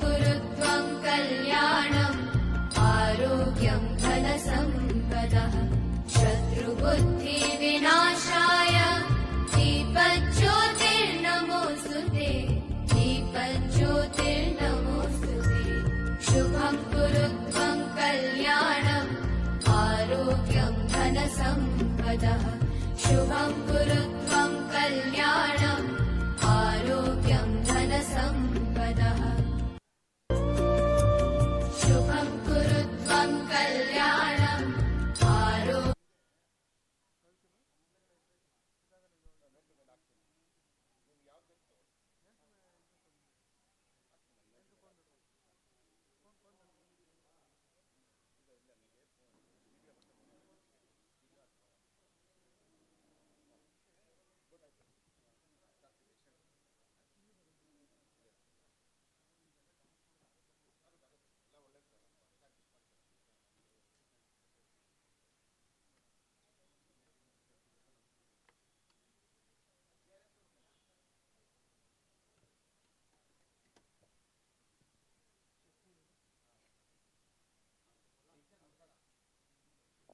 कुरु त्वं कल्याणम् आरोग्यं धनसम्पदः शत्रुबुद्धिविनाशाय दीपज्योतिर्नमोऽस्तुते दीपज्योतिर्नमोऽस्तुते शुभं कुरु त्वं कल्याणम् आरोग्यं धनसम्पदः शुभं कुरु त्वं कल्याणम् आरोग्यं धनसम्पदः शुभं कुरु त्वं कल्याणम् आरोग्यं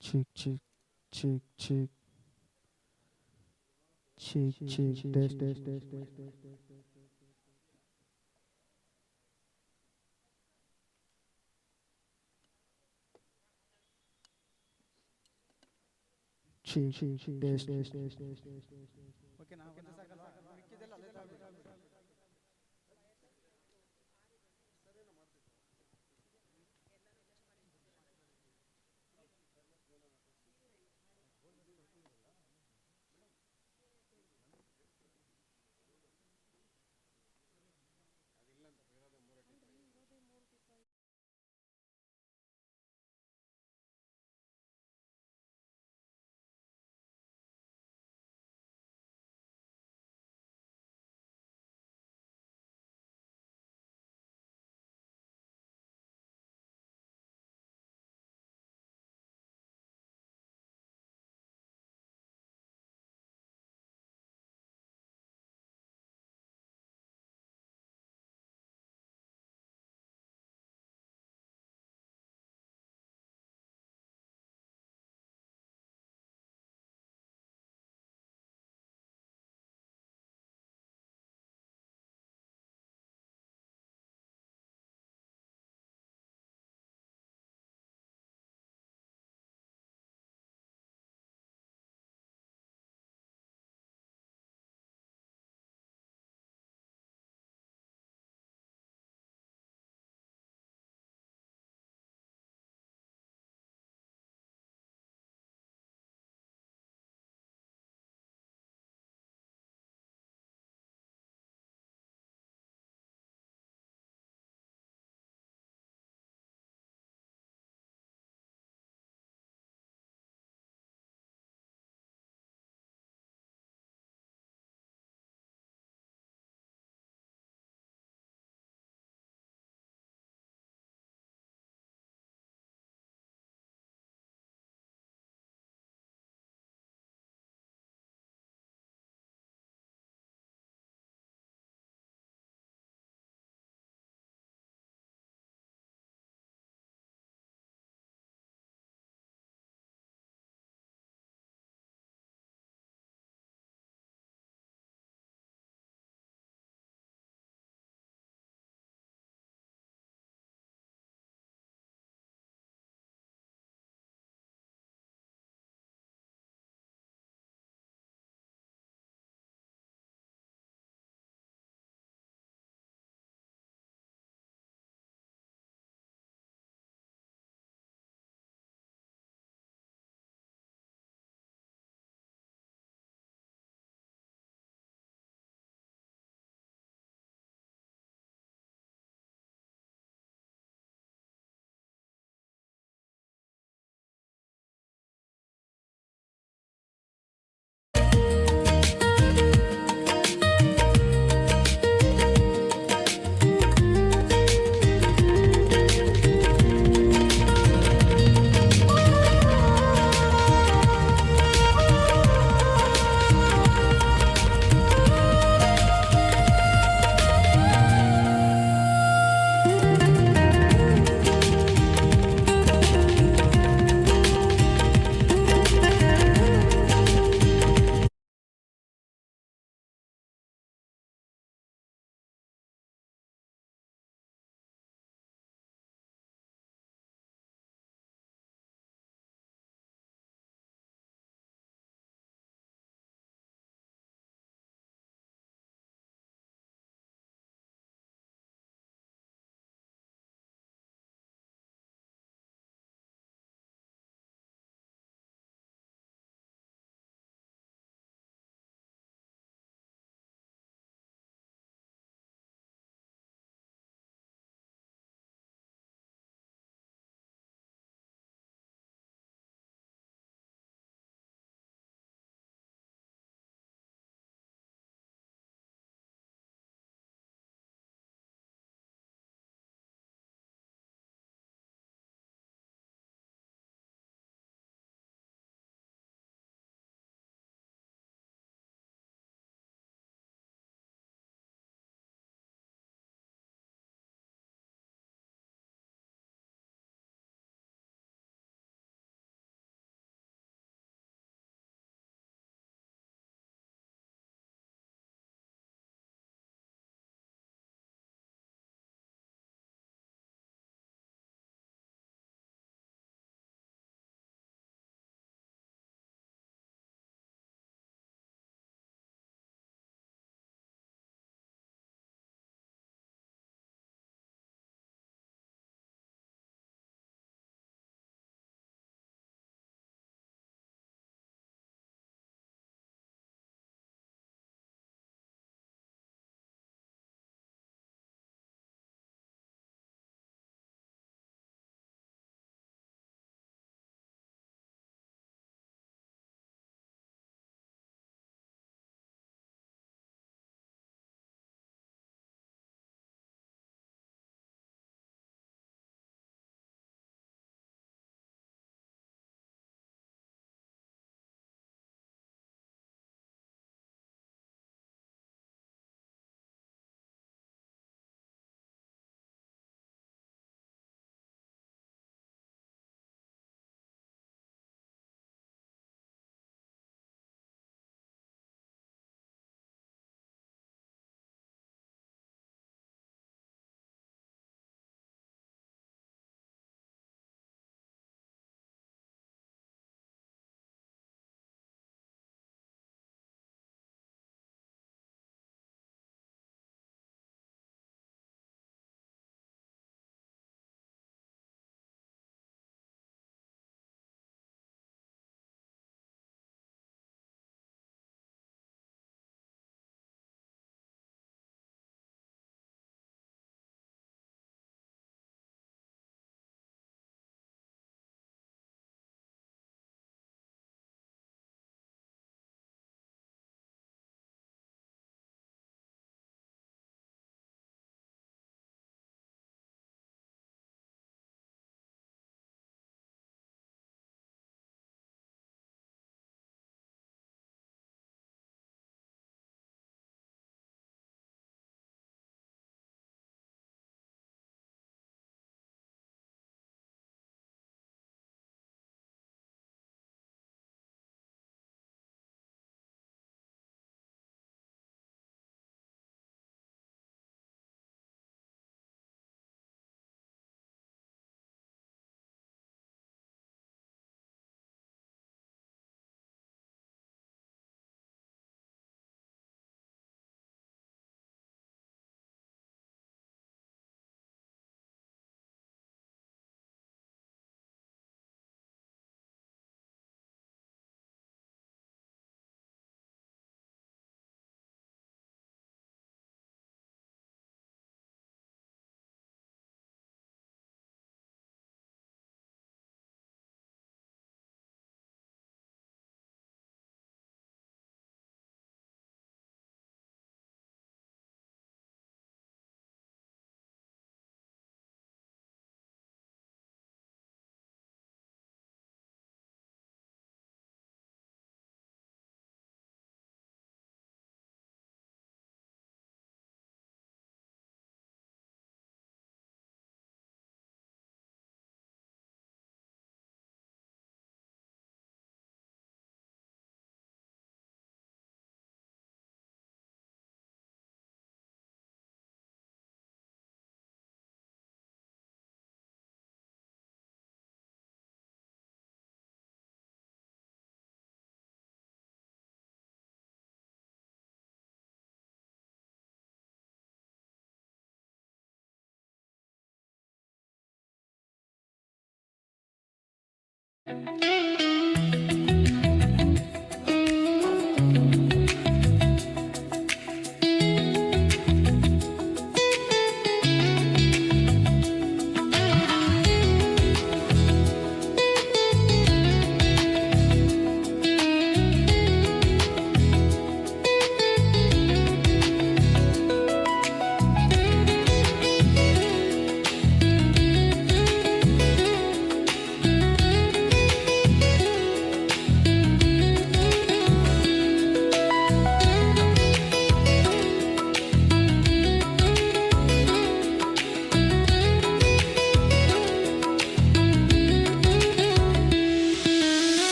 Check, check, check, check, check, check, test, test, test, test, test, check, check, test, test, test, test, test. Okay, now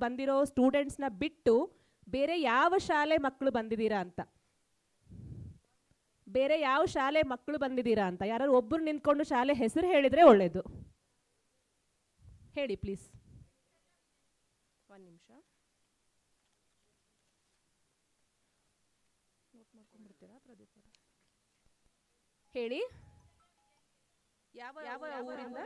ಬಂದಿರೋ ಸ್ಟೂಡೆಂಟ್ಸ್ನ ಬಿಟ್ಟು ಬೇರೆ ಯಾವ ಶಾಲೆ ಮಕ್ಕಳು ಬಂದಿದ್ದೀರಾ ಅಂತ, ಬೇರೆ ಯಾವ ಶಾಲೆ ಮಕ್ಕಳು ಬಂದಿದ್ದೀರಾ ಅಂತ ಯಾರು ಒಬ್ಬರು ನಿಂತ್ಕೊಂಡು ಶಾಲೆ ಹೆಸರು ಹೇಳಿದ್ರೆ ಒಳ್ಳೇದು. ಹೇಳಿ ಪ್ಲೀಸ್. ಒಂದು ನಿಮಿಷ ನೋಟ್ ಮಾಡ್ಕೊಂಡ್ಬಿಡ್ತೀರಾ ಪ್ರದೀಪ್ ಅವರ? ಹೇಳಿ, ಯಾವ ಯಾವ ಊರಿಂದ?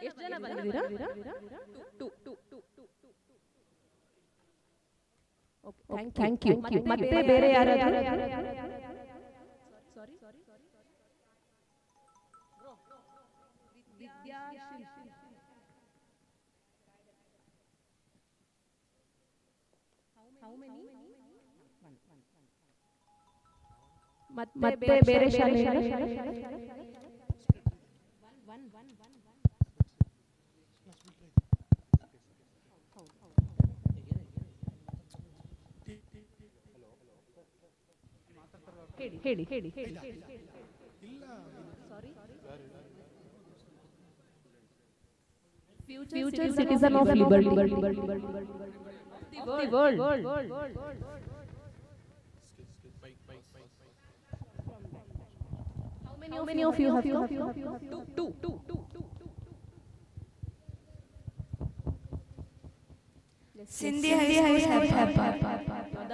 ಎಷ್ಟು ಜನ ಬಂದಿದ್ದೀರಾ? Thank you. ಮತ್ತೆ ಬೇರೆ ಯಾರಾದರೂ? ಸಾರಿ ಮತ್ತೆ ಬೇರೆ ಶಾಲೆ? ಹೇಳಿ ಹೇಳಿ ಹೇಳಿ. Future citizen of liberty the world. How many of you have come? Two. Sindhi High School have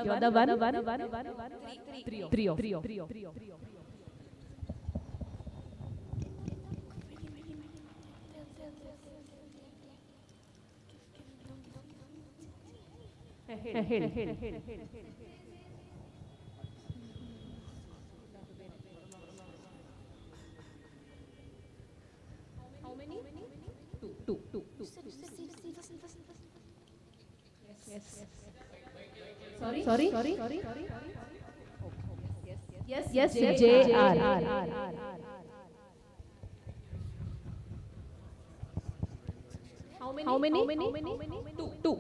You're the one. Three. How many? Two. Yes. Sorry. Yes. JR. How many? Two.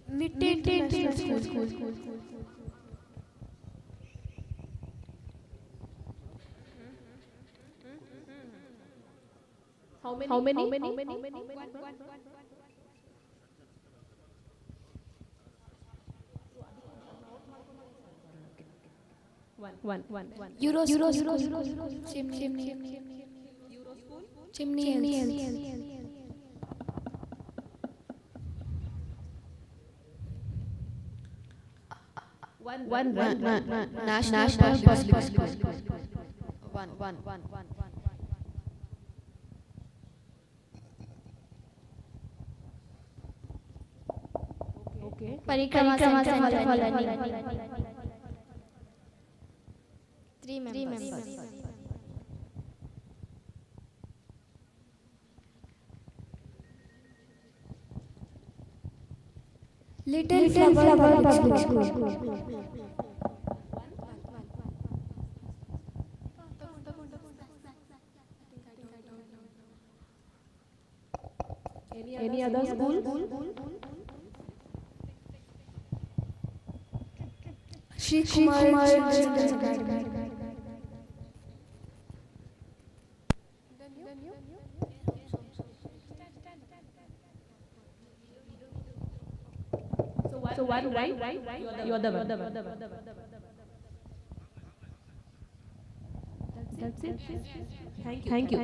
Mid International School. How many? One. Euro School. Chimney. One. National Public School. One. Okay. Parikrama Center. Three members. Little Flower Public School. Any other school? Shri Kumar Children's Academy. So one right? You are the one. That's it. Thank you.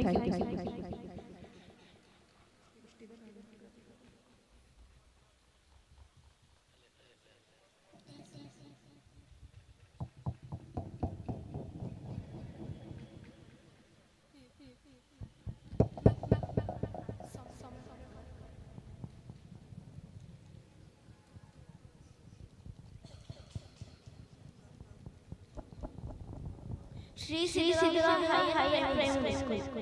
Sri Sidra High Primary School.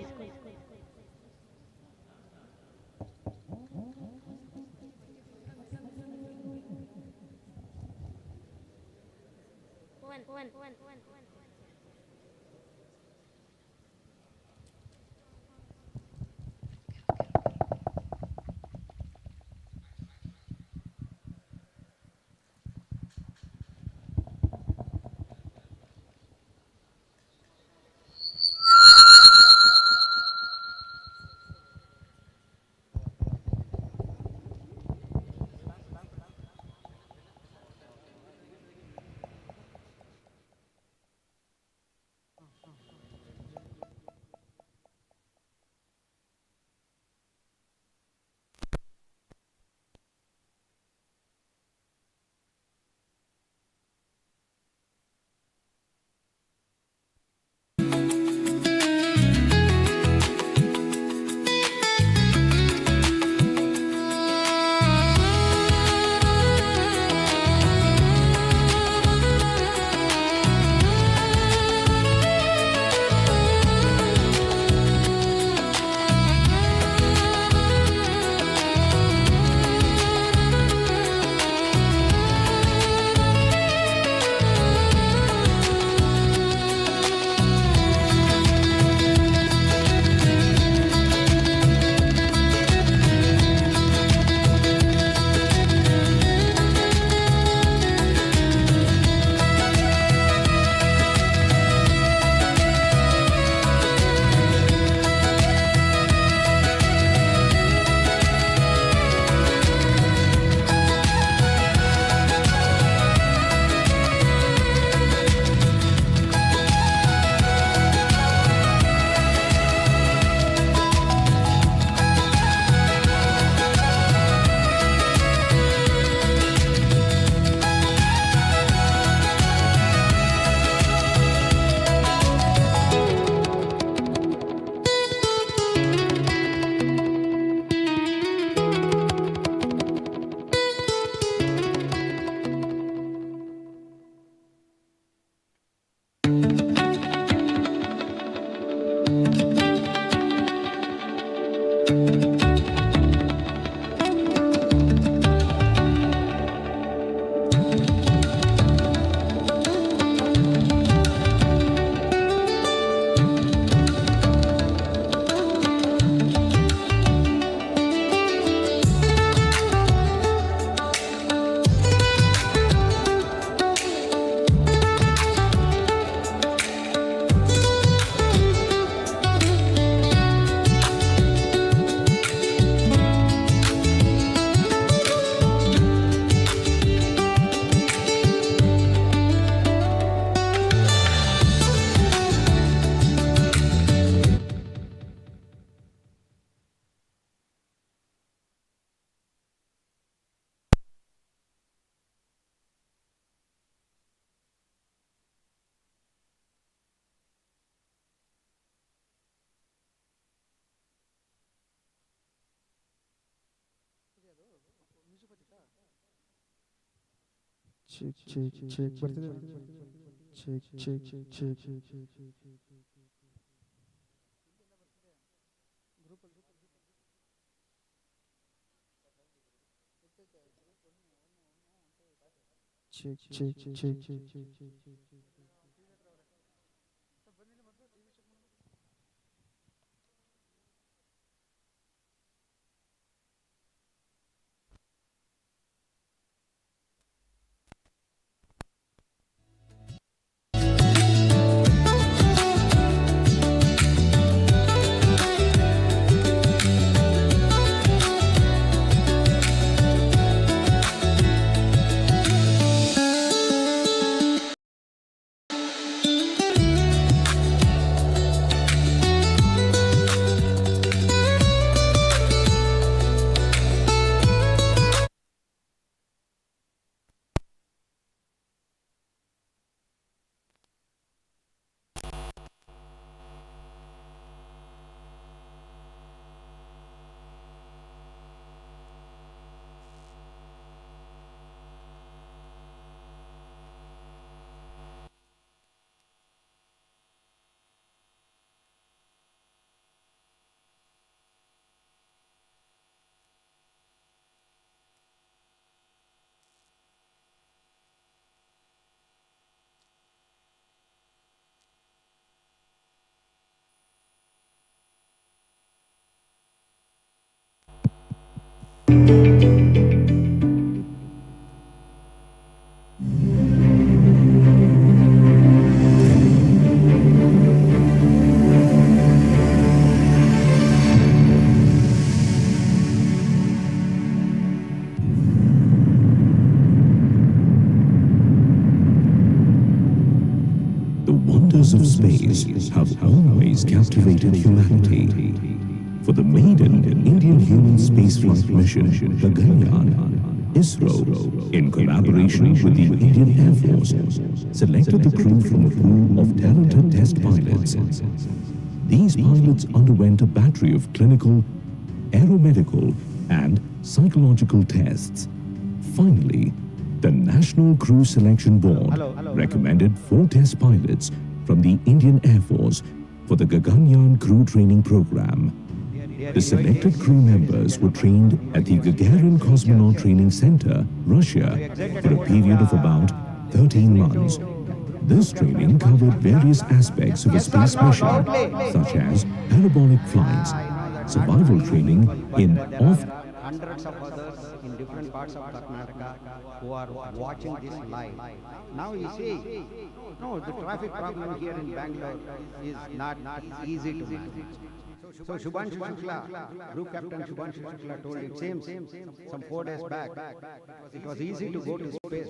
One. Check. check, check. Check. wonders of space have always captivated humanity. For the maiden Indian human spaceflight mission, Mangalyaan, ISRO, in collaboration with the Indian Air Force, selected the crew from a pool of talented test pilots. These pilots underwent a battery of clinical, aeromedical, and psychological tests. Finally, the National Crew Selection Board recommended 4 test pilots from the Indian Air Force for the Gaganyaan crew training program. The selected crew members were trained at the Gagarin Cosmonaut Training Center, Russia, for a period of about 13 months. This training covered various aspects of a space mission, such as parabolic flights, survival training in off hundreds of others in different parts of Karnataka who are watching this live. Now you see, no, the traffic problem here in Bangalore is not easy to manage. So Shubhanshu Shukla, Group Captain Shubhanshu Shukla told him same some 4 days back. It was easy to go to space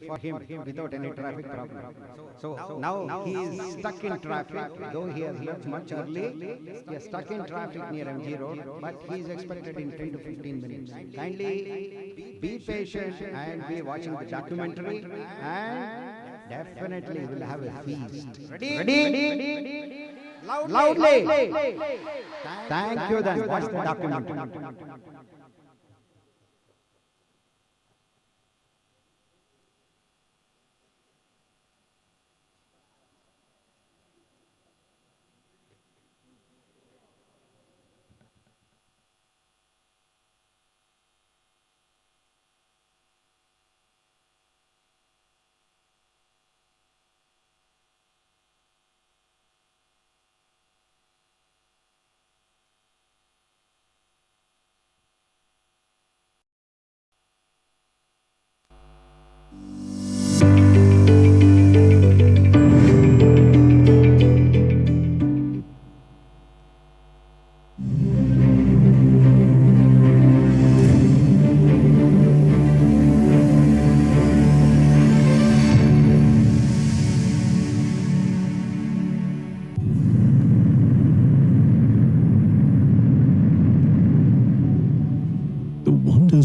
for him without any traffic problem. So now he is stuck in traffic, though he has left much early. He is stuck in traffic near MG Road, but he is expected in 10 to 15 minutes. Kindly be patient and be watching the documentary, and definitely will have a feast. Ready? Loudly. Thank you. Then watch the documentary.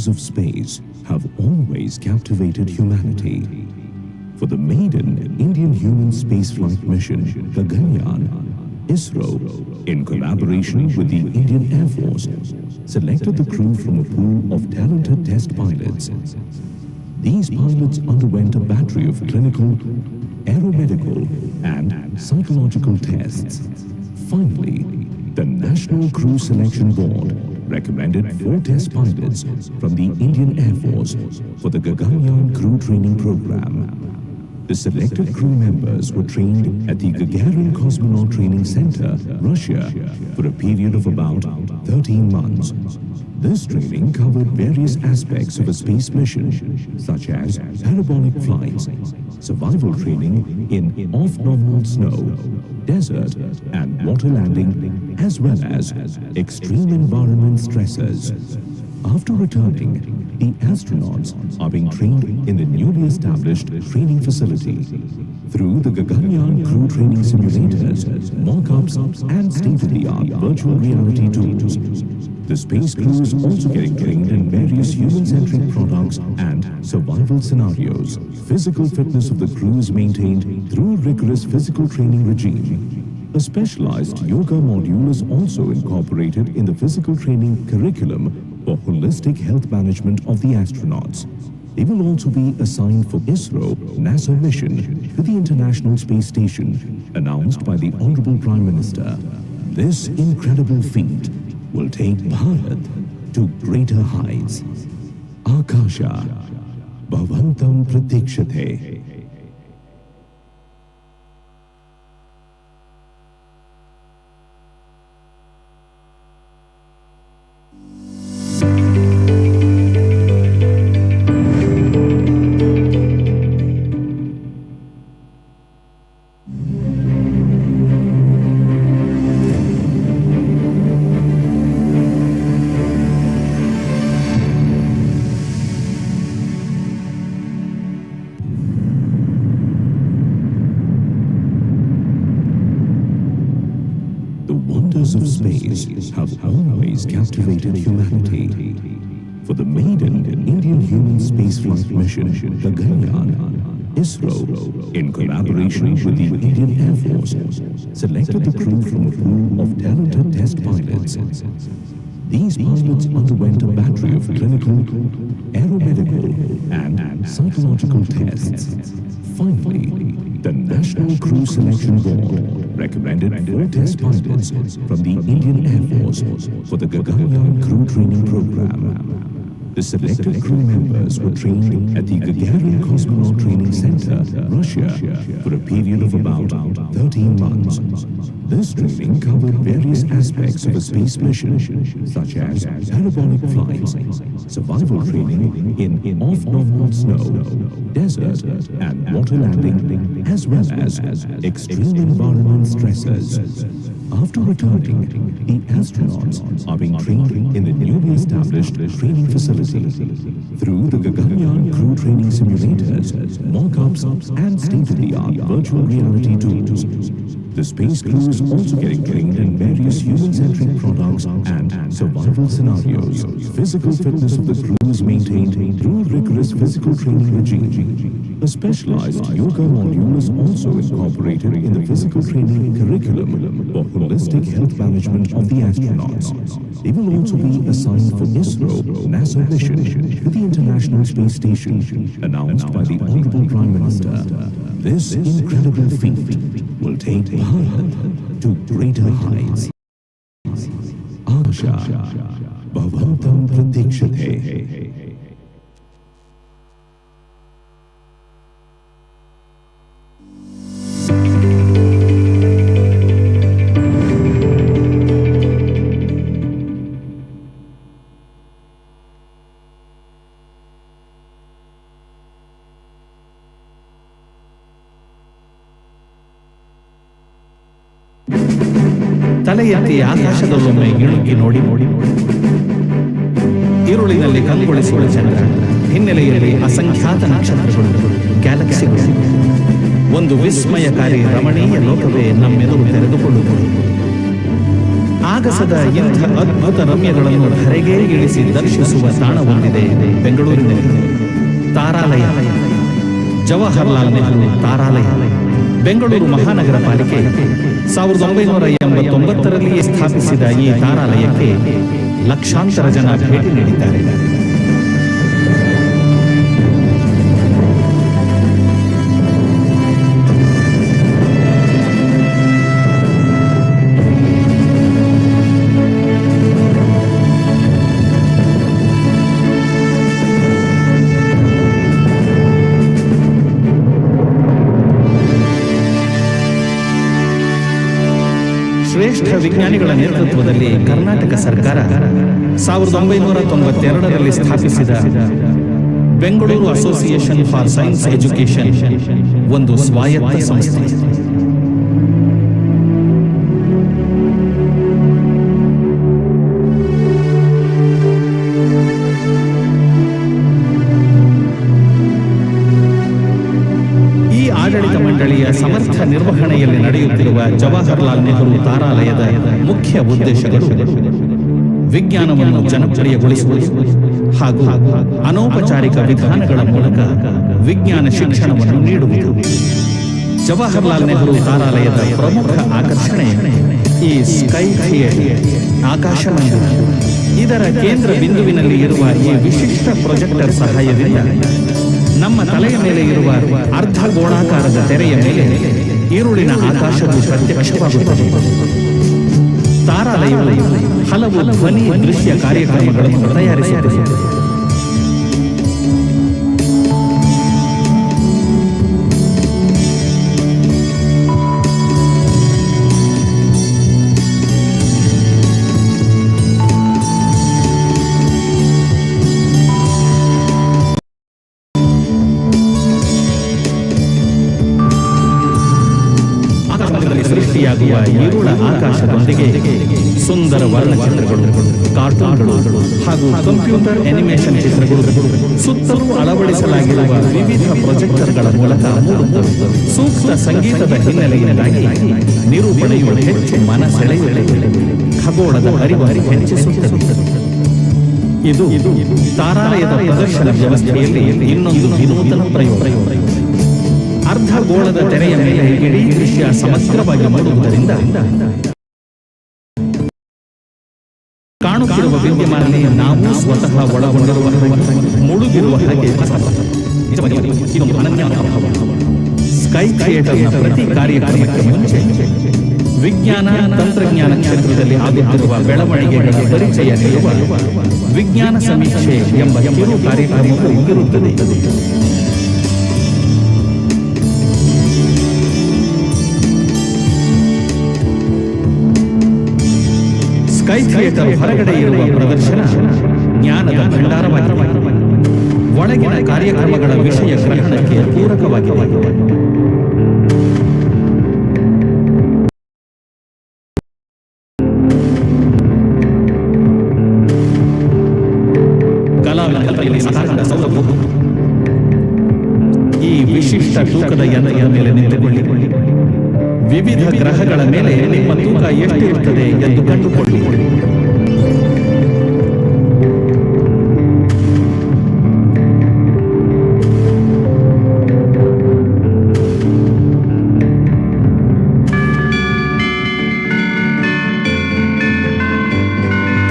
Of space have always captivated humanity. For the maiden Indian human spaceflight mission, Gaganyaan, ISRO, in collaboration with the Indian Air Force, selected the crew from a pool of talented test pilots. These pilots underwent a battery of clinical, aeromedical, and psychological tests. Finally, the National Crew Selection Board recommended 4 test pilots from the Indian Air Force for the Mangalyaan crew training program. The selected crew members were trained at the Gagarin Cosmonaut Training Center, Russia, for a period of about 13 months. This training covered various aspects of a space mission, such as parabolic flights, survival training in off-normal snow, desert, and water landing, as well as extreme environment stressors. After returning, the astronauts are being trained in the newly established training facility. Through the Mangalyaan crew training simulators, mock-ups, and state-of-the-art virtual reality tools, the space crew is also getting trained in various human-centric products and survival scenarios. Physical fitness of the crew is maintained through a rigorous physical training regime. A specialized yoga module is also incorporated in the physical training curriculum for holistic health management of the astronauts. They will also be assigned for ISRO NASA mission to the International Space Station, announced by the Honorable Prime Minister. This incredible feat will take Bharat to greater heights. Akasha Bhavantam Pratikshate. Of space have always captivated humanity. For the maiden Indian human spaceflight mission, Mangalyaan, ISRO, in collaboration with the Indian Air Force, selected the crew from a pool of talented test pilots. These pilots underwent a battery of clinical, aeromedical, and psychological tests. Finally, the National Crew Selection Board recommended 4 test pilots from the Indian Air Force for the Mangalyaan crew training program. The selected crew members were trained at the Gagarin Cosmonaut Training Center, Russia, for a period of about 13 months. This training covered various aspects of a space mission, such as parabolic flights, survival training in off-normal snow, desert, and water landing, as well as extreme environment stressors. After returning, the astronauts are being trained in the newly established training facility. Through the Mangalyaan crew training simulators, mock-ups, and state-of-the-art virtual reality tools, the space crew is also getting trained in various human-centric products and survival scenarios. Physical fitness of the crew is maintained through a rigorous physical training regime. A specialized yoga module is also incorporated in the physical training curriculum for holistic health management of the astronauts. They will also be assigned for ISRO NASA mission to the International Space Station, announced by the Honorable Prime Minister. This incredible feat will take Bharat to greater heights. Akasha Bhavantam Pratikshate. ತಲೆ ಎತ್ತಿ ಆಕಾಶದಲ್ಲೊಮ್ಮೆ ಇಣುಕಿ ನೋಡಿ ಈರುಳಿನಲ್ಲಿ ಕಂಗೊಳಿಸುವ ಚಂದ್ರ, ಹಿನ್ನೆಲೆಯಲ್ಲಿ ಅಸಂಖ್ಯಾತ ನಕ್ಷತ್ರಗಳು, ಗ್ಯಾಲಕ್ಸಿಗಳು. ಒಂದು ವಿಸ್ಮಯಕಾರಿ ರಮಣೀಯ ಲೋಕವೇ ನಮ್ಮೆದುರು ತೆರೆದುಕೊಳ್ಳುತ್ತದೆ. ಆಗಸದ ಇಂಥ ಅದ್ಭುತ ರಮ್ಯಗಳನ್ನು ಧರೆಗೆ ಇಳಿಸಿ ದರ್ಶಿಸುವ ತಾಣವೊಂದಿದೆ ಬೆಂಗಳೂರಿನಲ್ಲಿ. ತಾರಾಲಯ, ಜವಾಹರ್ಲಾಲ್ ನೆಹರು ತಾರಾಲಯ. ಬೆಂಗಳೂರು ಮಹಾನಗರ ಪಾಲಿಕೆ 1989ರಲ್ಲಿ ಸ್ಥಾಪಿಸಿದ ಈ ತಾರಾಲಯಕ್ಕೆ ಲಕ್ಷಾಂತರ ಜನ ಭೇಟಿ ನೀಡಿದ್ದಾರೆ. ವಿಜ್ಞಾನಿಗಳ ನೇತೃತ್ವದಲ್ಲಿ ಕರ್ನಾಟಕ ಸರ್ಕಾರ 1992ರಲ್ಲಿ ಸ್ಥಾಪಿಸಿದ Bengaluru association for science education ಒಂದು ಸ್ವಾಯತ್ತ ಸಂಸ್ಥೆ. ಆಡಳಿತ ಮಂಡಳಿಯ ಸಮರ್ಥ ನಿರ್ವಹಣೆಯಲ್ಲಿ ನಡೆಯುತ್ತಿರುವ ಜವಾಹರ್ಲಾಲ್ ನೆಹರು ತಾರಾಲಯದ ಮುಖ್ಯ ಉದ್ದೇಶಗಳು ವಿಜ್ಞಾನವನ್ನು ಜನಪ್ರಿಯಗೊಳಿಸುವುದು ಹಾಗೂ ಅನೌಪಚಾರಿಕ ವಿಧಾನಗಳ ಮೂಲಕ ವಿಜ್ಞಾನ ಶಿಕ್ಷಣವನ್ನು ನೀಡುವುದು. ಜವಾಹರ್ಲಾಲ್ ನೆಹರು ತಾರಾಲಯದ ಪ್ರಮುಖ ಆಕರ್ಷಣೆ ಈ ಸ್ಕೈ ಥಿಯೇಟರ್, ಆಕಾಶ ಮಂದಿರ. ಇದರ ಕೇಂದ್ರ ಬಿಂದುವಿನಲ್ಲಿ ಇರುವ ಈ ವಿಶಿಷ್ಟ ಪ್ರೊಜೆಕ್ಟರ್ ಸಹಾಯದಿಂದ ನಮ್ಮ ತಲೆಯ ಮೇಲೆ ಇರುವ ಅರ್ಧ ಗೋಳಾಕಾರದ ತೆರೆಯ ಮೇಲೆ ಈರುಳಿನ ಆಕಾಶವು ಪ್ರತ್ಯಕ್ಷವಾಗುತ್ತದೆ. ತಾರಾಲಯವು ಹಲವು ಧ್ವನಿ ದೃಶ್ಯ ಕಾರ್ಯಕ್ರಮಗಳನ್ನು ತಯಾರಿಸುತ್ತದೆ. ಸೃಷ್ಟಿಯಾಗುವ ಈರುಳ ಆಕಾಶದೊಂದಿಗೆ ಸುಂದರ ವರ್ಣಚಿತ್ರಗಳು, ಕಾರ್ಟೂನ್ಗಳು ಹಾಗೂ ಕಂಪ್ಯೂಟರ್ ಅನಿಮೇಷನ್ ಚಿತ್ರಗಳು ಸುತ್ತಲೂ ಅಳವಡಿಸಲಾಗಿರುವ ವಿವಿಧ ಪ್ರೊಜೆಕ್ಟರ್ಗಳ ಮೂಲಕ ಮೂಡುತ್ತವೆ. ಸೂಕ್ತ ಸಂಗೀತದ ಹಿನ್ನೆಲೆಯಿಂದಾಗಿ ನಿರೂಪಣೆಯು ಹೆಚ್ಚು ಮನ ಸೆಳೆಯುತ್ತದೆ, ಖಗೋಳದ ಅರಿವು ಹೆಚ್ಚಿಸುತ್ತದೆ. ಇದು ತಾರಾಲಯದ ಪ್ರದರ್ಶನ ವ್ಯವಸ್ಥೆಯಲ್ಲಿ ಇನ್ನೊಂದು ವಿನೂತನ ಪ್ರಯೋಗ. ಅರ್ಧ ಗೋಳದ ತೆರೆಯ ಮೇಲೆ ಇಡೀ ದೃಶ್ಯ ಸಮಗ್ರವಾಗಿ ಮಾಡುವುದರಿಂದ ಕಾಣುತ್ತಿರುವ ವಿದ್ಯಮಾನದಲ್ಲಿ ನಾವು ಸ್ವತಃ ಒಳಗೊಂಡಿರುವ ಮುಳುಗಿರುವ ಹಾಗೆ ಇದೊಂದು ಅನನ್ಯ ಅನುಭವ. ಸ್ಕೈ ಥಿಯೇಟರ್ನ ಪ್ರತಿ ಕಾರ್ಯಕ್ರಮಕ್ಕೆ ಮುಂಚೆ ವಿಜ್ಞಾನ ತಂತ್ರಜ್ಞಾನ ಕ್ಷೇತ್ರದಲ್ಲಿ ಆಗುತ್ತಿರುವ ಬೆಳವಣಿಗೆಗಳ ಪರಿಚಯ ನೀಡುವ ವಿಜ್ಞಾನ ಸಮೀಕ್ಷೆ ಎಂಬ ಕಿರು ಕಾರ್ಯಕ್ರಮವು ಇರುತ್ತದೆ. ಸ್ಕೈ ಥಿಯೇಟರ್ ಹೊರಗಡೆ ಇರುವ ಪ್ರದರ್ಶನ ಜ್ಞಾನದ ಭಂಡಾರವಾಗಿದೆ. ಒಳಗಿನ ಕಾರ್ಯಕ್ರಮಗಳ ವಿಷಯ ಗ್ರಹಣಕ್ಕೆ ಪೂರಕವಾಗಿದೆ. ಕಲಾವಿದರಲ್ಲಿ ಸಾಕಾರದ ಸೌಲಭ್ಯ. ಈ ವಿಶಿಷ್ಟ ತೂಕದ ಯಂತ್ರದ ಮೇಲೆ ನಿಂತುಕೊಳ್ಳಿ. ವಿವಿಧ ಗ್ರಹಗಳ ಮೇಲೆ ನಿಮ್ಮ ತೂಕ ಎಷ್ಟಿರುತ್ತದೆ ಎಂದು ಕಂಡುಕೊಳ್ಳಿ.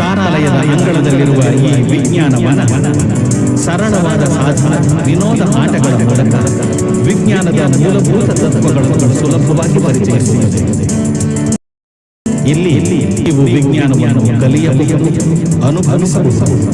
ತಾರಾಲಯದ ಅಂಗಳದಲ್ಲಿರುವ ಈ ವಿಜ್ಞಾನವನ ಸರಳವಾದ ಸಾಧನ, ವಿನೋದ ಆಟಗಳ ಮೂಲಕ ವಿಜ್ಞಾನದ ಮೂಲಭೂತ ತತ್ವಗಳನ್ನು ಸುಲಭವಾಗಿ ಪರಿಚಯಿಸುತ್ತದೆ. ಇಲ್ಲಿ ನೀವು ವಿಜ್ಞಾನವನ್ನು ಕಲಿಯಬಹುದು, ಅನುಭವಿಸಬಹುದು.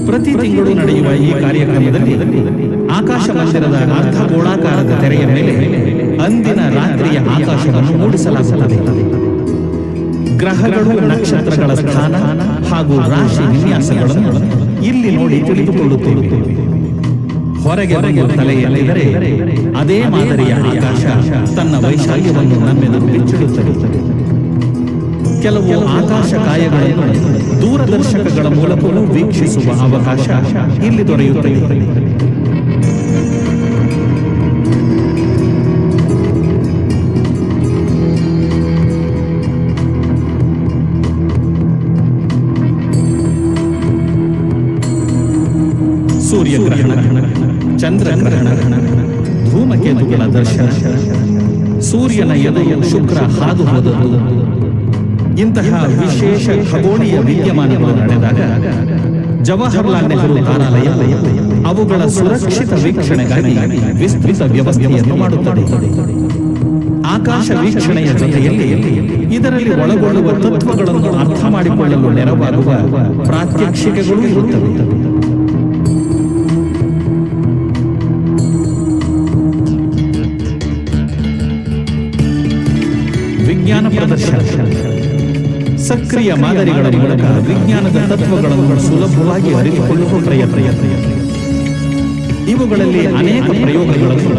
ಪ್ರತಿ ತಿಂಗಳು ನಡೆಯುವ ಈ ಕಾರ್ಯಕ್ರಮದಲ್ಲಿ ಆಕಾಶ ಮಂದಿರದ ಅರ್ಧ ಗೋಳಾಕಾರದ ತೆರೆಯ ಮೇಲೆ ಅಂದಿನ ರಾತ್ರಿಯ ಆಕಾಶವನ್ನು ಮೂಡಿಸಲಾಗುತ್ತದೆ. ಗ್ರಹಗಳು, ನಕ್ಷತ್ರಗಳ ಸ್ಥಾನ ಹಾಗೂ ರಾಶಿ ವಿನ್ಯಾಸಗಳನ್ನು ಇಲ್ಲಿ ನೋಡಿ ತಿಳಿದುಕೊಳ್ಳುತ್ತೇವೆ. ಹೊರಗೆ ಬಂದು ತಲೆಯಲ್ಲಿದ್ದರೆ ಅದೇ ಮಾದರಿಯ ಆಕಾಶ ತನ್ನ ವೈಶಾಲ್ಯವನ್ನು ನಮ್ಮೆದುರು ಬಿಚ್ಚಿಡುತ್ತದೆ. ಕೆಲವು ಆಕಾಶ ಕಾಯಗಳನ್ನು ದೂರದರ್ಶಕಗಳ ಮೂಲಕವೂ ವೀಕ್ಷಿಸುವ ಅವಕಾಶ ಇಲ್ಲಿ ದೊರೆಯುತ್ತದೆ. ಸೂರ್ಯಗ್ರಹಣ ಚಂದ್ರಗ್ರಹಣ, ಧೂಮಕೇತುಗಳ ದರ್ಶನ, ಸೂರ್ಯನ ಎದುರು ಶುಕ್ರ ಹಾದು ಹೋದದ್ದು, ಇಂತಹ ವಿಶೇಷ ಖಗೋಳೀಯ ವಿದ್ಯಮಾನಗಳು ನಡೆದಾಗ ಜವಾಹರ್ಲಾಲ್ ನೆಹರು ತಾರಾಲಯ ಅವುಗಳ ಸುರಕ್ಷಿತ ವೀಕ್ಷಣೆಗಾಗಿ ವಿಸ್ತೃತ ವ್ಯವಸ್ಥೆಯನ್ನು ಮಾಡುತ್ತದೆ. ಆಕಾಶ ವೀಕ್ಷಣೆಯ ಜೊತೆಯಲ್ಲಿ ಇದರಲ್ಲಿ ಒಳಗೊಳ್ಳುವ ತತ್ವಗಳನ್ನು ಅರ್ಥ ಮಾಡಿಕೊಳ್ಳಲು ನೆರವಾಗುವ ಪ್ರಾತ್ಯಕ್ಷಿಕೆಗಳು ಇರುತ್ತವೆ. ವಿಜ್ಞಾನ ಪ್ರದರ್ಶನ, ಸಕ್ರಿಯ ಮಾದರಿಗಳ ಮೂಲಕ ವಿಜ್ಞಾನದ ತತ್ವಗಳನ್ನು ಸುಲಭವಾಗಿ ಅರಿತುಕೊಳ್ಳುವ ಪ್ರಯತ್ನ. ಇವುಗಳಲ್ಲಿ ಅನೇಕ ಪ್ರಯೋಗಗಳನ್ನು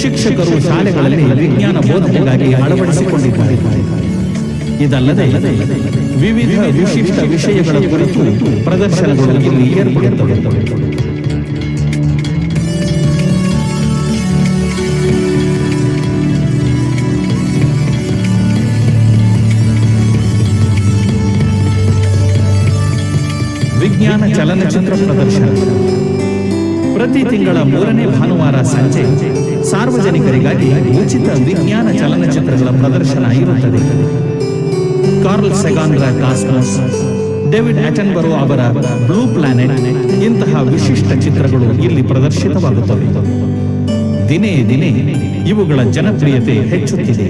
ಶಿಕ್ಷಕರು ಶಾಲೆಗಳಲ್ಲಿ ವಿಜ್ಞಾನ ಬೋಧನೆಗಾಗಿ ಅಳವಡಿಸಿಕೊಂಡಿದ್ದಾರೆ. ಇದಲ್ಲದೆ ವಿವಿಧ ವಿಶಿಷ್ಟ ವಿಷಯಗಳ ಕುರಿತು ಪ್ರದರ್ಶನಗಳು ಇಲ್ಲಿ ಏರ್ಪಡುತ್ತವೆ. ವಿಜ್ಞಾನ ಚಲನಚಿತ್ರ ಪ್ರದರ್ಶನ ಪ್ರತಿ ತಿಂಗಳ 3ನೇ ಭಾನುವಾರ ಸಂಜೆ ಸಾರ್ವಜನಿಕರಿಗಾಗಿ ಉಚಿತ ವಿಜ್ಞಾನ ಚಲನಚಿತ್ರಗಳ ಪ್ರದರ್ಶನ ಇರುತ್ತದೆ. ಕಾರ್ಲ್ ಸೆಗಾನ್ರ ಕಾಸ್ಮಾಸ್, ಡೇವಿಡ್ ಅಟೆನ್ಬರೋ ಅವರ ಬ್ಲೂ ಪ್ಲಾನೆಟ್ ಇಂತಹ ವಿಶಿಷ್ಟ ಚಿತ್ರಗಳು ಇಲ್ಲಿ ಪ್ರದರ್ಶಿತವಾಗುತ್ತವೆ. ದಿನೇ ದಿನೇ ಇವುಗಳ ಜನಪ್ರಿಯತೆ ಹೆಚ್ಚುತ್ತಿದೆ.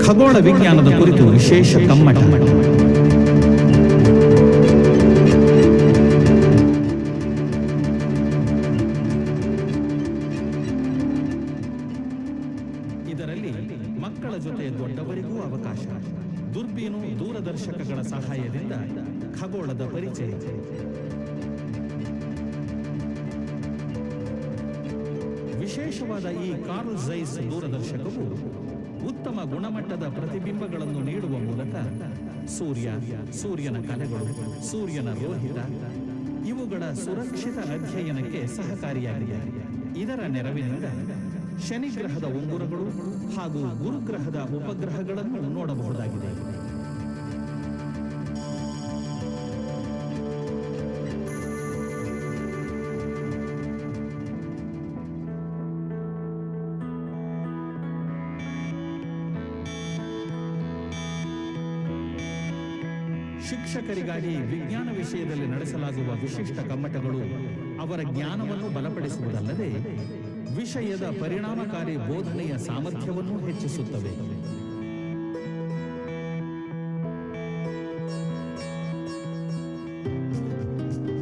ಖಗೋಳ ವಿಜ್ಞಾನದ ಕುರಿತು ವಿಶೇಷ ಕಮ್ಮಟ. ಇದರಲ್ಲಿ ಮಕ್ಕಳ ಜೊತೆ ದೊಡ್ಡವರಿಗೂ ಅವಕಾಶ. ದುರ್ಬೀನು, ದೂರದರ್ಶಕಗಳ ಸಹಾಯದಿಂದ ಖಗೋಳದ ಪರಿಚಯ. ವಿಶೇಷವಾದ ಈ ಕಾರ್ಲ್ ಝೈಸ್ ದೂರದರ್ಶಕವು ಉತ್ತಮ ಗುಣಮಟ್ಟದ ಪ್ರತಿಬಿಂಬಗಳನ್ನು ನೀಡುವ ಮೂಲಕ ಸೂರ್ಯ, ಸೂರ್ಯನ ಕಲೆಗಳು, ಸೂರ್ಯನ ರೋಹಿತ ಇವುಗಳ ಸುರಕ್ಷಿತ ಅಧ್ಯಯನಕ್ಕೆ ಸಹಕಾರಿಯಾಗಿದೆ. ಇದರ ನೆರವಿನಿಂದ ಶನಿಗ್ರಹದ ಉಂಗುರಗಳು ಹಾಗೂ ಗುರುಗ್ರಹದ ಉಪಗ್ರಹಗಳನ್ನು ನೋಡಬಹುದಾಗಿದೆ. ಶಿಕ್ಷಕರಿಗಾಗಿ ವಿಜ್ಞಾನ ವಿಷಯದಲ್ಲಿ ನಡೆಸಲಾಗುವ ವಿಶಿಷ್ಟ ಕಮ್ಮಟಗಳು ಅವರ ಜ್ಞಾನವನ್ನು ಬಲಪಡಿಸುವುದಲ್ಲದೆ ವಿಷಯದ ಪರಿಣಾಮಕಾರಿ ಬೋಧನೆಯ ಸಾಮರ್ಥ್ಯವನ್ನು ಹೆಚ್ಚಿಸುತ್ತವೆ.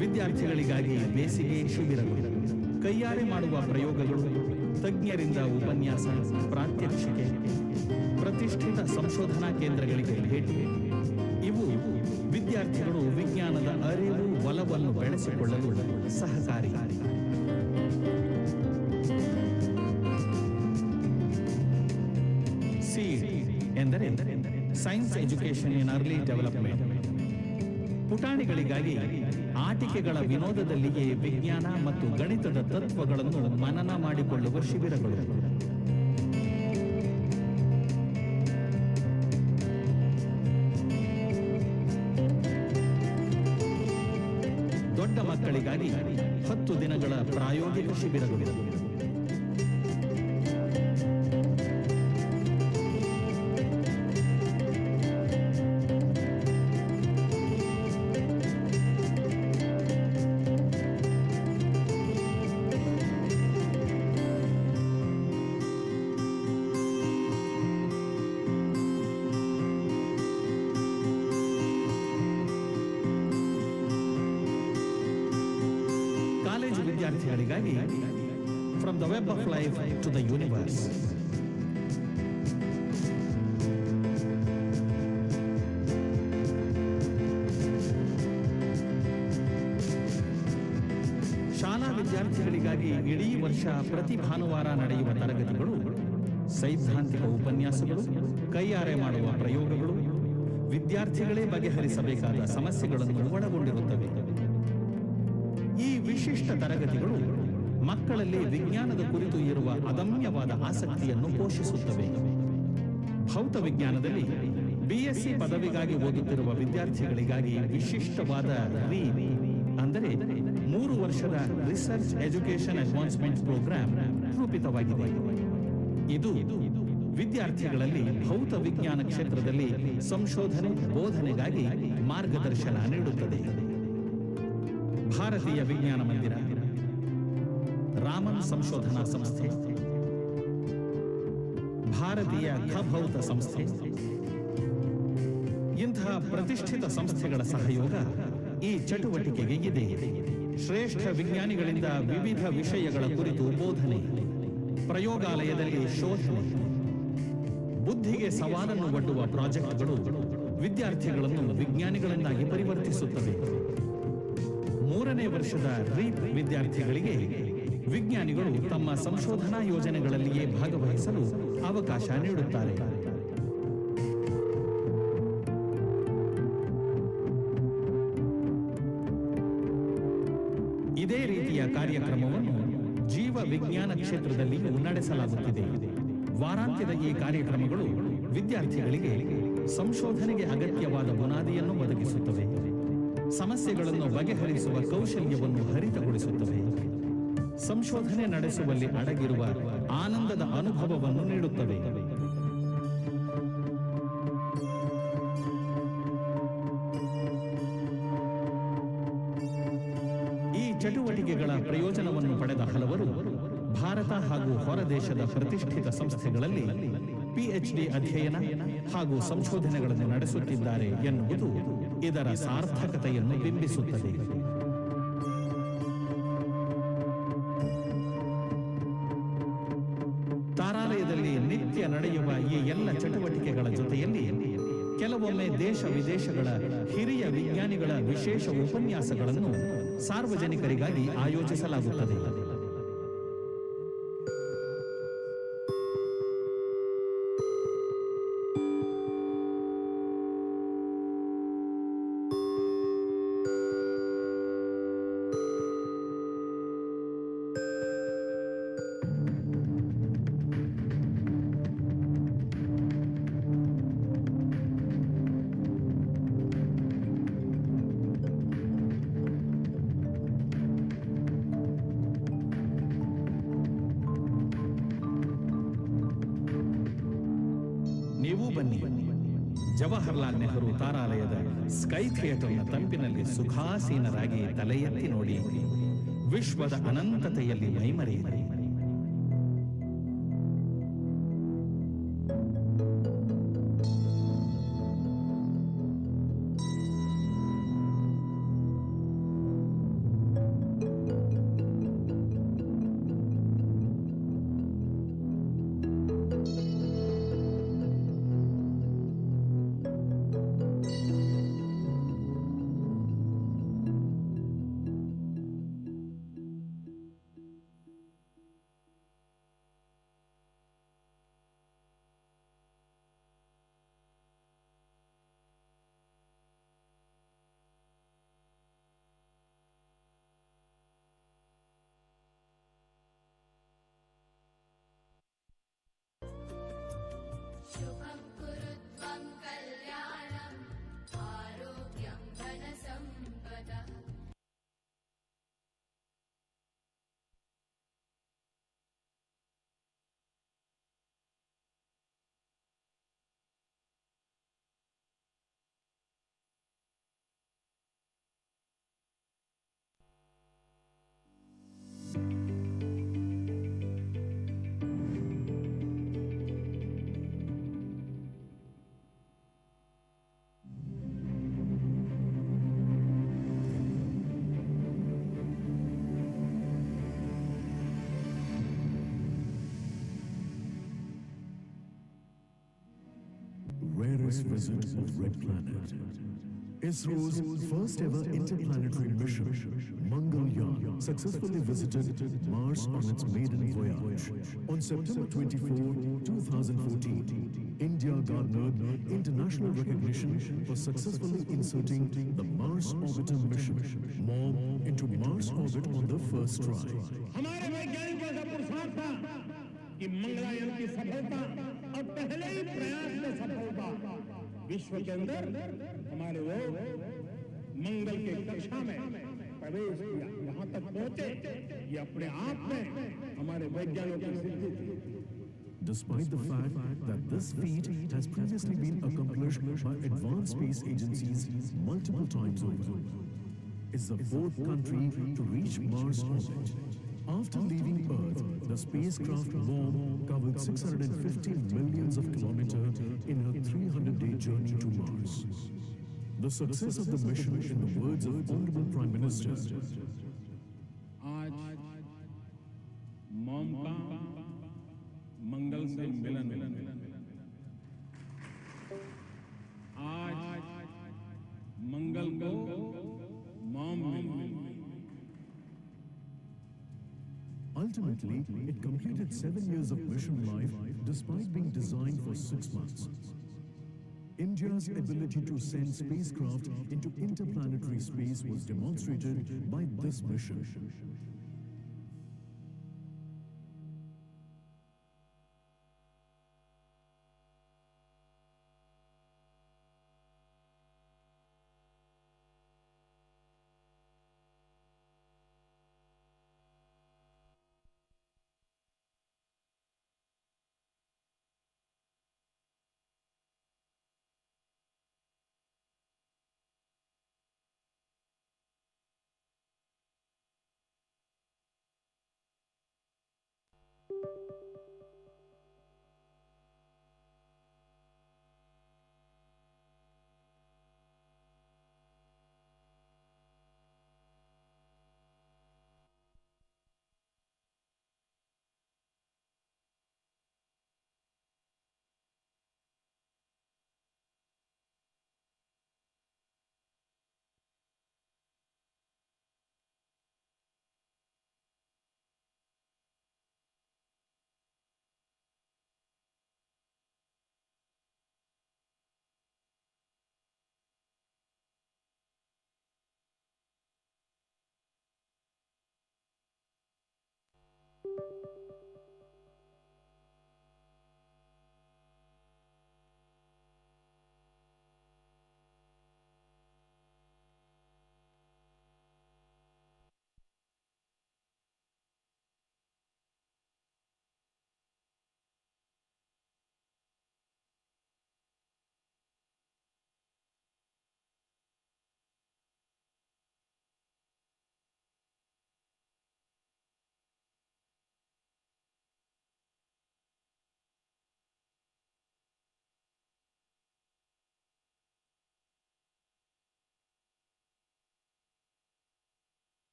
ವಿದ್ಯಾರ್ಥಿಗಳಿಗಾಗಿ ಬೇಸಿಗೆ ಶಿಬಿರಗಳು, ಕೈಯಾರೆ ಮಾಡುವ ಪ್ರಯೋಗಗಳು, ತಜ್ಞರಿಂದ ಉಪನ್ಯಾಸ, ಪ್ರಾತ್ಯಕ್ಷಿಕೆ, ಪ್ರತಿಷ್ಠಿತ ಸಂಶೋಧನಾ ಕೇಂದ್ರಗಳಿಗೆ ಭೇಟಿ ಇವು ವಿದ್ಯಾರ್ಥಿಗಳು ವಿಜ್ಞಾನದ ಅರಿವು, ಒಲವನ್ನು ಬೆಳೆಸಿಕೊಳ್ಳಲು ಸಹಕಾರಿ. ಸೀಡ್ ಎಂದರೆ science education in early development. ಪುಟಾಣಿಗಳಿಗಾಗಿ ಆಟಿಕೆಗಳ ವಿನೋದದಲ್ಲಿಯೇ ವಿಜ್ಞಾನ ಮತ್ತು ಗಣಿತದ ತತ್ವಗಳನ್ನು ಮನನ ಮಾಡಿಕೊಳ್ಳುವ ಶಿಬಿರಗಳು. ದೊಡ್ಡ ಮಕ್ಕಳಿಗಾಗಿ 10 ದಿನಗಳ ಪ್ರಾಯೋಗಿಕ ಶಿಬಿರಗಳು. ಕಾಲೇಜು ವಿದ್ಯಾರ್ಥಿಗಳಿಗಾಗಿ from the web of life to the universe. ಶಾಲಾ ವಿದ್ಯಾರ್ಥಿಗಳಿಗಾಗಿ ಇಡೀ ವರ್ಷ ಪ್ರತಿ ಭಾನುವಾರ ನಡೆಯುವ ತರಗತಿಗಳು, ಸೈದ್ಧಾಂತಿಕ ಉಪನ್ಯಾಸಗಳು, ಕೈಯಾರೆ ಮಾಡುವ ಪ್ರಯೋಗಗಳು, ವಿದ್ಯಾರ್ಥಿಗಳೇ ಬಗೆಹರಿಸಬೇಕಾದ ಸಮಸ್ಯೆಗಳನ್ನು ಒಳಗೊಂಡಿರುತ್ತವೆ. ಈ ವಿಶಿಷ್ಟ ತರಗತಿಗಳು ಮಕ್ಕಳಲ್ಲಿ ವಿಜ್ಞಾನದ ಕುರಿತು ಇರುವ ಅದಮ್ಯವಾದ ಆಸಕ್ತಿಯನ್ನು ಪೋಷಿಸುತ್ತವೆ. ಭೌತ ವಿಜ್ಞಾನದಲ್ಲಿ BSc ಪದವಿಗಾಗಿ ಓದುತ್ತಿರುವ ವಿದ್ಯಾರ್ಥಿಗಳಿಗಾಗಿ ವಿಶಿಷ್ಟವಾದ ಅಂದರೆ 3 ವರ್ಷದ ರಿಸರ್ಚ್ ಎಜುಕೇಶನ್ ಅಡ್ವಾನ್ಸ್ಮೆಂಟ್ ಪ್ರೋಗ್ರಾಂ ರೂಪಿತವಾಗಿದೆ. ಇದು ವಿದ್ಯಾರ್ಥಿಗಳಲ್ಲಿ ಭೌತ ವಿಜ್ಞಾನ ಕ್ಷೇತ್ರದಲ್ಲಿ ಸಂಶೋಧನೆ ಬೋಧನೆಗಾಗಿ ಮಾರ್ಗದರ್ಶನ ನೀಡುತ್ತದೆ. ಭಾರತೀಯ ವಿಜ್ಞಾನ ಮಂದಿರ, ರಾಮನ್ ಸಂಶೋಧನಾ ಸಂಸ್ಥೆ, ಭಾರತೀಯ ಖಭೌತ ಸಂಸ್ಥೆ ಇಂತಹ ಪ್ರತಿಷ್ಠಿತ ಸಂಸ್ಥೆಗಳ ಸಹಯೋಗ ಈ ಚಟುವಟಿಕೆಗೆ ಇದೆ. ಶ್ರೇಷ್ಠ ವಿಜ್ಞಾನಿಗಳಿಂದ ವಿವಿಧ ವಿಷಯಗಳ ಕುರಿತು ಬೋಧನೆ, ಪ್ರಯೋಗಾಲಯದಲ್ಲಿ ಶೋಧನೆ, ಬುದ್ಧಿಗೆ ಸವಾಲನ್ನು ಒಡ್ಡುವ ಪ್ರಾಜೆಕ್ಟ್ಗಳು ವಿದ್ಯಾರ್ಥಿಗಳನ್ನು ವಿಜ್ಞಾನಿಗಳನ್ನಾಗಿ ಪರಿವರ್ತಿಸುತ್ತವೆ. 3ನೇ ವರ್ಷದ ರೀಪ್ ವಿದ್ಯಾರ್ಥಿಗಳಿಗೆ ವಿಜ್ಞಾನಿಗಳು ತಮ್ಮ ಸಂಶೋಧನಾ ಯೋಜನೆಗಳಲ್ಲಿಯೇ ಭಾಗವಹಿಸಲು ಅವಕಾಶ ನೀಡುತ್ತಾರೆ. ಇದೇ ರೀತಿಯ ಕಾರ್ಯಕ್ರಮವನ್ನು ಜೀವ ವಿಜ್ಞಾನ ಕ್ಷೇತ್ರದಲ್ಲಿಯೂ ನಡೆಸಲಾಗುತ್ತಿದೆ. ವಾರಾಂತ್ಯದ ಈ ಕಾರ್ಯಕ್ರಮಗಳು ವಿದ್ಯಾರ್ಥಿಗಳಿಗೆ ಸಂಶೋಧನೆಗೆ ಅಗತ್ಯವಾದ ಬುನಾದಿಯನ್ನು ಒದಗಿಸುತ್ತವೆ, ಸಮಸ್ಯೆಗಳನ್ನು ಬಗೆಹರಿಸುವ ಕೌಶಲ್ಯವನ್ನು ಹರಿತಗೊಳಿಸುತ್ತವೆ, ಸಂಶೋಧನೆ ನಡೆಸುವಲ್ಲಿ ಅಡಗಿರುವ ಆನಂದದ ಅನುಭವವನ್ನು ನೀಡುತ್ತವೆ. ಈ ಚಟುವಟಿಕೆಗಳ ಪ್ರಯೋಜನವನ್ನು ಪಡೆದ ಹಲವರು ಭಾರತ ಹಾಗೂ ಹೊರದೇಶದ ಪ್ರತಿಷ್ಠಿತ ಸಂಸ್ಥೆಗಳಲ್ಲಿ ಪಿಎಚ್ಡಿ ಅಧ್ಯಯನ ಹಾಗೂ ಸಂಶೋಧನೆಗಳನ್ನು ನಡೆಸುತ್ತಿದ್ದಾರೆ ಎನ್ನುವುದು ಇದರ ಸಾರ್ಥಕತೆಯನ್ನು ಬಿಂಬಿಸುತ್ತದೆ. ತಾರಾಲಯದಲ್ಲಿ ನಿತ್ಯ ನಡೆಯುವ ಈ ಎಲ್ಲ ಚಟುವಟಿಕೆಗಳ ಜೊತೆಯಲ್ಲಿ ಕೆಲವೊಮ್ಮೆ ದೇಶ ವಿದೇಶಗಳ ಹಿರಿಯ ವಿಜ್ಞಾನಿಗಳ ವಿಶೇಷ ಉಪನ್ಯಾಸಗಳನ್ನು ಸಾರ್ವಜನಿಕರಿಗಾಗಿ ಆಯೋಜಿಸಲಾಗುತ್ತದೆ. ನೀವು ಬನ್ನಿ, ಜವಾಹರ್ಲಾಲ್ ನೆಹರು ತಾರಾಲಯದ ಸ್ಕೈ ಥಿಯೇಟರ್ನ ತಂಪಿನಲ್ಲಿ ಸುಖಾಸೀನರಾಗಿ ತಲೆ ಎತ್ತಿ ನೋಡಿ, ವಿಶ್ವದ ಅನಂತತೆಯಲ್ಲಿ ಮೈಮರೆಯಿರಿ. शुभं कुरुत्वं कल्याणम् आरोग्यं धनसम्पदः. Rarest visit of Red Planet. ISRO's first ever interplanetary mission, Mangalyaan, successfully visited Mars on its maiden voyage. On September 24, 2014, India garnered international recognition for successfully inserting the Mars Orbiter mission, MOM, into Mars orbit on the first try. हमारे वैज्ञानिकों का पुरुषार्थ था कि मंगलयान की सफलता और पहले ही प्रयास में सफलता विश्व के अंदर हमारे लोग मंगल के कक्षा में प्रवेश किया, यहाँ तक पहुंचे, ये अपने आप में हमारे वैज्ञानिकों की सिद्धि थी। Despite the fact that this feat has previously been accomplished by advanced space agencies multiple times over, it's the fourth country to reach Mars orbit. After leaving Earth, the spacecraft WOM covered 650 millions of kilometers in her 300-day journey to Mars. The success of the mission, in the words of Honorable Prime Minister, आज MOM का मंगल से मिलन, आज मंगल को MOM मिली। Ultimately, it completed 7 years of mission life despite being designed for 6 months. India's ability to send spacecraft into interplanetary space was demonstrated by this mission.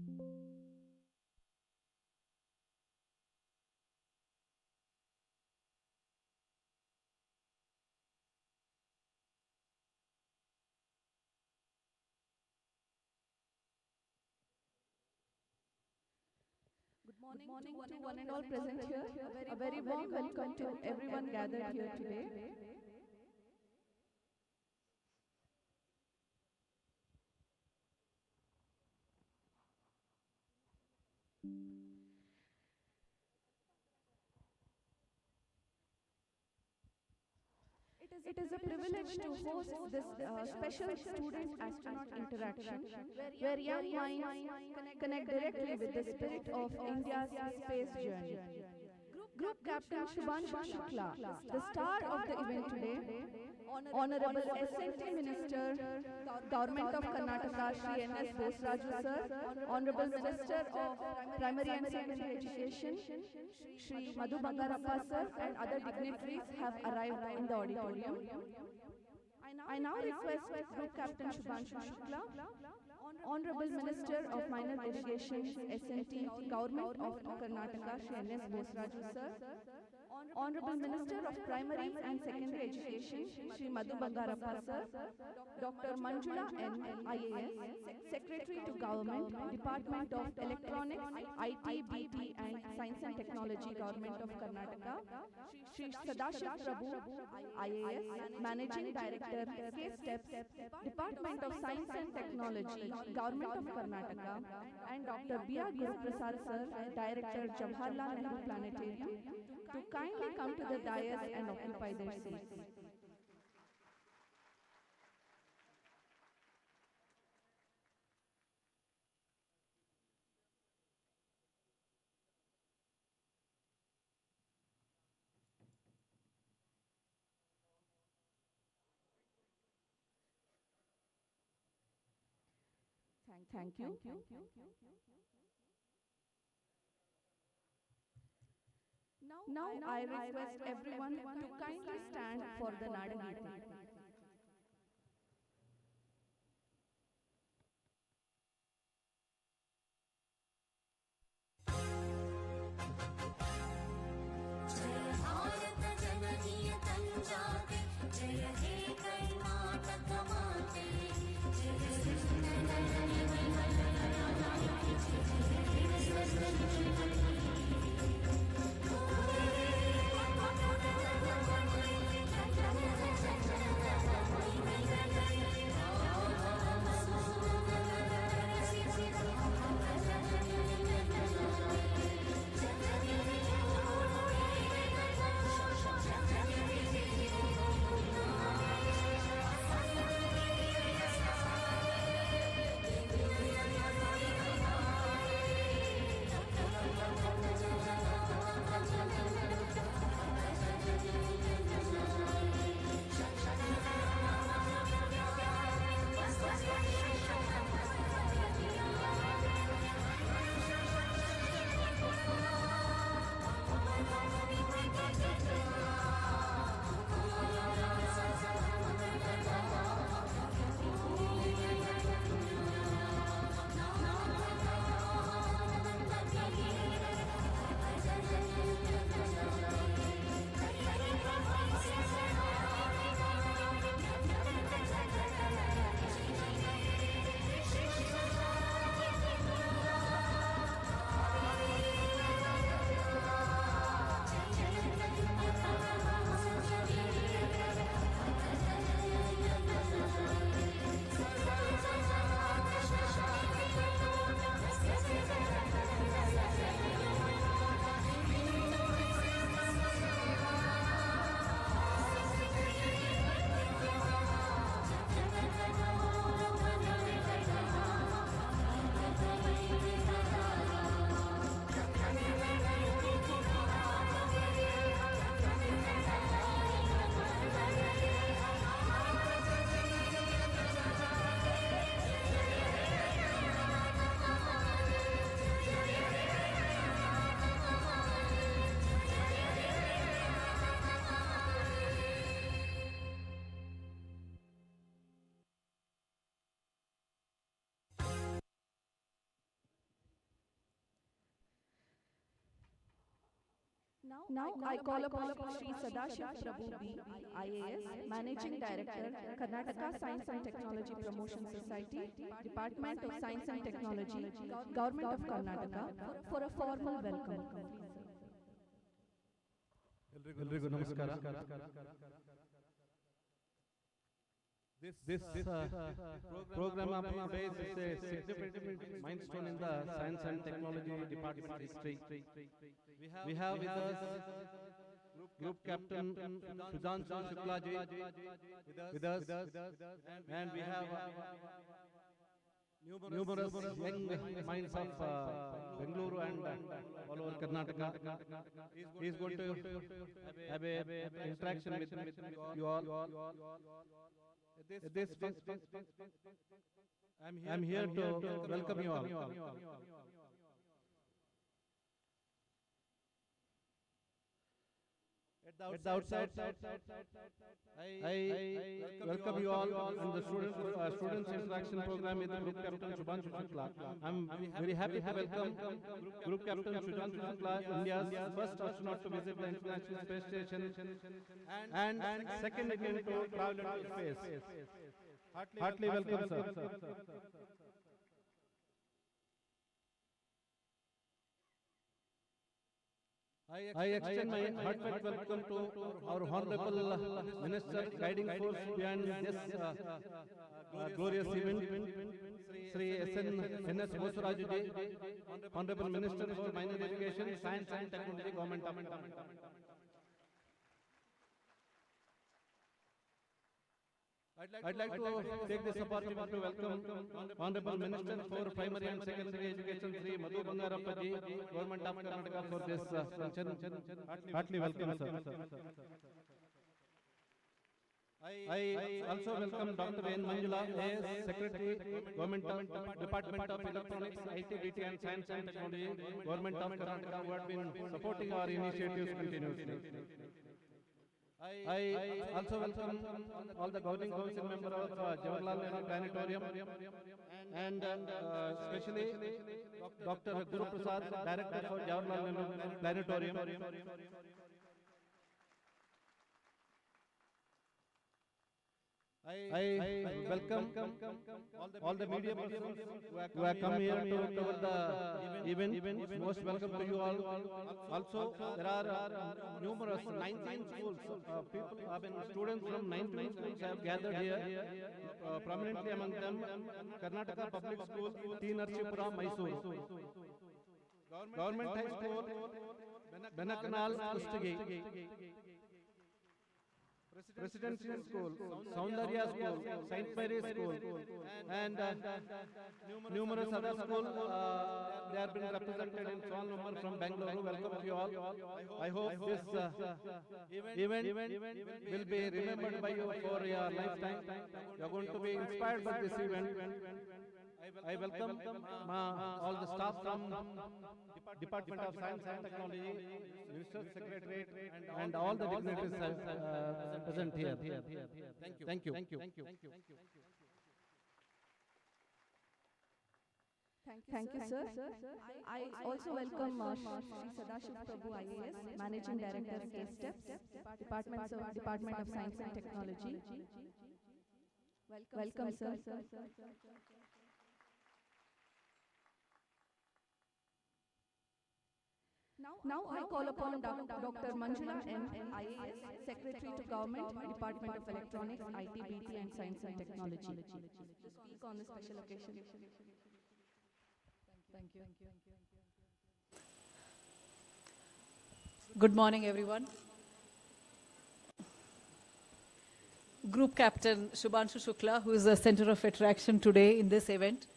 Good morning to one and all present here. A very warm welcome to everyone gathered here today. It is a privilege to host this special student astronaut interaction where young minds connect directly with the spirit of India's space journey. Group Captain Shubhanshu Shukla, the star of the event today, Honorable SNT Minister, Government of Karnataka, Shri N.S. Bosraju Sir, Honorable Minister of Primary and Secondary Education, Shri Madhu Bangarappa Sir, and other dignitaries have arrived in the auditorium. I now request Group Captain Shubhanshu Shukla, Honorable Minister of Minor Irrigation, SNT, Government of Karnataka, Shri N.S. Bosraju Sir, Honorable Minister of Primary and Secondary Education, Shri Madhu Bangarappa Sir, Dr. Manjula N. IAS, Secretary to Government, Department of Electronics, IT, BT and Science and Technology, Government of Karnataka, Shri Sadashiv Prabhu, IAS, Managing Director, K-Steps, Department of Science and Technology, Government of Karnataka, and Dr. B.R. Guruprasad Sir, Director, Jawaharlal Nehru Planetarium, to kindly come to the dais and occupy their seats. Thank you. Now I request everyone to kindly stand for the Nadagiti. जय भारत जननीय तंजाते जय हे कर्नाटक माते जय Now I call upon Shri Sadashiv Prabhu B, IAS, Managing Director, Karnataka Science and Technology Promotion Society, Department of Science and Technology, Government of Karnataka, for a formal welcome. ಎಲ್ರಿಗೂ ನಮಸ್ಕಾರ. This program of base is a significant milestone in the science and technology department history. We have with us Group Captain Shubhanshu Shukla ji with us, and we have numerous young minds of Bengaluru and all over Karnataka. He is going to have a interaction with you all. I'm here to welcome you all. At the outset, I welcome you all on the students interaction program with Group Captain Shubhanshu Shukla. I'm very happy to welcome Group Captain Shubhanshu Shukla, India's first astronaut to visit the International Space Station and second Indian to travel into space. Heartily welcome, sir. I extend my heartfelt welcome to our Honorable Minister, guiding force behind this glorious event, Sri N.S. Bosaraju ji, Honorable Minister for Minor Education, Science and Technology, Government of I'd like to take this opportunity to welcome Honorable Minister for Primary and Secondary Education, Sri Madhu Bangarappa ji, Government of Karnataka, for this function. Heartily welcome, sir. I also welcome Dr. N. Manjula, AS Secretary, Government of Department of Electronics, IT, BT and Science and Technology, Government of Karnataka, who have been supporting our initiatives continuously. I also welcome all the governing council members of Jawaharlal Planetarium and especially Dr. Guru Prasad, Director for Jawaharlal Planetarium. I welcome all the media persons who have come here to cover the event. Most welcome to you all. Also, there are numerous 19 schools. Students from 19 schools have gathered here. Prominently among them, Karnataka Public School, T. Narsipura, Mysore. Government High School, Benakanal, Kustagi. Residential School, Soundarya School, St. Mary's School, and numerous other schools. They have been represented in small number from Bengaluru. Welcome to you all. I hope this event will be remembered by you for your lifetime. You are going to be inspired by this event. I welcome all the staff from Department of Science and Technology, Ministerial Secretariat, and all the dignitaries present here. Thank you. Thank you, sir. I also welcome Shri Sadashiv Prabhu, IAS, Managing Director, K-Steps, Department of Science and Technology. Welcome, sir. Now I call upon Dr. Mangalyaan M. IAS, Secretary to Government, Department of Electronics, IT, BT and Science and Technology, to speak on this special occasion. Thank you. Good morning, everyone. Group Captain Shubhanshu Shukla, who is the center of attraction today in this event.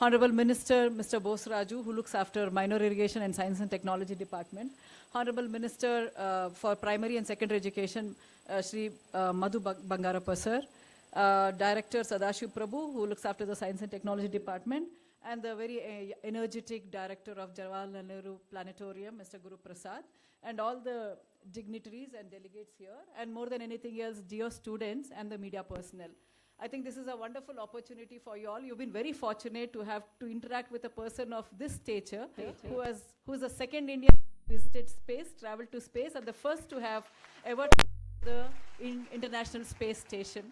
Honorable Minister, Mr. Bosaraju, who looks after Minor Irrigation and Science and Technology Department. Honorable Minister for Primary and Secondary Education, Shri Madhu Bangarappa sir. Director Sadashiv Prabhu, who looks after the Science and Technology Department. And the very energetic Director of Jawaharlal Nehru Planetarium, Mr. Guru Prasad. And all the dignitaries and delegates here. And more than anything else, dear students and the media personnel. I think this is a wonderful opportunity for you all. You've been very fortunate to have to interact with a person of this stature, who is the second Indian visited space, traveled to space, and the first to have ever the International Space Station.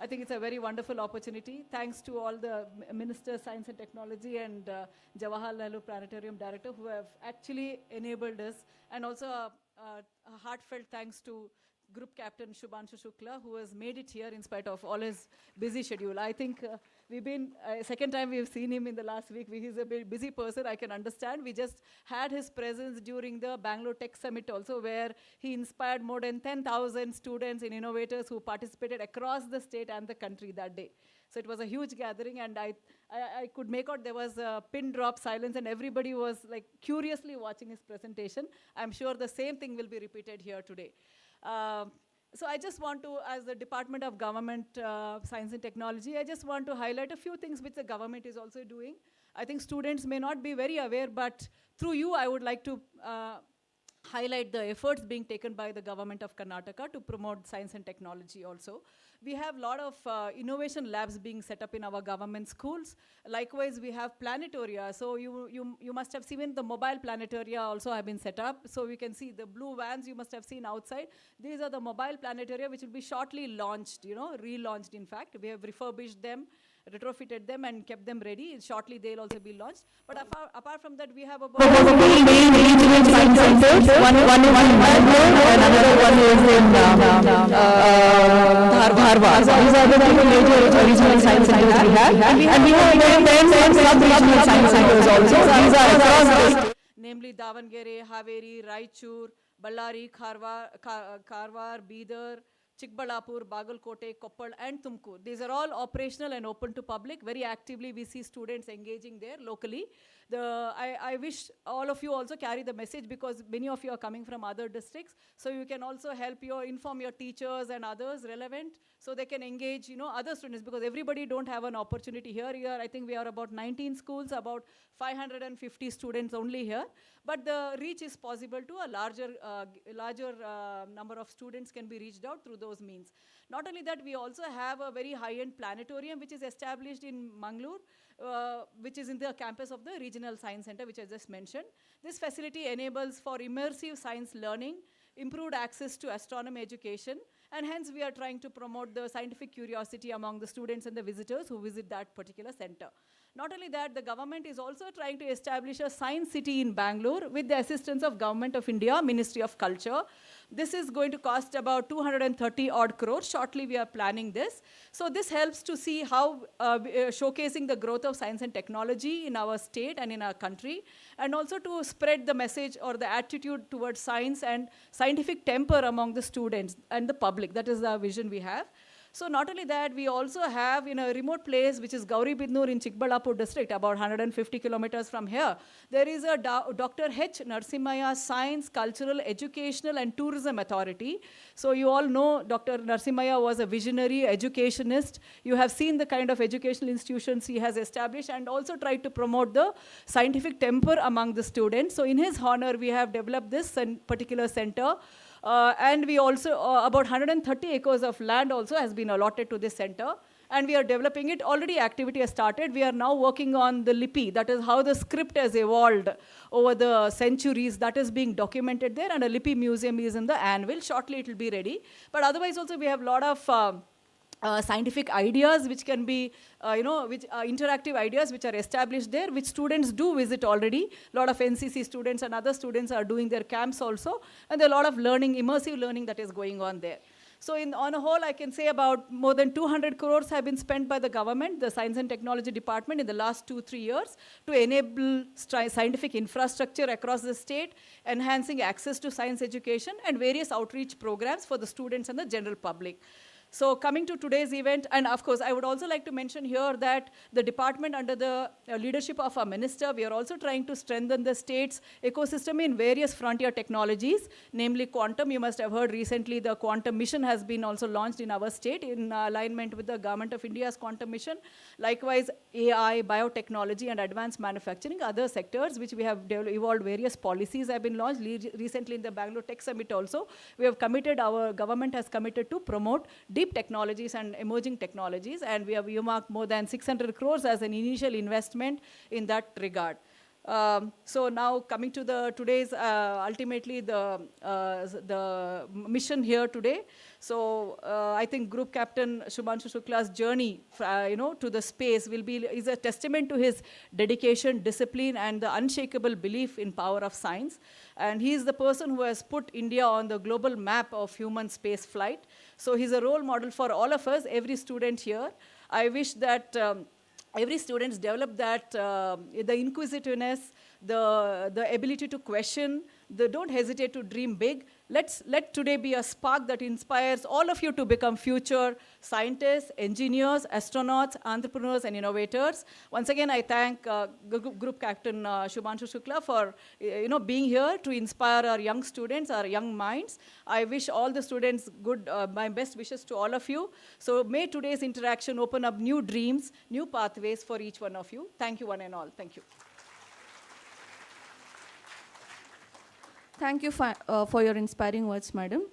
I think it's a very wonderful opportunity. Thanks to all the Ministers, Science and Technology and Jawaharlal Planetarium Director who have actually enabled us. And also a heartfelt thanks to Group Captain Shubhanshu Shukla, who has made it here in spite of all his busy schedule. I think we've been, second time we've seen him in the last week. He's a busy person, I can understand. We just had his presence during the Bangalore Tech Summit also, where he inspired more than 10,000 students and innovators who participated across the state and the country that day. So it was a huge gathering, and I could make out there was a pin drop silence, and everybody was like curiously watching his presentation. I'm sure the same thing will be repeated here today. So I just want to, as the Department of Government Science and Technology, I just want to highlight a few things which the government is also doing. I think students may not be very aware, but through you, I would like to highlight the efforts being taken by the government of Karnataka to promote science and technology also. We have a lot of innovation labs being set up in our government schools. Likewise, we have planetaria. So you must have seen the mobile planetaria also have been set up. So we can see the blue vans you must have seen outside. These are the mobile planetaria which will be shortly launched, relaunched in fact. We have refurbished them, retrofitted them and kept them ready. Shortly they'll also be launched. But apart from that, we have about regional science centers. One is in Bangalore and another one is in Dharwad. These are the two major regional science centers we have. And we have 10 sub-regional science centers also. These are across the state. Namely Davangere, Haveri, Raichur, Ballari, Karwar, Bidar, Chikbalapur, Bagalkote, Koppal and Tumkur. These are all operational and open to public. Very actively we see students engaging there locally. I wish all of you also carry the message, because many of you are coming from other districts. So you can also inform your teachers and others relevant, so they can engage other students, because everybody don't have an opportunity here. Here I think we are about 19 schools, about 550 students only here. But the reach is possible to a larger number of students can be reached out through those means. Not only that, we also have a very high-end planetarium which is established in Mangalore, which is in the campus of the Regional Science Center, which I just mentioned. This facility enables for immersive science learning, improved access to astronomy education, and hence we are trying to promote the scientific curiosity among the students and the visitors who visit that particular center. Not only that, the government is also trying to establish a science city in Bangalore with the assistance of Government of India, Ministry of Culture. This is going to cost about 230 odd crores. Shortly we are planning this. So this helps to see how showcasing the growth of science and technology in our state and in our country, and also to spread the message or the attitude towards science and scientific temper among the students and the public. That is the vision we have. So not only that, we also have in a remote place, which is Gauribidnur in Chikbalapur district, about 150 kilometers from here, there is a Dr. H. Narasimhaya Science, Cultural, Educational and Tourism Authority. So you all know Dr. Narasimhaya was a visionary educationist. You have seen the kind of educational institutions he has established, and also tried to promote the scientific temper among the students. So in his honor, we have developed this particular center. And we also, about 130 acres of land also has been allotted to this center, and we are developing it. Already activity has started. We are now working on the Lipi, that is how the script has evolved over the centuries. That is being documented there, and a Lipi museum is in the anvil. Shortly it will be ready. But otherwise also we have a lot of scientific ideas which can be, interactive ideas which are established there, which students do visit already. A lot of NCC students and other students are doing their camps also, and there are a lot of learning, immersive learning that is going on there. So on a whole, I can say about more than 200 crores have been spent by the government, the Science and Technology Department in the last 2-3 years to enable scientific infrastructure across the state, enhancing access to science education and various outreach programs for the students and the general public. So coming to today's event, and of course, I would also like to mention here that the department under the leadership of our minister, we are also trying to strengthen the state's ecosystem in various frontier technologies, namely quantum. You must have heard recently the quantum mission has been also launched in our state in alignment with the Government of India's quantum mission. Likewise, AI, biotechnology and advanced manufacturing, other sectors which we have evolved various policies have been launched. Recently in the Bangalore Tech Summit also, we have committed, our government has committed to promote deep technologies and emerging technologies, and we have earmarked more than 600 crores as an initial investment in that regard. So now coming to the today's ultimately the mission here today. So I think Group Captain Shubhanshu Shukla's journey, to the space is a testament to his dedication, discipline, and the unshakable belief in power of science. And he is the person who has put India on the global map of human space flight. So he's a role model for all of us, every student here. I wish that every student develop that, the inquisitiveness, the ability to question, don't hesitate to dream big. Let today be a spark that inspires all of you to become future scientists, engineers, astronauts, entrepreneurs, and innovators. Once again, I thank Group Captain Shubhanshu Shukla for being here to inspire our young students, our young minds. I wish all the students good, my best wishes to all of you. So may today's interaction open up new dreams, new pathways for each one of you. Thank you one and all. Thank you. Thank you for your inspiring words, madam.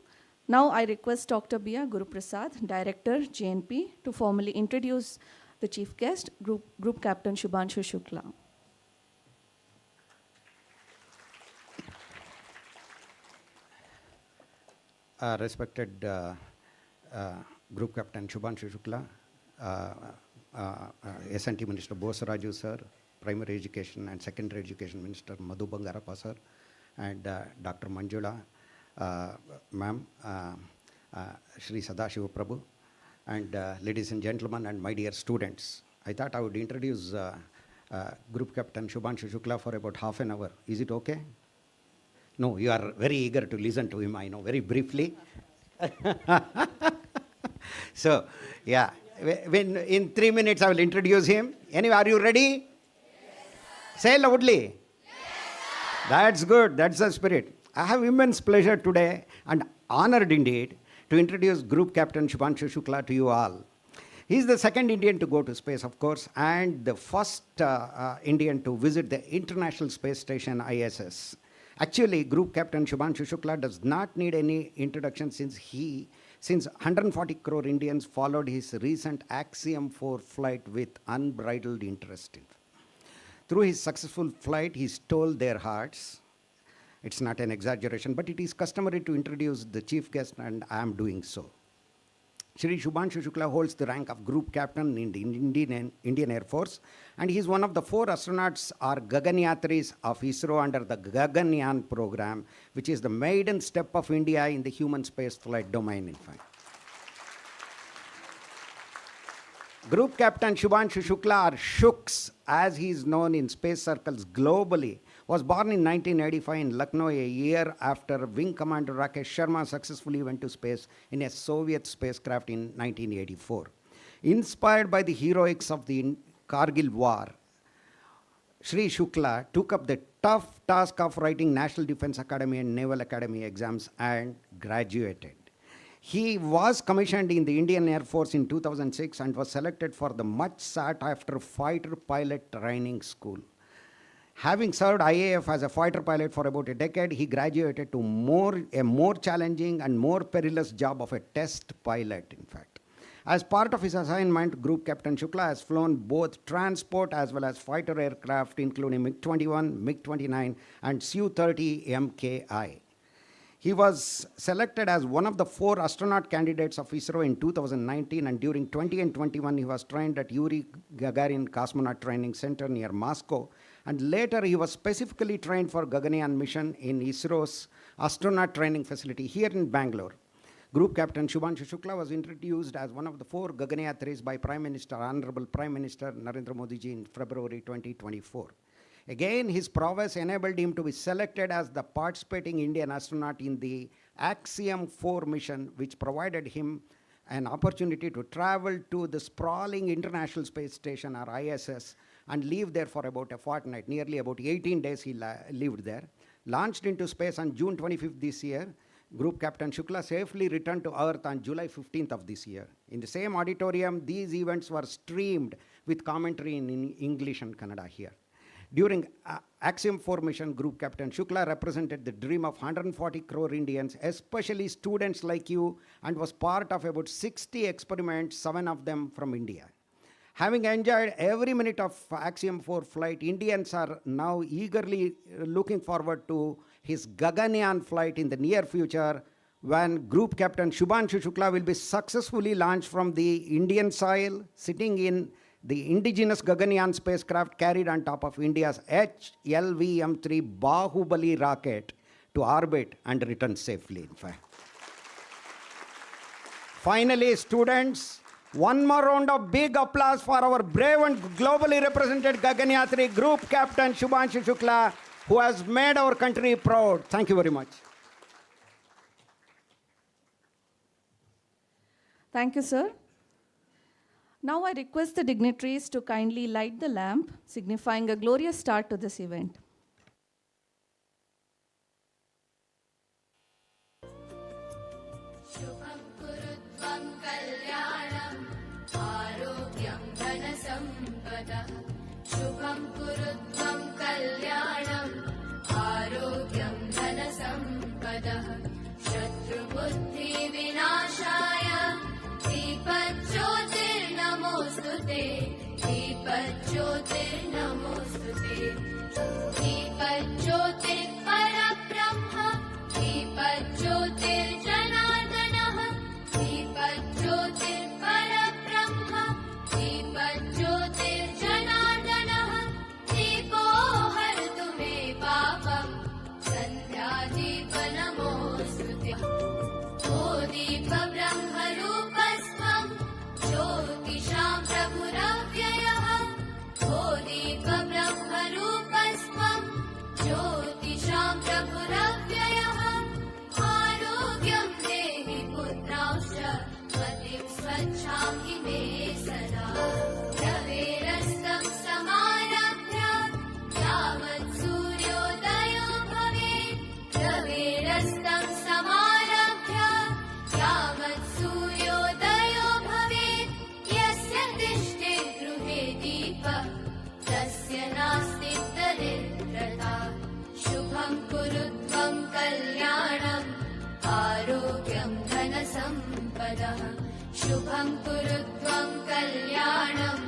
Now I request Dr. Bia Guru Prasad, Director, JNP, to formally introduce the chief guest, Group Captain Shubhanshu Shukla. Respected Group Captain Shubhanshu Shukla, SNT Minister Bosaraju sir, Primary Education and Secondary Education Minister Madhu Bangarappa sir, and Dr. Manjula, ma'am, Shri Sadashiva Prabhu, and ladies and gentlemen and my dear students. I thought I would introduce Group Captain Shubhanshu Shukla for about half an hour. Is it okay? No, you are very eager to listen to him, I know, very briefly. So, yeah, in 3 minutes I will introduce him. Anyway, are you ready? Yes. Say loudly. That's good. That's the spirit. I have immense pleasure today and honored indeed to introduce Group Captain Shubhanshu Shukla to you all. He is the second Indian to go to space, of course, and the first Indian to visit the International Space Station, ISS. Actually, Group Captain Shubhanshu Shukla does not need any introduction since 140 crore Indians followed his recent Axiom 4 flight with unbridled interest. Through his successful flight, he stole their hearts. It's not an exaggeration, but it is customary to introduce the chief guest, and I am doing so. Shri Shubhanshu Shukla holds the rank of Group Captain in the Indian Air Force, and he is one of the 4 astronauts or Gaganyatris of ISRO under the Mangalyaan program, which is the maiden step of India in the human space flight domain, in fact. Group Captain Shubhanshu Shukla, or Shuks, as he is known in space circles globally, was born in 1985 in Lucknow, a year after Wing Commander Rakesh Sharma successfully went to space in a Soviet spacecraft in 1984. Inspired by the heroics of the Kargil War, Shri Shukla took up the tough task of writing National Defense Academy and Naval Academy exams and graduated. He was commissioned in the Indian Air Force in 2006 and was selected for the much sought after fighter pilot training school. Having served IAF as a fighter pilot for about a decade, he graduated to a more challenging and more perilous job of a test pilot, in fact. As part of his assignment, Group Captain Shukla has flown both transport as well as fighter aircraft, including MiG-21, MiG-29, and Su-30 MKI. He was selected as one of the 4 astronaut candidates of ISRO in 2019, and during 20 and 21, he was trained at Yuri Gagarin Cosmonaut Training Center near Moscow, and later he was specifically trained for Gaganyaan mission in ISRO's astronaut training facility here in Bangalore. Group Captain Shubhanshu Shukla was introduced as one of the 4 Gaganyatris by Honorable Prime Minister Narendra Modi ji in February 2024. Again, his prowess enabled him to be selected as the participating Indian astronaut in the Axiom 4 mission, which provided him an opportunity to travel to the sprawling International Space Station, or ISS, and live there for about a fortnight. Nearly about 18 days he lived there. Launched into space on June 25th this year, Group Captain Shukla safely returned to Earth on July 15th of this year. In the same auditorium, these events were streamed with commentary in English and Kannada here. During Axiom 4 mission, Group Captain Shukla represented the dream of 140 crore Indians, especially students like you, and was part of about 60 experiments, 7 of them from India. Having enjoyed every minute of Axiom 4 flight, Indians are now eagerly looking forward to his Gaganyaan flight in the near future, when Group Captain Shubhanshu Shukla will be successfully launched from the Indian soil, sitting in the indigenous Gaganyaan spacecraft carried on top of India's HLVM-3 Bahubali rocket to orbit and return safely, in fact. Finally, students, one more round of big applause for our brave and globally represented Gaganyatri Group Captain Shubhanshu Shukla, who has made our country proud. Thank you very much. Thank you, sir. Now I request the dignitaries to kindly light the lamp, signifying a glorious start to this event. शुभं कुरुत्वं कल्याणम् आरोग्यं धनसम्पदः शुभं कुरुत्वं कल्याणम् आरोग्यं धनसम्पदः शत्रुबुद्धिविनाशाय दीपज्योतिर्नमोऽस्तु ते दीपज्योतिर्नमोऽस्तु ते दीपज्योतिर्परब्रह्म दीपज्योतिर्जनार्दनः दीपज्योतिर्परब्रह्म दीपज्योतिर्जनार्दनः दीपो हरतु मे पापम् सन्ध्यादीपनमोऽस्तु ते ओ दीपब्रह्मरूपस्त्वं ज्योतिषां प्रभुरव्ययः ओ दीपब्रह्मरूपस्त्वं ज्योतिषां प्रभुरव्ययः आरोग्यं देहि पुत्रांश्च मतिं स्वच्छां हि मे सदा रवेरस्तं समारभ्य यावत् सूर्योदयो भवेत् रवेरस्तं समारभ्य यावत् सूर्योदयो भवेत् यस्य तिष्ठे गृहे दीपः तस्य नास्ति दरिद्रता शुभं कुरुत्वं कल्याणम् आरोग्यं धनसम्पदः शुभं कुरुत्वं कल्याणम्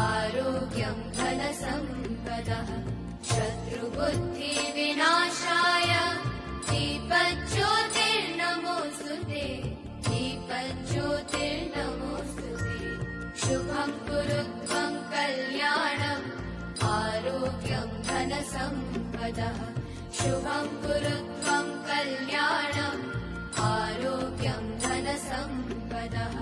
आरोग्यं धनसम्पदः शत्रुबुद्धिविनाशाय दीपज्योतिर्नमोऽस्तु ते दीपज्योतिर्नमोऽस्तु ते शुभं कुरुत्वं कल्याणम् आरोग्यं धनसम्पदः शुभं कुरुत्वं कल्याणम् आरोग्यं धनसम्पदः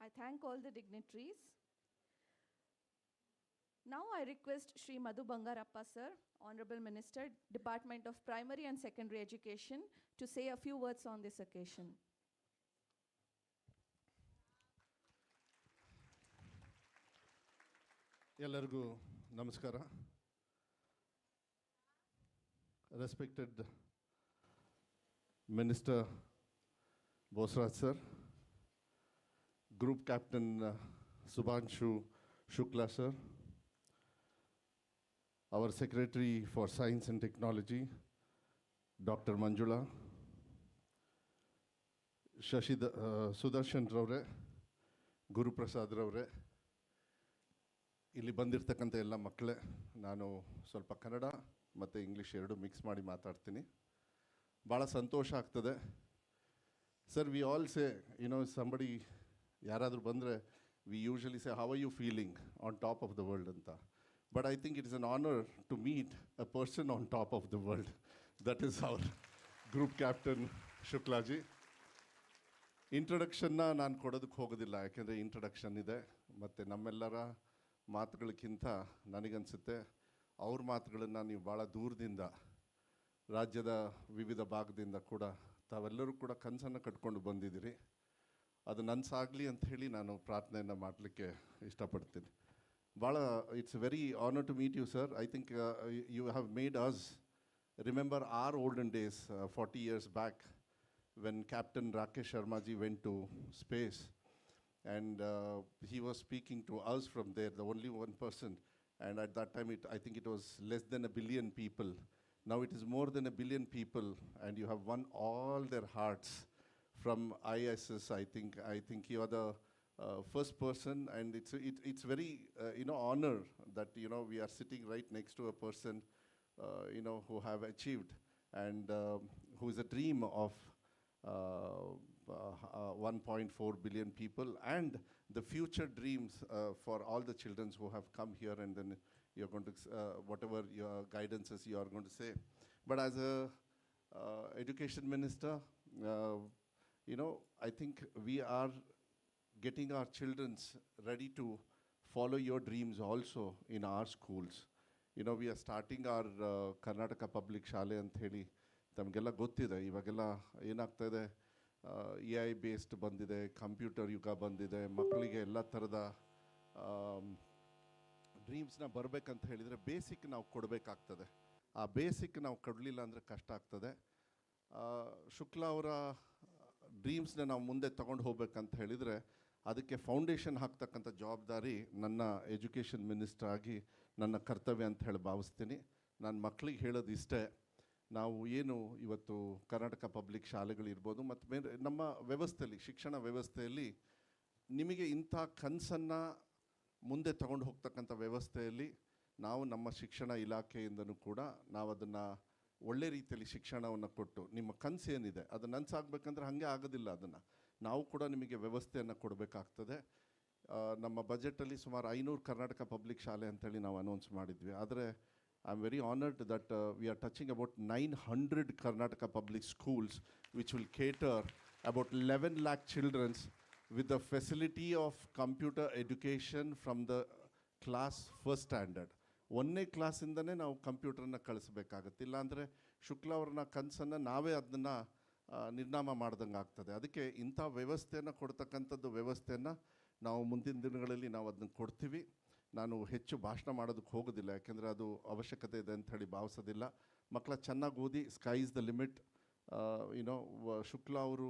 I thank all the dignitaries. Now I request Shri Madhu Bangarappa sir, Honorable Minister, Department of Primary and Secondary Education, to say a few words on this occasion. ಎಲ್ಲರಿಗೂ ನಮಸ್ಕಾರ. Respected Minister Bosraj sir, Group Captain Shubhanshu Shukla sir, our Secretary for Science and Technology, Dr. Manjula, Sudarshan Ravre, Guru Prasad Ravre, ಇಲ್ಲಿ ಬಂದಿರತಕ್ಕಂಥ ಎಲ್ಲ ಮಕ್ಕಳೇ, ನಾನು ಸ್ವಲ್ಪ ಕನ್ನಡ ಮತ್ತು English ಎರಡು ಮಿಕ್ಸ್ ಮಾಡಿ ಮಾತಾಡ್ತೀನಿ. ಭಾಳ ಸಂತೋಷ ಆಗ್ತದೆ. Sir, we all say, somebody ಯಾರಾದರೂ ಬಂದರೆ we usually say how are you feeling on top of the world ಅಂತ. But I think it is an honour to meet a person on top of the world. That is our group captain Shuklaji. ಇಂಟ್ರಡಕ್ಷನ್ನ ನಾನು ಕೊಡೋದಕ್ಕೆ ಹೋಗೋದಿಲ್ಲ, ಯಾಕೆಂದರೆ introduction ಇದೆ. ಮತ್ತು ನಮ್ಮೆಲ್ಲರ ಮಾತುಗಳಕ್ಕಿಂತ ನನಗನ್ಸುತ್ತೆ ಅವ್ರ ಮಾತುಗಳನ್ನು ನೀವು ಭಾಳ ದೂರದಿಂದ ರಾಜ್ಯದ ವಿವಿಧ ಭಾಗದಿಂದ ಕೂಡ ತಾವೆಲ್ಲರೂ ಕೂಡ ಕನಸನ್ನು ಕಟ್ಕೊಂಡು ಬಂದಿದ್ದೀರಿ. ಅದು ನನಸಾಗಲಿ ಅಂಥೇಳಿ ನಾನು ಪ್ರಾರ್ಥನೆಯನ್ನು ಮಾಡಲಿಕ್ಕೆ ಇಷ್ಟಪಡ್ತೀನಿ. ಭಾಳ it's very honour to meet you sir. I think you have made us remember our olden days 40 years back when Captain Rakesh Sharma ji went to space, and he was speaking to us from there, the only one person, and at that time I think it was less than 1 billion people. Now it is more than 1 billion people, and you have won all their hearts from ISS. I think you are the first person, and it's very honor that we are sitting right next to a person who have achieved and who is a dream of 1.4 billion people, and the future dreams for all the children who have come here, and then you're going to whatever your guidances you are going to say. But as a education minister, I think we are getting our children ready to follow your dreams also in our schools. We are starting our Karnataka Public Shale ಅಂತ ಹೇಳಿ ತಮಗೆಲ್ಲ ಗೊತ್ತಿದೆ. ಇವಾಗೆಲ್ಲ ಏನಾಗ್ತಾಯಿದೆ, AI based ಬಂದಿದೆ, computer ಯುಗ ಬಂದಿದೆ, ಮಕ್ಕಳಿಗೆ ಎಲ್ಲ ಥರದ ಡ್ರೀಮ್ಸ್ನ ಬರಬೇಕಂತ ಹೇಳಿದರೆ ಬೇಸಿಕ್ ನಾವು ಕೊಡಬೇಕಾಗ್ತದೆ. ಆ ಬೇಸಿಕ್ ನಾವು ಕೊಡಲಿಲ್ಲ ಅಂದರೆ ಕಷ್ಟ ಆಗ್ತದೆ. ಶುಕ್ಲಾ ಅವರ ಡ್ರೀಮ್ಸ್ನ ನಾವು ಮುಂದೆ ತೊಗೊಂಡು ಹೋಗ್ಬೇಕಂತ ಹೇಳಿದರೆ ಅದಕ್ಕೆ ಫೌಂಡೇಶನ್ ಹಾಕ್ತಕ್ಕಂಥ ಜವಾಬ್ದಾರಿ ನನ್ನ ಎಜುಕೇಷನ್ ಮಿನಿಸ್ಟರ್ ಆಗಿ ನನ್ನ ಕರ್ತವ್ಯ ಅಂತ ಹೇಳಿ ಭಾವಿಸ್ತೀನಿ. ನಾನು ಮಕ್ಕಳಿಗೆ ಹೇಳೋದು ಇಷ್ಟೇ, ನಾವು ಏನು ಇವತ್ತು ಕರ್ನಾಟಕ ಪಬ್ಲಿಕ್ ಶಾಲೆಗಳಿರ್ಬೋದು ಮತ್ತು ಬೇರೆ ನಮ್ಮ ವ್ಯವಸ್ಥೆಯಲ್ಲಿ, ಶಿಕ್ಷಣ ವ್ಯವಸ್ಥೆಯಲ್ಲಿ ನಿಮಗೆ ಇಂಥ ಕನಸನ್ನು ಮುಂದೆ ತಗೊಂಡು ಹೋಗ್ತಕ್ಕಂಥ ವ್ಯವಸ್ಥೆಯಲ್ಲಿ ನಾವು ನಮ್ಮ ಶಿಕ್ಷಣ ಇಲಾಖೆಯಿಂದನೂ ಕೂಡ ನಾವು ಅದನ್ನು ಒಳ್ಳೆ ರೀತಿಯಲ್ಲಿ ಶಿಕ್ಷಣವನ್ನು ಕೊಟ್ಟು ನಿಮ್ಮ ಕನಸು ಏನಿದೆ ಅದು ನನಸಾಗಬೇಕಂದ್ರೆ ಹಾಗೆ ಆಗೋದಿಲ್ಲ. ಅದನ್ನು ನಾವು ಕೂಡ ನಿಮಗೆ ವ್ಯವಸ್ಥೆಯನ್ನು ಕೊಡಬೇಕಾಗ್ತದೆ. ನಮ್ಮ ಬಜೆಟಲ್ಲಿ ಸುಮಾರು 500 ಕರ್ನಾಟಕ ಪಬ್ಲಿಕ್ ಶಾಲೆ ಅಂತೇಳಿ ನಾವು ಅನೌನ್ಸ್ ಮಾಡಿದ್ವಿ. ಆದರೆ I am very honoured that we are touching about 900 Karnataka public schools which will cater about 11 lakh childrens with the facility of computer education from the class first standard. 1ನೇ ಕ್ಲಾಸಿಂದನೇ ನಾವು ಕಂಪ್ಯೂಟರ್ನ ಕಳಿಸ್ಬೇಕಾಗತ್ತೆ. ಇಲ್ಲಾಂದರೆ ಶುಕ್ಲಾ ಅವ್ರನ್ನ ಕನಸನ್ನು ನಾವೇ ಅದನ್ನು ನಿರ್ನಾಮ ಮಾಡ್ದಂಗೆ ಆಗ್ತದೆ. ಅದಕ್ಕೆ ಇಂಥ ವ್ಯವಸ್ಥೆಯನ್ನು ಕೊಡ್ತಕ್ಕಂಥದ್ದು ವ್ಯವಸ್ಥೆಯನ್ನು ನಾವು ಮುಂದಿನ ದಿನಗಳಲ್ಲಿ ನಾವು ಅದನ್ನು ಕೊಡ್ತೀವಿ. ನಾನು ಹೆಚ್ಚು ಭಾಷಣ ಮಾಡೋದಕ್ಕೆ ಹೋಗೋದಿಲ್ಲ, ಯಾಕೆಂದರೆ ಅದು ಅವಶ್ಯಕತೆ ಇದೆ ಅಂತ ಹೇಳಿ ಭಾವಿಸೋದಿಲ್ಲ. ಮಕ್ಕಳ ಚೆನ್ನಾಗಿ ಓದಿ, sky is the limit. Shukla ಅವರು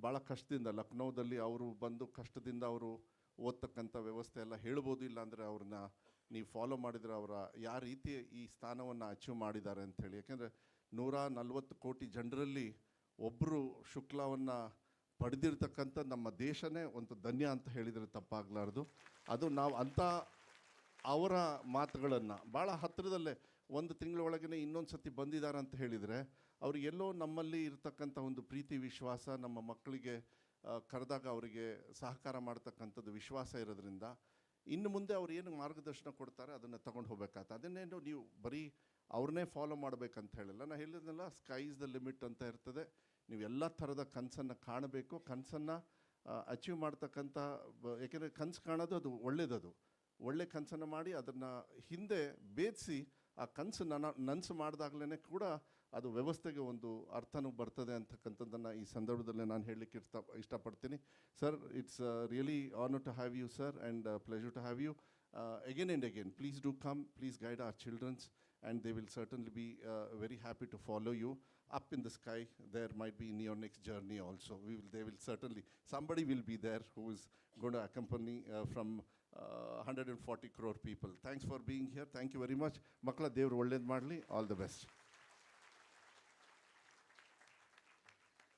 ಭಾಳ ಕಷ್ಟದಿಂದ ಲಕ್ನೋದಲ್ಲಿ ಅವರು ಬಂದು ಕಷ್ಟದಿಂದ ಅವರು ಓದ್ತಕ್ಕಂಥ ವ್ಯವಸ್ಥೆ ಎಲ್ಲ ಹೇಳ್ಬೋದು. ಇಲ್ಲ ಅಂದರೆ ಅವ್ರನ್ನ ನೀವು ಫಾಲೋ ಮಾಡಿದರೆ ಅವರ ಯಾವ ರೀತಿ ಈ ಸ್ಥಾನವನ್ನು ಅಚೀವ್ ಮಾಡಿದ್ದಾರೆ ಅಂಥೇಳಿ. ಯಾಕೆಂದರೆ 140 ಕೋಟಿ ಜನರಲ್ಲಿ ಒಬ್ಬರು ಶುಕ್ಲಾವನ್ನು ಪಡೆದಿರ್ತಕ್ಕಂಥ ನಮ್ಮ ದೇಶನೇ ಒಂದು ಧನ್ಯ ಅಂತ ಹೇಳಿದರೆ ತಪ್ಪಾಗಲಾರ್ದು. ಅದು ನಾವು ಅಂಥ ಅವರ ಮಾತುಗಳನ್ನು ಭಾಳ ಹತ್ತಿರದಲ್ಲೇ 1 ತಿಂಗಳೊಳಗೇ ಇನ್ನೊಂದು ಸತಿ ಬಂದಿದ್ದಾರೆ ಅಂತ ಹೇಳಿದರೆ ಅವ್ರಿಗೆ ಎಲ್ಲೋ ನಮ್ಮಲ್ಲಿ ಇರ್ತಕ್ಕಂಥ ಒಂದು ಪ್ರೀತಿ ವಿಶ್ವಾಸ, ನಮ್ಮ ಮಕ್ಕಳಿಗೆ ಕರೆದಾಗ ಅವರಿಗೆ ಸಹಕಾರ ಮಾಡ್ತಕ್ಕಂಥದ್ದು ವಿಶ್ವಾಸ ಇರೋದ್ರಿಂದ ಇನ್ನು ಮುಂದೆ ಅವ್ರು ಏನು ಮಾರ್ಗದರ್ಶನ ಕೊಡ್ತಾರೆ ಅದನ್ನು ತೊಗೊಂಡು ಹೋಗ್ಬೇಕಾಗ್ತದೆ. ಅದನ್ನೇನು ನೀವು ಬರೀ ಅವ್ರನ್ನೇ ಫಾಲೋ ಮಾಡಬೇಕಂತ ಹೇಳಿಲ್ಲ. ನಾನು ಹೇಳಿದ್ನಲ್ಲ, ಸ್ಕೈ ಇಸ್ ದ ಲಿಮಿಟ್ ಅಂತ ಇರ್ತದೆ. ನೀವು ಎಲ್ಲ ಥರದ ಕನಸನ್ನು ಕಾಣಬೇಕು, ಕನಸನ್ನು ಅಚೀವ್ ಮಾಡ್ತಕ್ಕಂಥ, ಯಾಕೆಂದರೆ ಕನಸು ಕಾಣೋದು ಅದು ಒಳ್ಳೆಯದದು. ಒಳ್ಳೆ ಕನಸನ್ನು ಮಾಡಿ ಅದನ್ನು ಹಿಂದೆ ಬೇಯಿಸಿ ಆ ಕನಸು ನನಸು ಮಾಡಿದಾಗಲೇ ಕೂಡ ಅದು ವ್ಯವಸ್ಥೆಗೆ ಒಂದು ಅರ್ಥನೂ ಬರ್ತದೆ ಅಂತಕ್ಕಂಥದ್ದನ್ನು ಈ ಸಂದರ್ಭದಲ್ಲಿ ನಾನು ಹೇಳಲಿಕ್ಕೆ ಇಷ್ಟಪಡ್ತೀನಿ. Sir, it's really honour to have you sir, and pleasure to have you again and again. Please do come, please guide our children, and they will certainly be very happy to follow you up in the sky. There might be in your next journey also. They will certainly, somebody will be there who is going to accompany from 140 crore people. Thanks for being here. Thank you very much. Makla devru ಒಳ್ಳೇದು ಮಾಡಲಿ. All the best.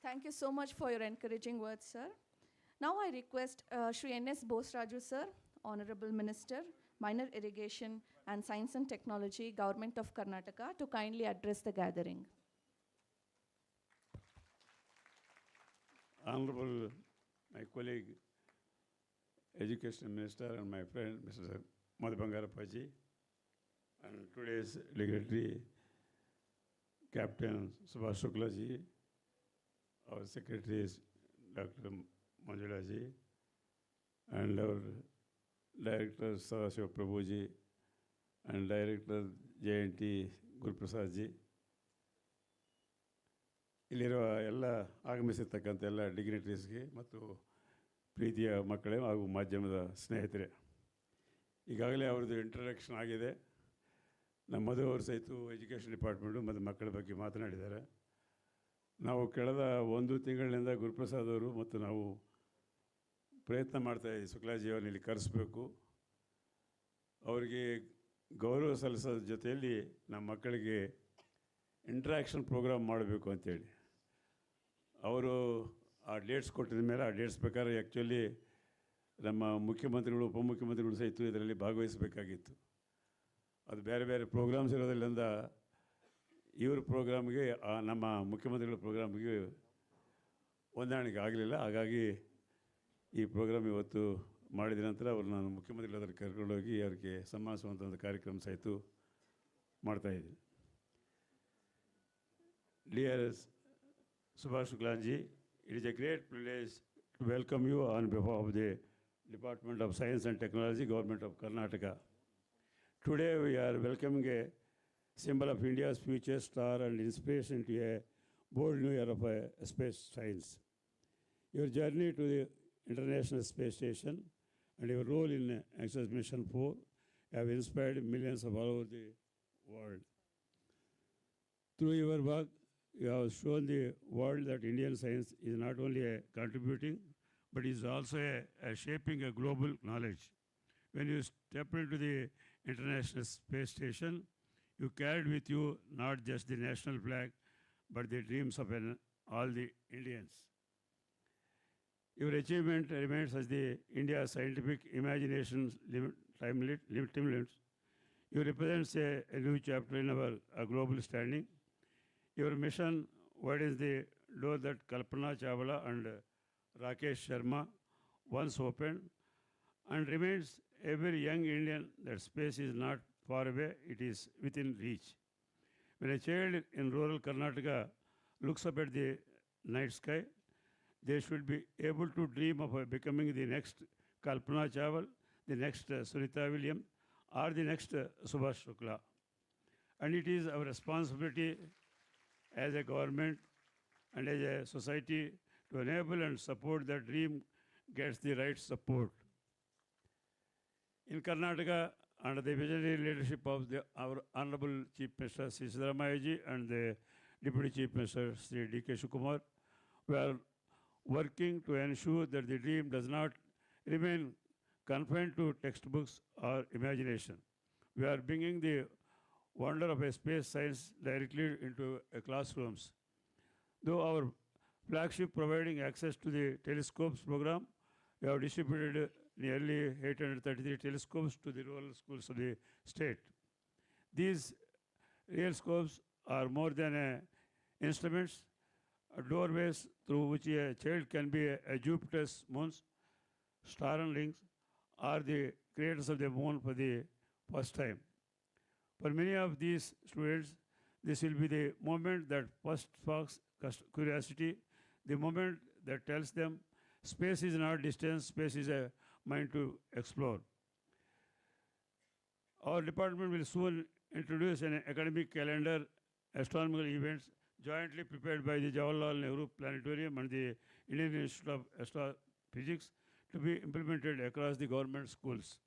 Thank you so much for your encouraging words, sir. Now I request Shri N.S. Bosraju, sir, Honorable Minister, Minor Irrigation and Science and Technology, Government of Karnataka, to kindly address the gathering. Honorable, my colleague, Education Minister, and my friend, Mr. Madhubangarappaji, and today's dignitary, Captain Shubhanshu Shukla ji, our secretaries, Dr. Mangalyaan ji, and our Director Sadashiva Prabhuji, and Director JNT Guruprasad ji. ಇಲ್ಲಿರುವ ಎಲ್ಲ ಆಗಮಿಸಿರ್ತಕ್ಕಂಥ ಎಲ್ಲ ಡಿಗ್ನಿಟರೀಸ್ಗೆ ಮತ್ತು ಪ್ರೀತಿಯ ಮಕ್ಕಳೇ ಹಾಗೂ ಮಾಧ್ಯಮದ ಸ್ನೇಹಿತರೆ, ಈಗಾಗಲೇ ಅವ್ರದ್ದು ಇಂಟ್ರಡಕ್ಷನ್ ಆಗಿದೆ. ನಮ್ಮ ಮಧು ಅವರು ಸಹಿತ ಎಜುಕೇಷನ್ ಡಿಪಾರ್ಟ್ಮೆಂಟು ಮತ್ತು ಮಕ್ಕಳ ಬಗ್ಗೆ ಮಾತನಾಡಿದ್ದಾರೆ. ನಾವು ಕಳೆದ 1 ತಿಂಗಳಿನಿಂದ ಗುರುಪ್ರಸಾದ್ ಅವರು ಮತ್ತು ನಾವು ಪ್ರಯತ್ನ ಮಾಡ್ತಾಯಿದ್ದೀವಿ ಶುಕ್ಲಾಜಿಯವರನ್ನ ಇಲ್ಲಿ ಕರೆಸಬೇಕು, ಅವರಿಗೆ ಗೌರವ ಸಲ್ಲಿಸೋದ್ರ ಜೊತೆಯಲ್ಲಿ ನಮ್ಮ ಮಕ್ಕಳಿಗೆ ಇಂಟ್ರ್ಯಾಕ್ಷನ್ ಪ್ರೋಗ್ರಾಮ್ ಮಾಡಬೇಕು ಅಂತೇಳಿ ಅವರು ಆ ಡೇಟ್ಸ್ ಕೊಟ್ಟಿದ ಮೇಲೆ ಆ ಡೇಟ್ಸ್ ಪ್ರಕಾರ ಆ್ಯಕ್ಚುಲಿ ನಮ್ಮ ಮುಖ್ಯಮಂತ್ರಿಗಳು ಉಪಮುಖ್ಯಮಂತ್ರಿಗಳು ಸಹಿತ ಇದರಲ್ಲಿ ಭಾಗವಹಿಸಬೇಕಾಗಿತ್ತು. ಅದು ಬೇರೆ ಬೇರೆ ಪ್ರೋಗ್ರಾಮ್ಸ್ ಇರೋದ್ರಿಂದ ಇವ್ರ ಪ್ರೋಗ್ರಾಮ್ಗೆ ನಮ್ಮ ಮುಖ್ಯಮಂತ್ರಿಗಳ ಪ್ರೋಗ್ರಾಮ್ಗೆ ಹೊಂದಾಣಿಕೆ ಆಗಲಿಲ್ಲ. ಹಾಗಾಗಿ ಈ ಪ್ರೋಗ್ರಾಮ್ ಇವತ್ತು ಮಾಡಿದ ನಂತರ ಅವ್ರು ನಾನು ಮುಖ್ಯಮಂತ್ರಿಗಳ ಹತ್ರ ಕರ್ಕೊಂಡೋಗಿ ಅವ್ರಿಗೆ ಸನ್ಮಾನಿಸುವಂಥ ಒಂದು ಕಾರ್ಯಕ್ರಮ ಸಹಿತ ಮಾಡ್ತಾಯಿದ್ದೀನಿ. Dear Shubhanshu Shukla ji, it is a great privilege to welcome you on behalf of the Department of Science and Technology, Government of Karnataka. Today we are welcoming a symbol of India's future star and inspiration to a bold new era of space science. Your journey to the International Space Station and your role in Access Mission 4 have inspired millions of all over the world. Through your work, you have shown the world that Indian science is not only contributing, but is also shaping a global knowledge. When you stepped into the International Space Station, you carried with you not just the national flag, but the dreams of all the Indians. Your achievement remains as the India's scientific imagination's limits. You represent a new chapter in our global standing. Your mission widens the door that Kalpana Chawla and Rakesh Sharma once opened, and remains every young Indian that space is not far away, it is within reach. When a child in rural Karnataka looks up at the night sky, they should be able to dream of becoming the next Kalpana Chawla, the next Sunita Williams, or the next Shubhanshu Shukla. And it is our responsibility as a government and as a society to enable and support that dream gets the right support. In Karnataka, under the visionary leadership of our Honorable Chief Minister Sri Siddharamayaji and the Deputy Chief Minister Sri D.K. Shivakumar, we are working to ensure that the dream does not remain confined to textbooks or imagination. We are bringing the wonder of a space science directly into classrooms. Though our flagship providing access to the telescopes program, we have distributed nearly 833 telescopes to the rural schools of the state. These real scopes are more than instruments, doorways through which a child can be a Jupiter's moons, star and rings, or the creators of the moon for the first time. For many of these students, this will be the moment that first sparks curiosity, the moment that tells them space is not distance, space is a mind to explore. Our department will soon introduce an academic calendar, astronomical events jointly prepared by the Jawaharlal Nehru Planetarium and the Indian Institute of Astrophysics to be implemented across the government schools.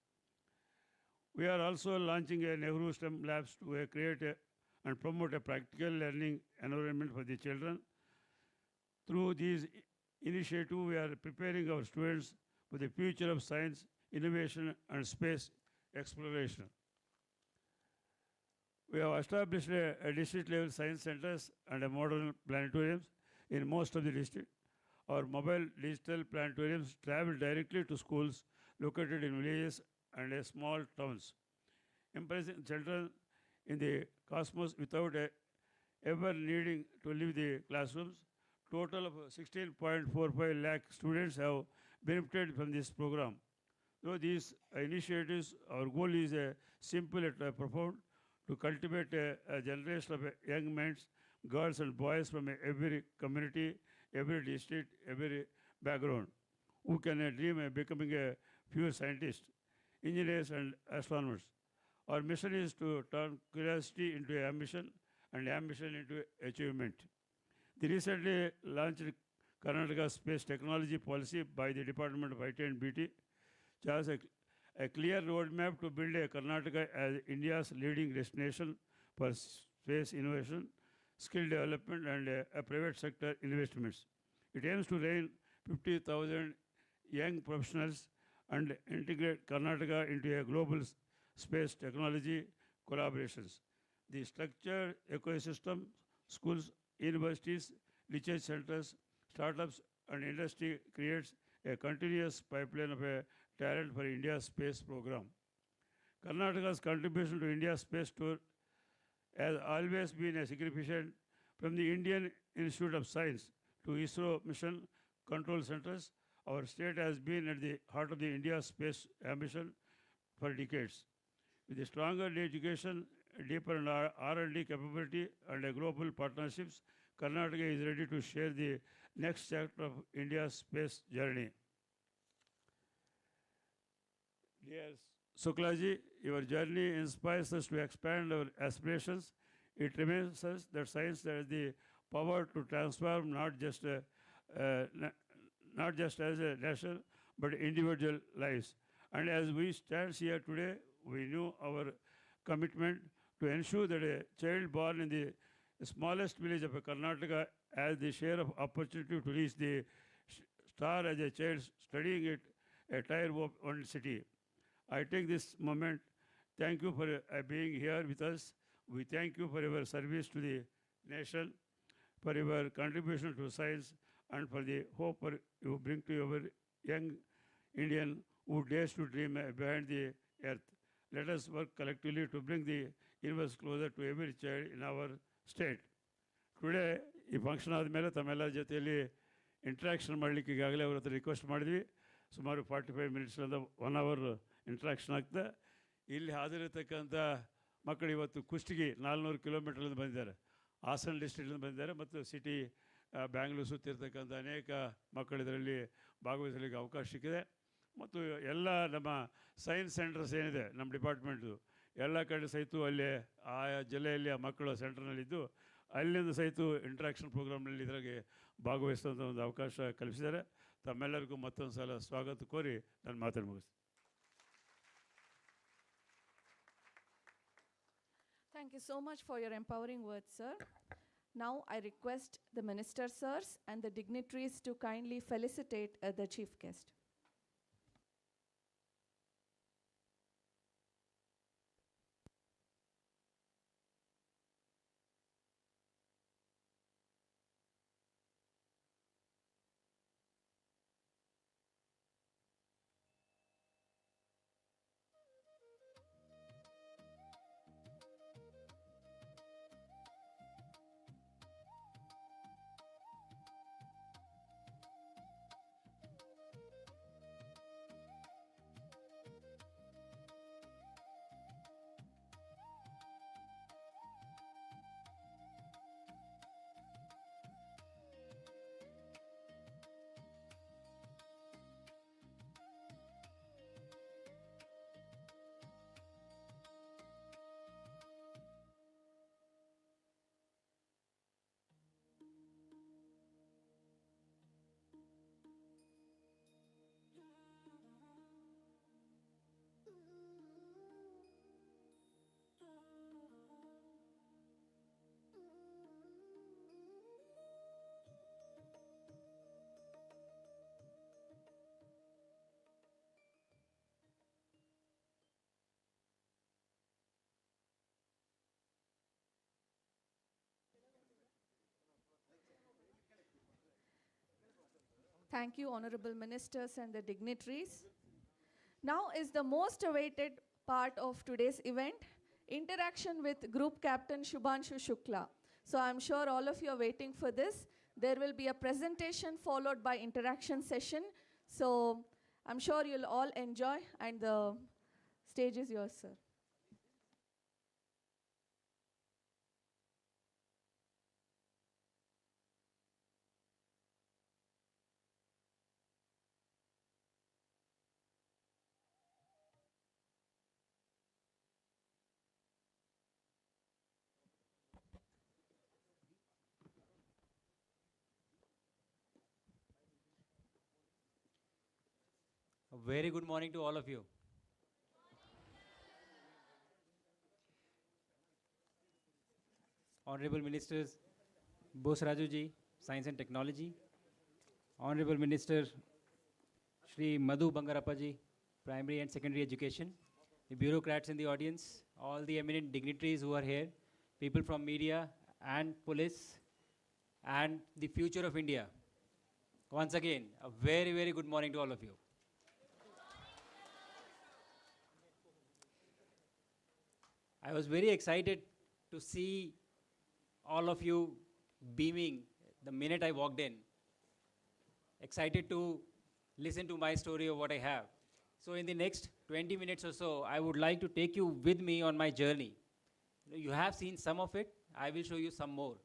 We are also launching a Nehru STEM Labs to create and promote a practical learning environment for the children. Through these initiatives, we are preparing our students for the future of science, innovation, and space exploration. We have established a district-level science centers and a modern planetariums in most of the district. Our mobile digital planetariums travel directly to schools located in villages and small towns, impressing children in the cosmos without ever needing to leave the classrooms. Total of 16.45 lakh students have benefited from this program. Through these initiatives, our goal is simple yet profound: to cultivate a generation of young men, girls and boys from every community, every district, every background, who can dream of becoming a pure scientist, engineers and astronomers. Our mission is to turn curiosity into ambition and ambition into achievement. The recently launched Karnataka Space Technology Policy by the Department of IT and BT charts a clear roadmap to build a Karnataka as India's leading destination for space innovation, skill development, and a private sector investments. It aims to train 50,000 young professionals and integrate Karnataka into a global space technology collaborations. The structured ecosystem, schools, universities, research centers, startups, and industry creates a continuous pipeline of a talent for India's space program. Karnataka's contribution to India's space tour has always been a significant, from the Indian Institute of Science to ISRO mission control centers. Our state has been at the heart of the India's space ambition for decades. With a stronger education, deeper R&D capability, and a global partnerships, Karnataka is ready to share the next chapter of India's space journey. Dear Suklaji, your journey inspires us to expand our aspirations. It reminds us that science has the power to transform not just as a nation, but individual lives. And as we stand here today, we know our commitment to ensure that a child born in the smallest village of Karnataka has the share of opportunity to reach the star as a child studying it a tier one city. I take this moment, thank you for being here with us. We thank you for your service to the nation, for your contribution to science, and for the hope you bring to your young Indian who dares to dream behind the earth. Let us work collectively to bring the universe closer to every child in our state. Today, ಈ function ಆದಮೇಲೆ ತಮ್ಮೆಲ್ಲ ಜೊತೆಯಲ್ಲಿ interaction ಮಾಡಲಿಕ್ಕೆ ಈಗಾಗಲೇ ಅವ್ರ ಹತ್ರ request ಮಾಡಿದ್ವಿ. ಸುಮಾರು 45 ಮಿನಿಟ್ಸ್ನಿಂದ 1 ಅವರ್ ಇಂಟ್ರಾಕ್ಷನ್ ಆಗ್ತದೆ. ಇಲ್ಲಿ ಹಾಜರಿರ್ತಕ್ಕಂಥ ಮಕ್ಕಳು ಇವತ್ತು ಕುಷ್ಟಗಿ 400 ಕಿಲೋಮೀಟರ್ಲಿಂದ ಬಂದಿದ್ದಾರೆ, ಹಾಸನ ಡಿಸ್ಟ್ರಿಕ್ಟಿಂದ ಬಂದಿದ್ದಾರೆ, ಮತ್ತು ಸಿಟಿ ಬ್ಯಾಂಗ್ಳೂರು ಸುತ್ತಿರ್ತಕ್ಕಂಥ ಅನೇಕ ಮಕ್ಕಳು ಇದರಲ್ಲಿ ಭಾಗವಹಿಸಲಿಕ್ಕೆ ಅವಕಾಶ ಸಿಕ್ಕಿದೆ. ಮತ್ತು ಎಲ್ಲ ನಮ್ಮ ಸೈನ್ಸ್ ಸೆಂಟರ್ಸ್ ಏನಿದೆ ನಮ್ಮ ಡಿಪಾರ್ಟ್ಮೆಂಟು ಎಲ್ಲ ಕಡೆ ಸಹಿತ ಅಲ್ಲಿ ಆಯಾ ಜಿಲ್ಲೆಯಲ್ಲಿ ಆ ಮಕ್ಕಳು ಸೆಂಟರ್ನಲ್ಲಿದ್ದು ಅಲ್ಲಿಂದ ಸಹಿತ ಇಂಟ್ರಾಕ್ಷನ್ ಪ್ರೋಗ್ರಾಮ್ನಲ್ಲಿ ಇದರಾಗೆ ಭಾಗವಹಿಸುವಂಥ ಒಂದು ಅವಕಾಶ ಕಲ್ಪಿಸಿದ್ದಾರೆ. ತಮ್ಮೆಲ್ಲರಿಗೂ ಮತ್ತೊಂದು ಸಲ ಸ್ವಾಗತ ಕೋರಿ ನಾನು ಮಾತನ್ನು ಮುಗಿಸ್ತೀನಿ. Thank you so much for your empowering words, sir. Now I request the minister sirs and the dignitaries to kindly felicitate the chief guest. Thank you, honorable ministers and the dignitaries. Now is the most awaited part of today's event, interaction with Group Captain Shubhanshu Shukla. So I'm sure all of you are waiting for this. There will be a presentation followed by interaction session. So I'm sure you'll all enjoy, and the stage is yours, sir. very good morning to all of you. Honorable Ministers, Bose Raju ji, Science and Technology, Honorable Minister Shri Madhu Bangarappa ji, Primary and Secondary Education, the bureaucrats in the audience, all the eminent dignitaries who are here, people from media and police, and the future of India. Once again, a very, very good morning to all of you. I was very excited to see all of you beaming the minute I walked in. Excited to listen to my story of what I have. So in the next 20 minutes or so, I would like to take you with me on my journey. You have seen some of it. I will show you some more.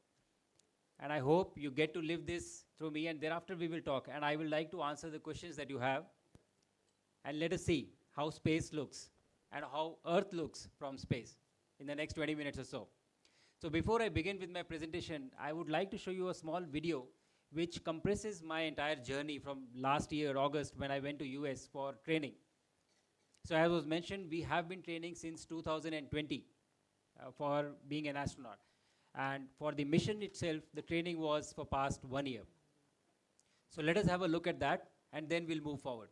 And I hope you get to live this through me, and thereafter we will talk. And I will like to answer the questions that you have. And let us see how space looks and how Earth looks from space in the next 20 minutes or so. So before I begin with my presentation, I would like to show you a small video which compresses my entire journey from last year, August, when I went to US for training. So as was mentioned, we have been training since 2020 for being an astronaut. And for the mission itself, the training was for past 1 year. So let us have a look at that, and then we'll move forward.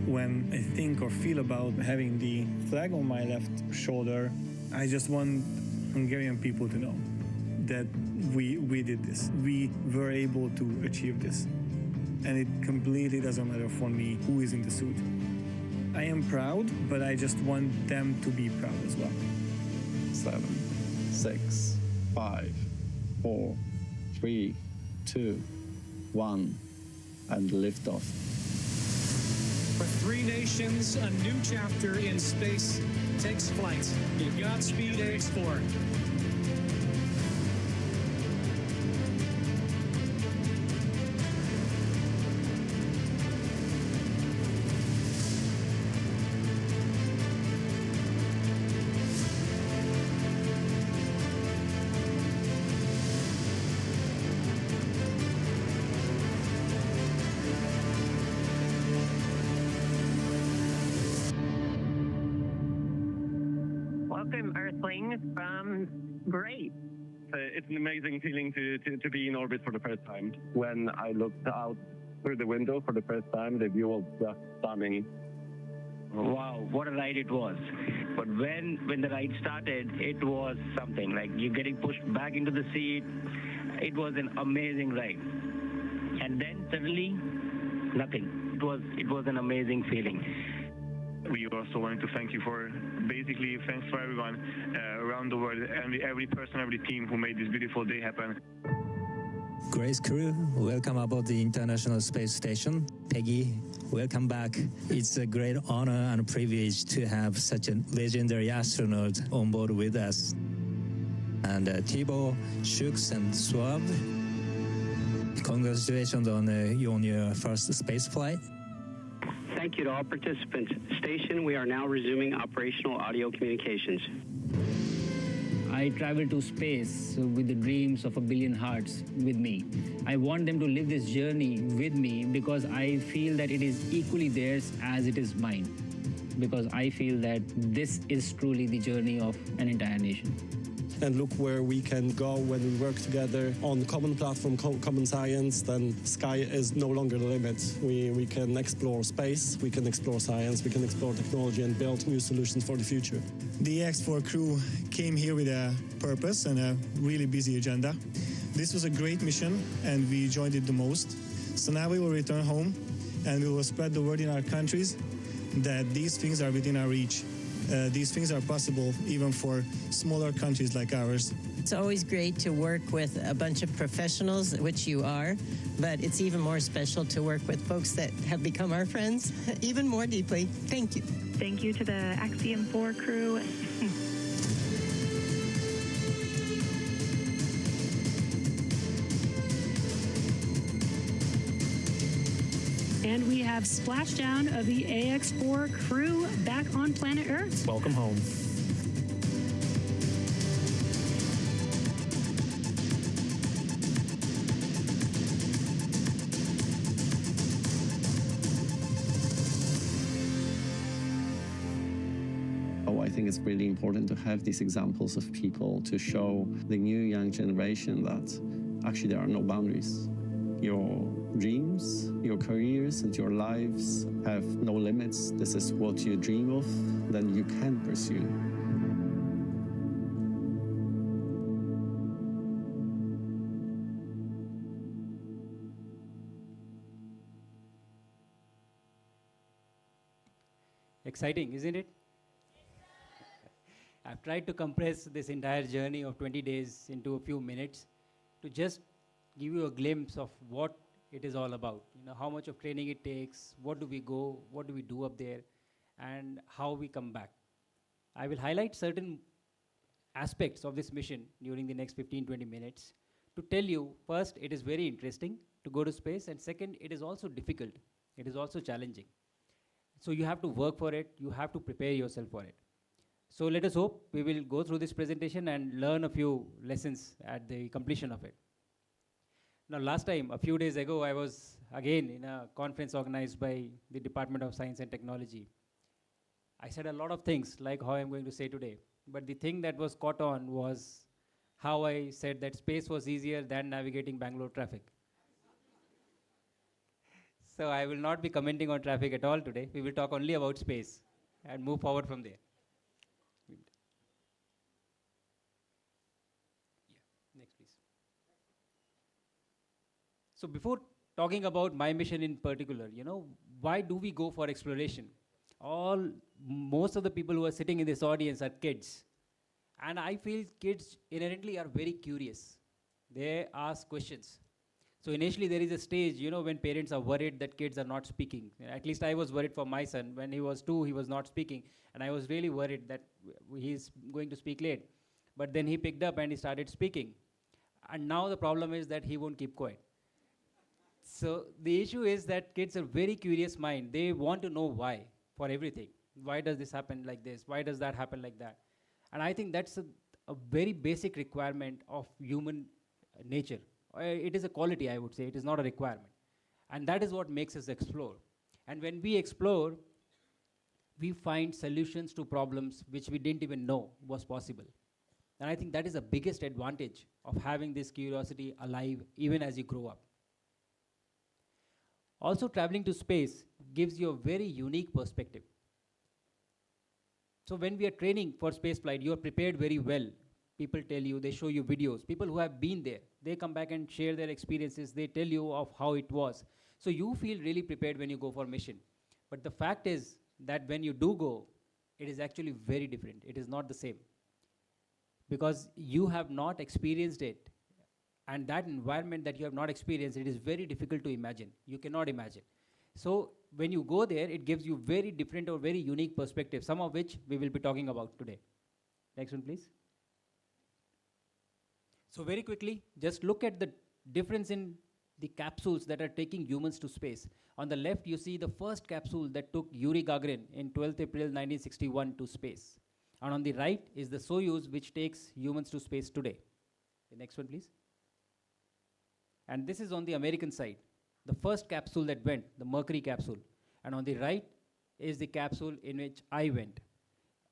When I think or feel about having the flag on my left shoulder, I just want Hungarian people to know that we did this. We were able to achieve this. And it completely doesn't matter for me who is in the suit. I am proud, but I just want them to be proud as well. 7, 6, 5, 4, 3, 2, 1, and liftoff. For 3 nations, a new chapter in space takes flight. Godspeed, AX4. Welcome, Earthlings, from great. It's an amazing feeling to be in orbit for the first time. When I looked out through the window for the first time, the view was just stunning. Wow, what a ride it was. But when the ride started, it was something. Like you're getting pushed back into the seat. It was an amazing ride. And then suddenly, nothing. It was an amazing feeling. We also wanted to thank you for, basically, thanks for everyone around the world, and every person, every team who made this beautiful day happen. Grace crew, welcome aboard the International Space Station. Peggy, welcome back. It's a great honor and privilege to have such a legendary astronaut on board with us. And Thibaut, Shooks, and Suave, congratulations on your first space flight. Thank you to all participants. Station, we are now resuming operational audio communications. I travel to space with the dreams of 1 billion hearts with me. I want them to live this journey with me because I feel that it is equally theirs as it is mine. Because I feel that this is truly the journey of an entire nation. And look where we can go when we work together on common platform, common science, then sky is no longer the limit. We can explore space, we can explore science, we can explore technology and build new solutions for the future. The X4 crew came here with a purpose and a really busy agenda. This was a great mission and we enjoyed it the most. So now we will return home and we will spread the word in our countries that these things are within our reach. these things are possible even for smaller countries like ours. It's always great to work with a bunch of professionals, which you are, but it's even more special to work with folks that have become our friends even more deeply. Thank you. Thank you to the Axiom 4 crew. And we have splashdown of the AX4 crew back on planet Earth. Welcome home. I think it's really important to have these examples of people to show the new young generation that actually there are no boundaries. Your dreams, your careers, and your lives have no limits. This is what you dream of, then you can pursue. Exciting, isn't it? I've tried to compress this entire journey of 20 days into a few minutes to just give you a glimpse of what it is all about. You know, how much of training it takes, what do we go, what do we do up there, and how we come back. I will highlight certain aspects of this mission during the next 15-20 minutes to tell you, first, it is very interesting to go to space, and second, it is also difficult. It is also challenging. So you have to work for it, you have to prepare yourself for it. So let us hope we will go through this presentation and learn a few lessons at the completion of it. Now, last time, a few days ago, I was again in a conference organized by the Department of Science and Technology. I said a lot of things like how I'm going to say today, but the thing that was caught on was how I said that space was easier than navigating Bangalore traffic. So I will not be commenting on traffic at all today. We will talk only about space and move forward from there. Next, please. So before talking about my mission in particular, you know, why do we go for exploration? Most of the people who are sitting in this audience are kids. And I feel kids inherently are very curious. They ask questions. So initially there is a stage, you know, when parents are worried that kids are not speaking. At least I was worried for my son. When he was 2, he was not speaking. And I was really worried that he's going to speak late. But then he picked up and he started speaking. And now the problem is that he won't keep quiet. So the issue is that kids are very curious mind. They want to know why for everything. Why does this happen like this? Why does that happen like that? And I think that's a very basic requirement of human nature. It is a quality, I would say. It is not a requirement. And that is what makes us explore. And when we explore, we find solutions to problems which we didn't even know was possible. And I think that is the biggest advantage of having this curiosity alive even as you grow up. Also, traveling to space gives you a very unique perspective. So when we are training for spaceflight, you are prepared very well. People tell you, they show you videos. People who have been there, they come back and share their experiences. They tell you of how it was. So you feel really prepared when you go for mission. But the fact is that when you do go, it is actually very different. It is not the same. Because you have not experienced it. And that environment that you have not experienced, it is very difficult to imagine. You cannot imagine. So when you go there, it gives you very different or very unique perspectives, some of which we will be talking about today. Next one, please. So very quickly, just look at the difference in the capsules that are taking humans to space. On the left, you see the first capsule that took Yuri Gagarin in 12th April 1961 to space. And on the right is the Soyuz, which takes humans to space today. The next one, please. And this is on the American side. The first capsule that went, the Mercury capsule. And on the right is the capsule in which I went.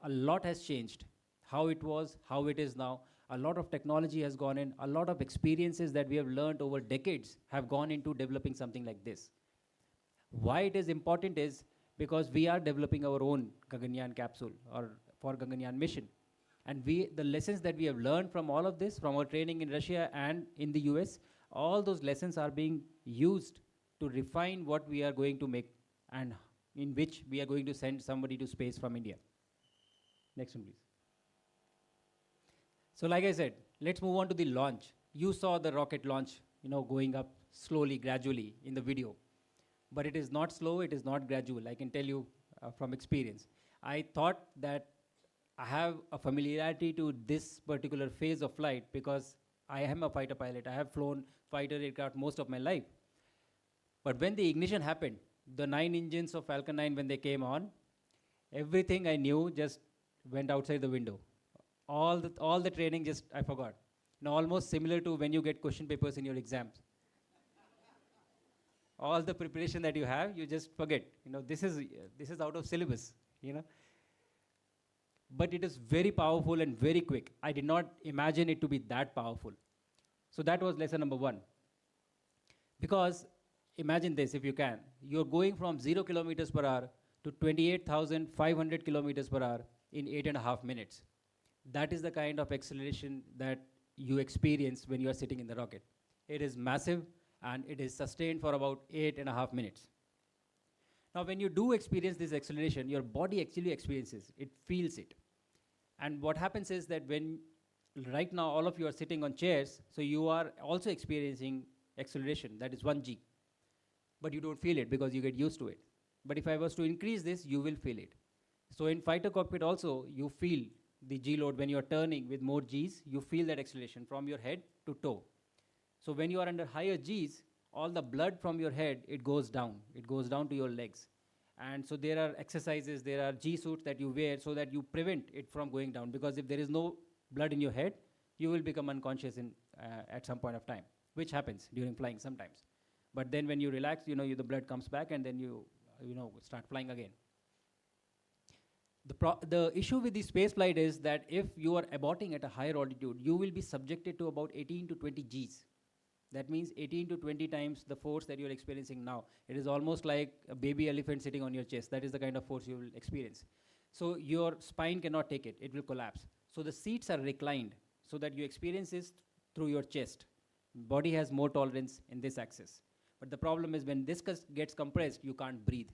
A lot has changed. How it was, how it is now. A lot of technology has gone in. A lot of experiences that we have learned over decades have gone into developing something like this. Why it is important is because we are developing our own Gaganyaan capsule or for Gaganyaan mission. And the lessons that we have learned from all of this, from our training in Russia and in the US, all those lessons are being used to refine what we are going to make and in which we are going to send somebody to space from India. Next one, please. So like I said, let's move on to the launch. You saw the rocket launch, going up slowly, gradually in the video. But it is not slow, it is not gradual. I can tell you from experience. I thought that I have a familiarity to this particular phase of flight because I am a fighter pilot. I have flown fighter aircraft most of my life. But when the ignition happened, the 9 engines of Falcon 9, when they came on, everything I knew just went outside the window. All the training just, I forgot. Almost similar to when you get question papers in your exams. All the preparation that you have, you just forget. This is out of syllabus, But it is very powerful and very quick. I did not imagine it to be that powerful. So that was lesson number 1. Because imagine this, if you can. You're going from 0 kilometers per hour to 28,500 kilometers per hour in 8.5 minutes. That is the kind of acceleration that you experience when you are sitting in the rocket. It is massive, and it is sustained for about 8.5 minutes. Now, when you do experience this acceleration, your body actually experiences, it feels it. And what happens is that when, right now, all of you are sitting on chairs, so you are also experiencing acceleration, that is 1g. But you don't feel it because you get used to it. But if I was to increase this, you will feel it. So in fighter cockpit also, you feel the G load when you're turning with more Gs, you feel that acceleration from your head to toe. So when you are under higher Gs, all the blood from your head, it goes down. It goes down to your legs. And so there are exercises, there are G suits that you wear so that you prevent it from going down. Because if there is no blood in your head, you will become unconscious at some point of time, which happens during flying sometimes. But then when you relax, the blood comes back and then you start flying again. The issue with the space flight is that if you are aborting at a higher altitude, you will be subjected to about 18 to 20 Gs. That means 18 to 20 times the force that you're experiencing now. It is almost like a baby elephant sitting on your chest. That is the kind of force you will experience. So your spine cannot take it. It will collapse. So the seats are reclined so that you experience this through your chest. Body has more tolerance in this axis. But the problem is when this gets compressed, you can't breathe.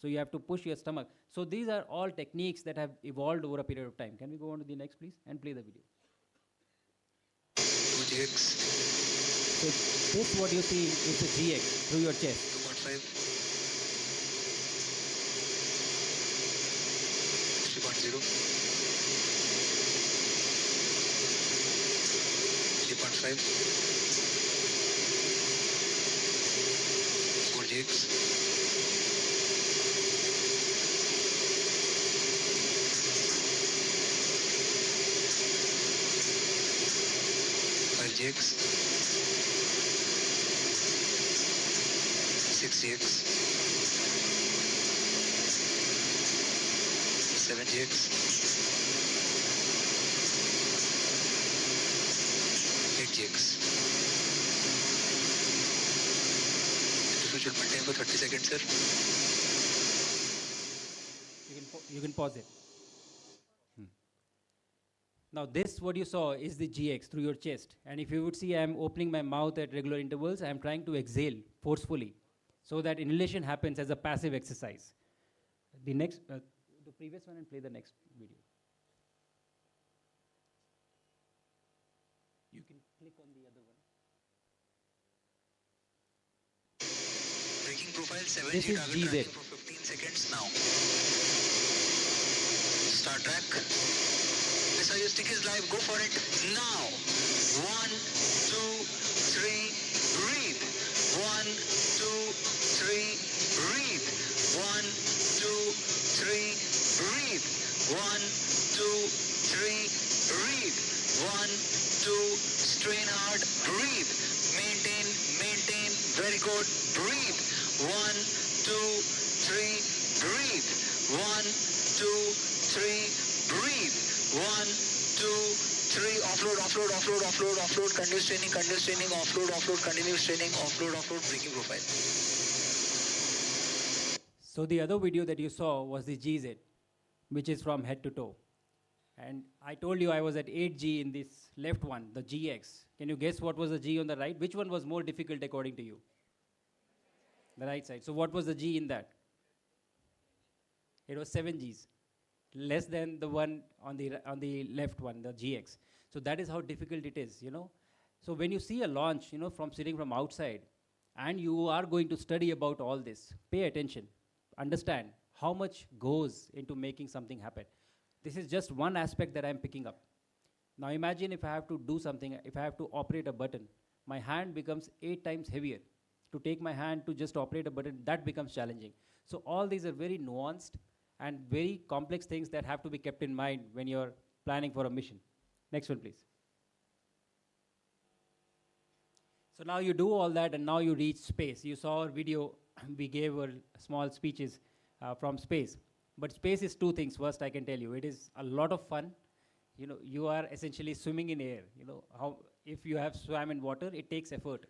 So you have to push your stomach. So these are all techniques that have evolved over a period of time. Can we go on to the next, please, and play the video? So this, what you see, is the GX through your chest. 2.5. 3.0. 3.5. 4GX. 5GX, 6GX, 7GX, 8GX. If you should maintain for 30 seconds, sir. You can pause it. Now this, what you saw, is the GX through your chest. And if you would see, I am opening my mouth at regular intervals. I am trying to exhale forcefully so that inhalation happens as a passive exercise. The next, the previous one, and play the next video. You can click on the other one. Braking profile 7G This is target GZ. tracking for 15 seconds now. Start track. Missile your stick is live. Go for it now. 1, 2, 3, breathe. 1, 2, 3, breathe. 1, 2, 3, breathe. 1, 2, 3, breathe. 1, 2, strain hard, breathe. Maintain, maintain, very good, breathe. 1, 2, 3, breathe. 1, 2, 3, breathe. 1, 2, 3, offload, offload, offload, offload, offload, continuous training, offload, offload, continuous training, offload, offload, braking profile. So the other video that you saw was the GZ, which is from head to toe. And I told you I was at 8G in this left one, the GX. Can you guess what was the G on the right? Which one was more difficult according to you? The right side. So what was the G in that? It was 7 Gs. less than the one on the left one, the GX. So that is how difficult it is, you know. So when you see a launch, you know, from sitting from outside, and you are going to study about all this, pay attention, understand how much goes into making something happen. This is just one aspect that I'm picking up. Now imagine if I have to do something, if I have to operate a button, my hand becomes 8 times heavier. To take my hand to just operate a button, that becomes challenging. So all these are very nuanced and very complex things that have to be kept in mind when you're planning for a mission. Next one, please. So now you do all that and now you reach space. You saw our video, we gave our small speeches from space. But space is two things, first I can tell you. It is a lot of fun. You know, you are essentially swimming in air. You know, how if you have swam in water, it takes effort.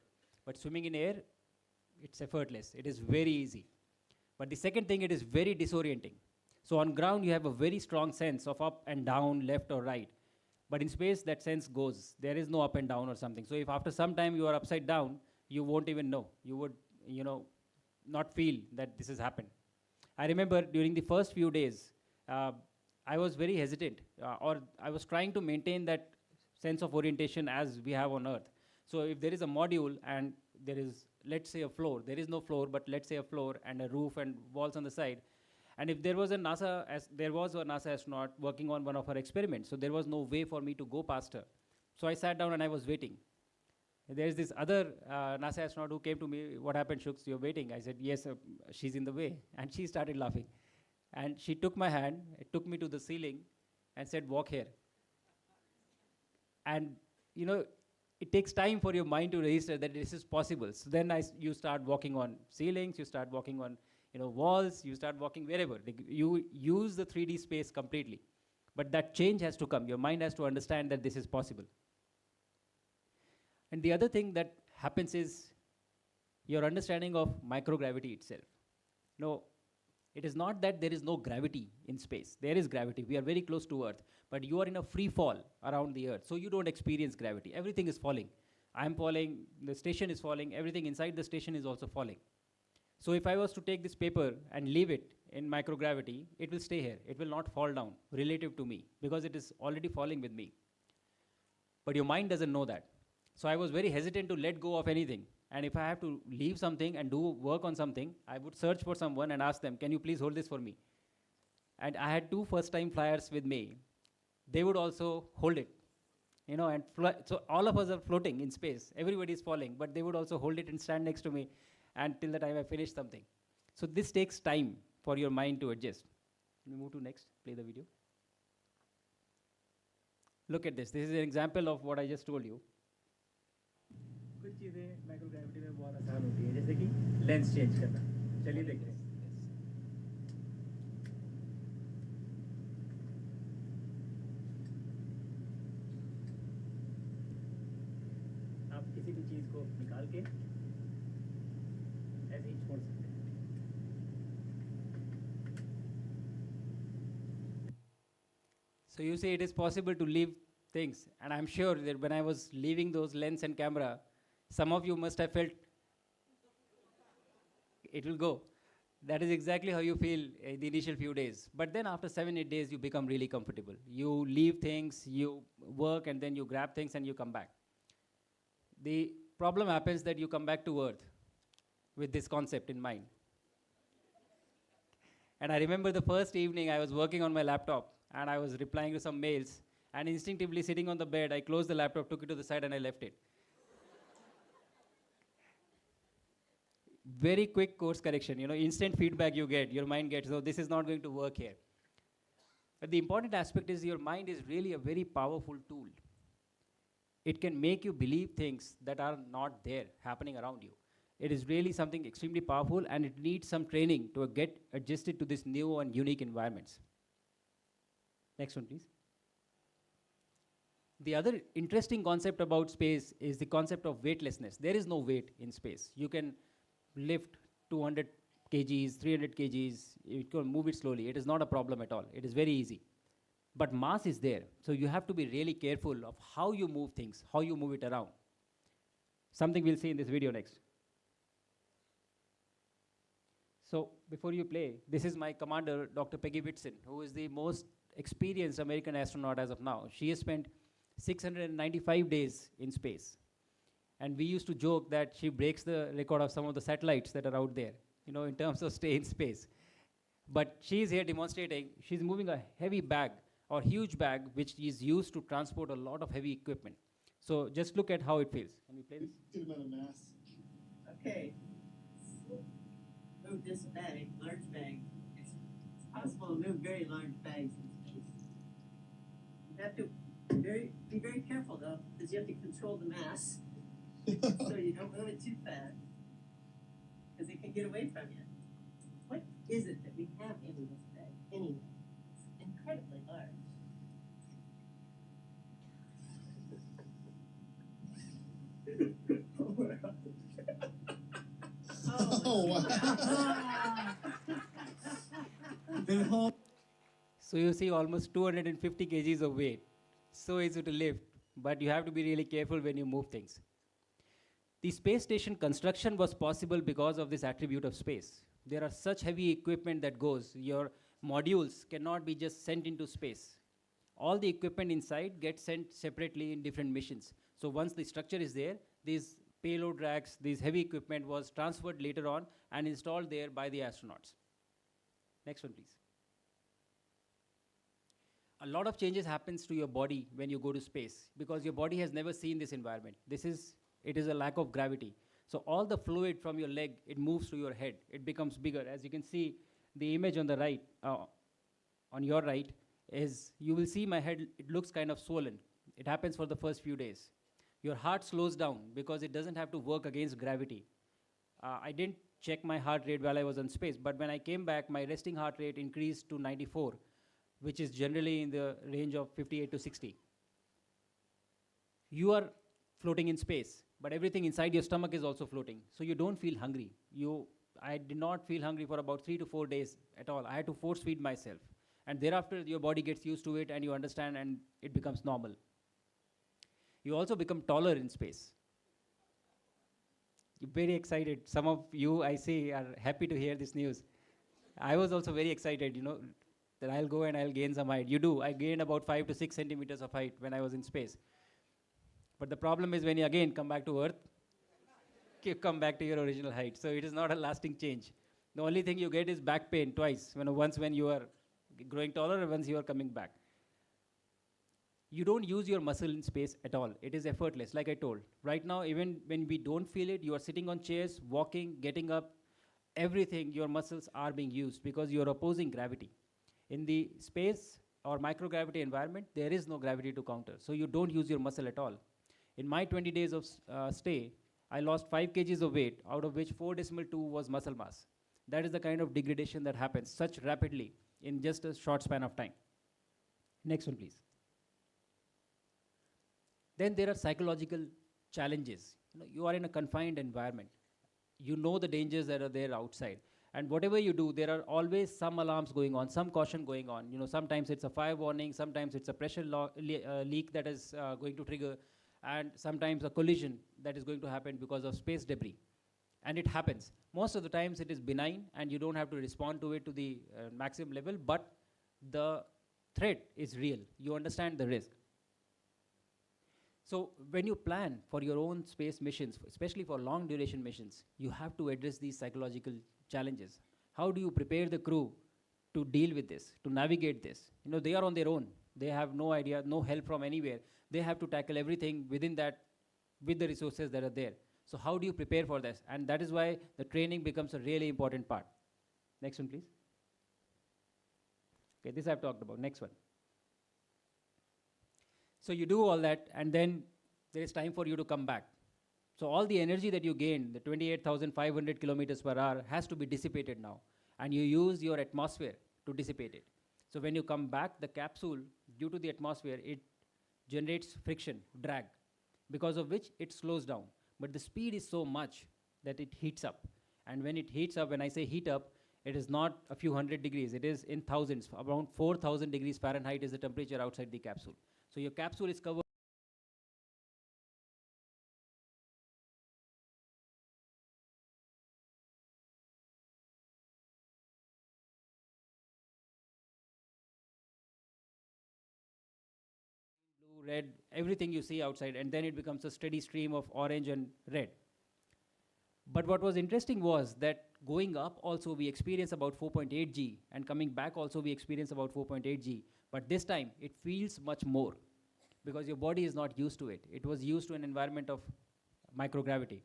But swimming in air, it's effortless. It is very easy. But the second thing, it is very disorienting. So on ground, you have a very strong sense of up and down, left or right. But in space, that sense goes. There is no up and down or something. So if after some time you are upside down, you won't even know. You would, you know, not feel that this has happened. I remember during the first few days, I was very hesitant, or I was trying to maintain that sense of orientation as we have on Earth. So if there is a module and there is, let's say, a floor, there is no floor, but let's say a floor and a roof and walls on the side, and if there was a NASA astronaut working on one of her experiments, so there was no way for me to go past her. So I sat down and I was waiting. There's this other NASA astronaut who came to me, what happened, Shuks, you're waiting? I said, yes, she's in the way. And she started laughing. And she took my hand, took me to the ceiling and said, walk here. And, you know, it takes time for your mind to register that this is possible. So then you start walking on ceilings, you start walking on, you know, walls, you start walking wherever. You use the 3D space completely. But that change has to come. Your mind has to understand that this is possible. And the other thing that happens is your understanding of microgravity itself. No, it is not that there is no gravity in space. There is gravity. We are very close to Earth. But you are in a free fall around the Earth. So you don't experience gravity. Everything is falling. I'm falling, the station is falling, everything inside the station is also falling. So if I was to take this paper and leave it in microgravity, it will stay here. It will not fall down relative to me because it is already falling with me. But your mind doesn't know that. So I was very hesitant to let go of anything. And if I have to leave something and do work on something, I would search for someone and ask them, can you please hold this for me? And I had 2 first-time flyers with me. They would also hold it. You know, and so all of us are floating in space. Everybody is falling, but they would also hold it and stand next to me until the time I finish something. So this takes time for your mind to adjust. Can we move to next? Play the video. Look at this. This is an example of what I just told you. कुछ चीज़ें microgravity में बहुत आसान होती है, जैसे कि lens change करना. चलिए देखते हैं. आप किसी भी चीज़ को निकाल के ऐसे ही छोड़ सकते हैं. So you say it is possible to leave things, and I'm sure that when I was leaving those lens and camera, some of you must have felt it will go. That is exactly how you feel in the initial few days. But then after 7-8 days, you become really comfortable. You leave things, you work, and then you grab things and you come back. The problem happens that you come back to Earth with this concept in mind. And I remember the first evening I was working on my laptop and I was replying to some mails, and instinctively sitting on the bed, I closed the laptop, took it to the side, and I left it. Very quick course correction, you know, instant feedback you get, your mind gets, oh, this is not going to work here. But the important aspect is your mind is really a very powerful tool. It can make you believe things that are not there, happening around you. It is really something extremely powerful, and it needs some training to get adjusted to this new and unique environments. Next one, please. The other interesting concept about space is the concept of weightlessness. There is no weight in space. You can lift 200 kgs, 300 kgs, you can move it slowly. It is not a problem at all. It is very easy. But mass is there. So you have to be really careful of how you move things, how you move it around. Something we'll see in this video next. So before you play, this is my commander, Dr. Peggy Whitson, who is the most experienced American astronaut as of now. She has spent 695 days in space. And we used to joke that she breaks the record of some of the satellites that are out there, in terms of stay in space. But she is here demonstrating, she's moving a heavy bag or huge bag, which is used to transport a lot of heavy equipment. So just look at how it feels. Can we play this? Good amount of mass. Okay. Move this bag, large bag. It's possible to move very large bags in space. You have to be very careful though, because you have to control the mass. So you don't move it too fast, because it can get away from you. What is it that we have in this bag anyway? It's incredibly large. Oh, wow. So you see almost 250 kgs of weight. So easy to lift, but you have to be really careful when you move things. The space station construction was possible because of this attribute of space. There are such heavy equipment that goes, your modules cannot be just sent into space. All the equipment inside gets sent separately in different missions. So once the structure is there, these payload racks, these heavy equipment was transferred later on and installed there by the astronauts. Next one, please. A lot of changes happens to your body when you go to space because your body has never seen this environment. It is a lack of gravity. So all the fluid from your leg, it moves to your head. It becomes bigger. As you can see, the image on the right, on your right, is you will see my head, it looks kind of swollen. It happens for the first few days. Your heart slows down because it doesn't have to work against gravity. I didn't check my heart rate while I was on space, but when I came back, my resting heart rate increased to 94, which is generally in the range of 58 to 60. You are floating in space, but everything inside your stomach is also floating, so you don't feel hungry. I did not feel hungry for about 3 to 4 days at all. I had to force feed myself. And thereafter, your body gets used to it and you understand and it becomes normal. You also become taller in space. You're very excited. Some of you, I see, are happy to hear this news. I was also very excited, that I'll go and I'll gain some height. You do. I gained about 5 to 6 centimeters of height when I was in space. But the problem is when you again come back to Earth, you come back to your original height. So it is not a lasting change. The only thing you get is back pain twice. Once when you are growing taller and once you are coming back. You don't use your muscle in space at all. It is effortless, like I told. Right now, even when we don't feel it, you are sitting on chairs, walking, getting up, everything, your muscles are being used because you are opposing gravity. In the space or microgravity environment, there is no gravity to counter. So you don't use your muscle at all. In my 20 days of stay, I lost 5 kgs of weight, out of which 4.2 was muscle mass. That is the kind of degradation that happens such rapidly in just a short span of time. Next one, please. Then there are psychological challenges. You are in a confined environment. You know the dangers that are there outside. And whatever you do, there are always some alarms going on, some caution going on. Sometimes it's a fire warning, sometimes it's a pressure leak that is going to trigger, and sometimes a collision that is going to happen because of space debris. And it happens. Most of the times it is benign and you don't have to respond to it to the maximum level, but the threat is real. You understand the risk. So when you plan for your own space missions, especially for long duration missions, you have to address these psychological challenges. How do you prepare the crew to deal with this, to navigate this? They are on their own. They have no idea, no help from anywhere. They have to tackle everything within that, with the resources that are there. So how do you prepare for this? And that is why the training becomes a really important part. Next one, please. Okay, this I've talked about. Next one. So you do all that, and then there is time for you to come back. So all the energy that you gain, the 28,500 kilometers per hour, has to be dissipated now. And you use your atmosphere to dissipate it. So when you come back, the capsule, due to the atmosphere, it generates friction, drag, because of which it slows down. But the speed is so much that it heats up. And when it heats up, when I say heat up, it is not a few hundred degrees. It is in thousands. Around 4,000 degrees Fahrenheit is the temperature outside the capsule. So your capsule is covered red, everything you see outside, and then it becomes a steady stream of orange and red. But what was interesting was that going up also we experience about 4.8 G, and coming back also we experience about 4.8 G. But this time it feels much more because your body is not used to it. It was used to an environment of microgravity.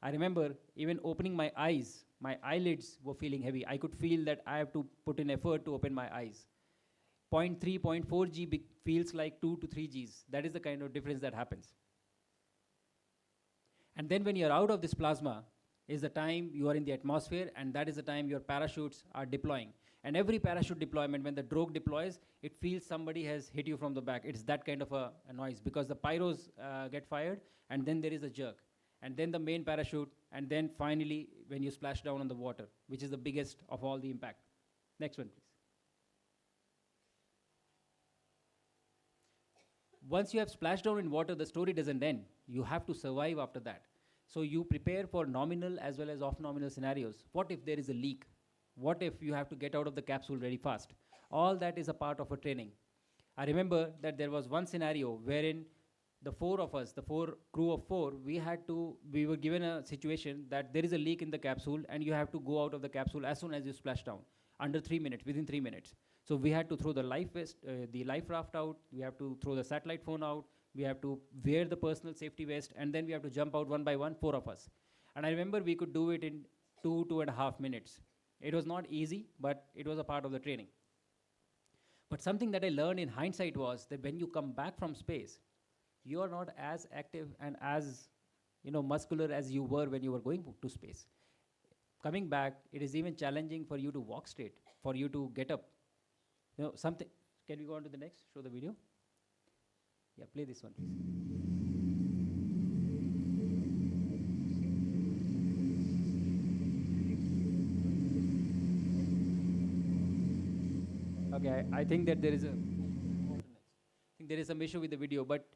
I remember even opening my eyes, my eyelids were feeling heavy. I could feel that I have to put in effort to open my eyes. 0.3, 0.4 G feels like 2 to 3 Gs. That is the kind of difference that happens. And then when you're out of this plasma is the time you are in the atmosphere, and that is the time your parachutes are deploying. And every parachute deployment, when the drogue deploys, it feels somebody has hit you from the back. It's that kind of a noise because the pyros get fired, and then there is a jerk. And then the main parachute, and then finally when you splash down on the water, which is the biggest of all the impact. Next one, please. Once you have splashed down in water, the story doesn't end. You have to survive after that. So you prepare for nominal as well as off-nominal scenarios. What if there is a leak? What if you have to get out of the capsule very fast? All that is a part of a training. I remember that there was one scenario wherein the four of us, the crew of four, we were given a situation that there is a leak in the capsule and you have to go out of the capsule as soon as you splash down, under 3 minutes, within 3 minutes. So we had to throw the life raft out, we have to throw the satellite phone out, we have to wear the personal safety vest, and then we have to jump out one by one, 4 of us. And I remember we could do it in 2.5 minutes. It was not easy, but it was a part of the training. But something that I learned in hindsight was that when you come back from space, you are not as active and as muscular as you were when you were going to space. Coming back, it is even challenging for you to walk straight, for you to get up. Something. Can we go on to the next? Show the video. Yeah, play this one, please. Okay, I think that there is some issue with the video, but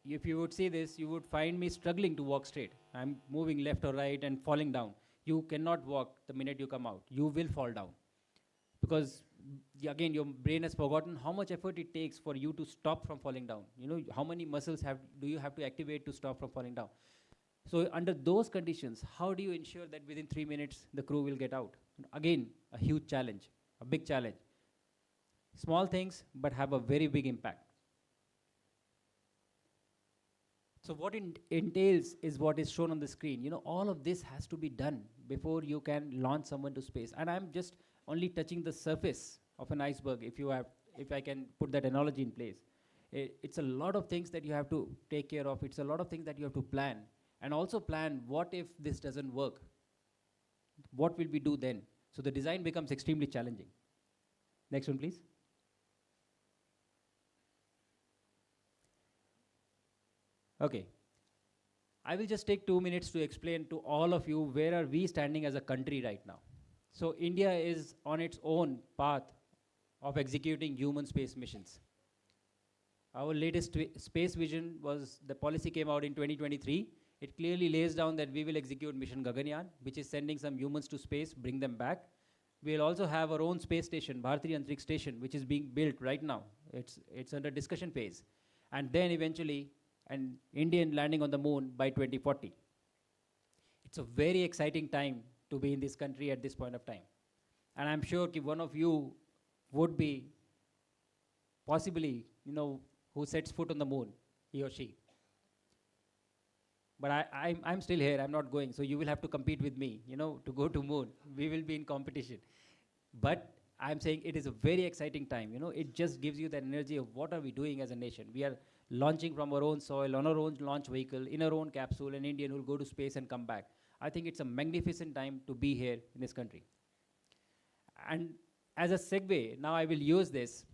if you would see this, you would find me struggling to walk straight. I'm moving left or right and falling down. You cannot walk the minute you come out. You will fall down. Because again, your brain has forgotten how much effort it takes for you to stop from falling down. How many muscles do you have to activate to stop from falling down? So under those conditions, how do you ensure that within 3 minutes the crew will get out? Again, a huge challenge, a big challenge. Small things, but have a very big impact. So what it entails is what is shown on the screen. All of this has to be done before you can launch someone to space. And I'm just only touching the surface of an iceberg, if I can put that analogy in place. It's a lot of things that you have to take care of. It's a lot of things that you have to plan. And also plan, what if this doesn't work? What will we do then? So the design becomes extremely challenging. Next one, please. Okay. I will just take 2 minutes to explain to all of you where are we standing as a country right now. So India is on its own path of executing human space missions. Our latest space vision was, the policy came out in 2023. It clearly lays down that we will execute mission Mangalyaan, which is sending some humans to space, bring them back. We'll also have our own space station, Bharatiya Antariksh Station, which is being built right now. It's under discussion phase. And then eventually an Indian landing on the moon by 2040. It's a very exciting time to be in this country at this point of time. And I'm sure one of you would be possibly, who sets foot on the moon, he or she. But I'm still here, I'm not going, so you will have to compete with me, to go to moon. We will be in competition. But I'm saying it is a very exciting time, it just gives you that energy of what are we doing as a nation. We are launching from our own soil, on our own launch vehicle, in our own capsule, an Indian who will go to space and come back. I think it's a magnificent time to be here in this country. And as a segue, now I will use this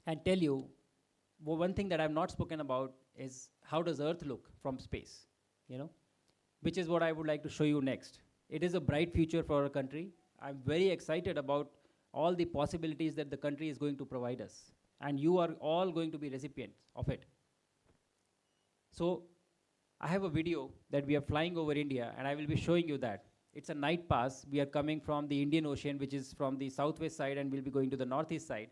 and tell you, one thing that I've not spoken about is how does Earth look from space, which is what I would like to show you next. It is a bright future for our country. I'm very excited about all the possibilities that the country is going to provide us. And you are all going to be recipients of it. So I have a video that we are flying over India, and I will be showing you that. It's a night pass. We are coming from the Indian Ocean, which is from the southwest side, and we'll be going to the northeast side.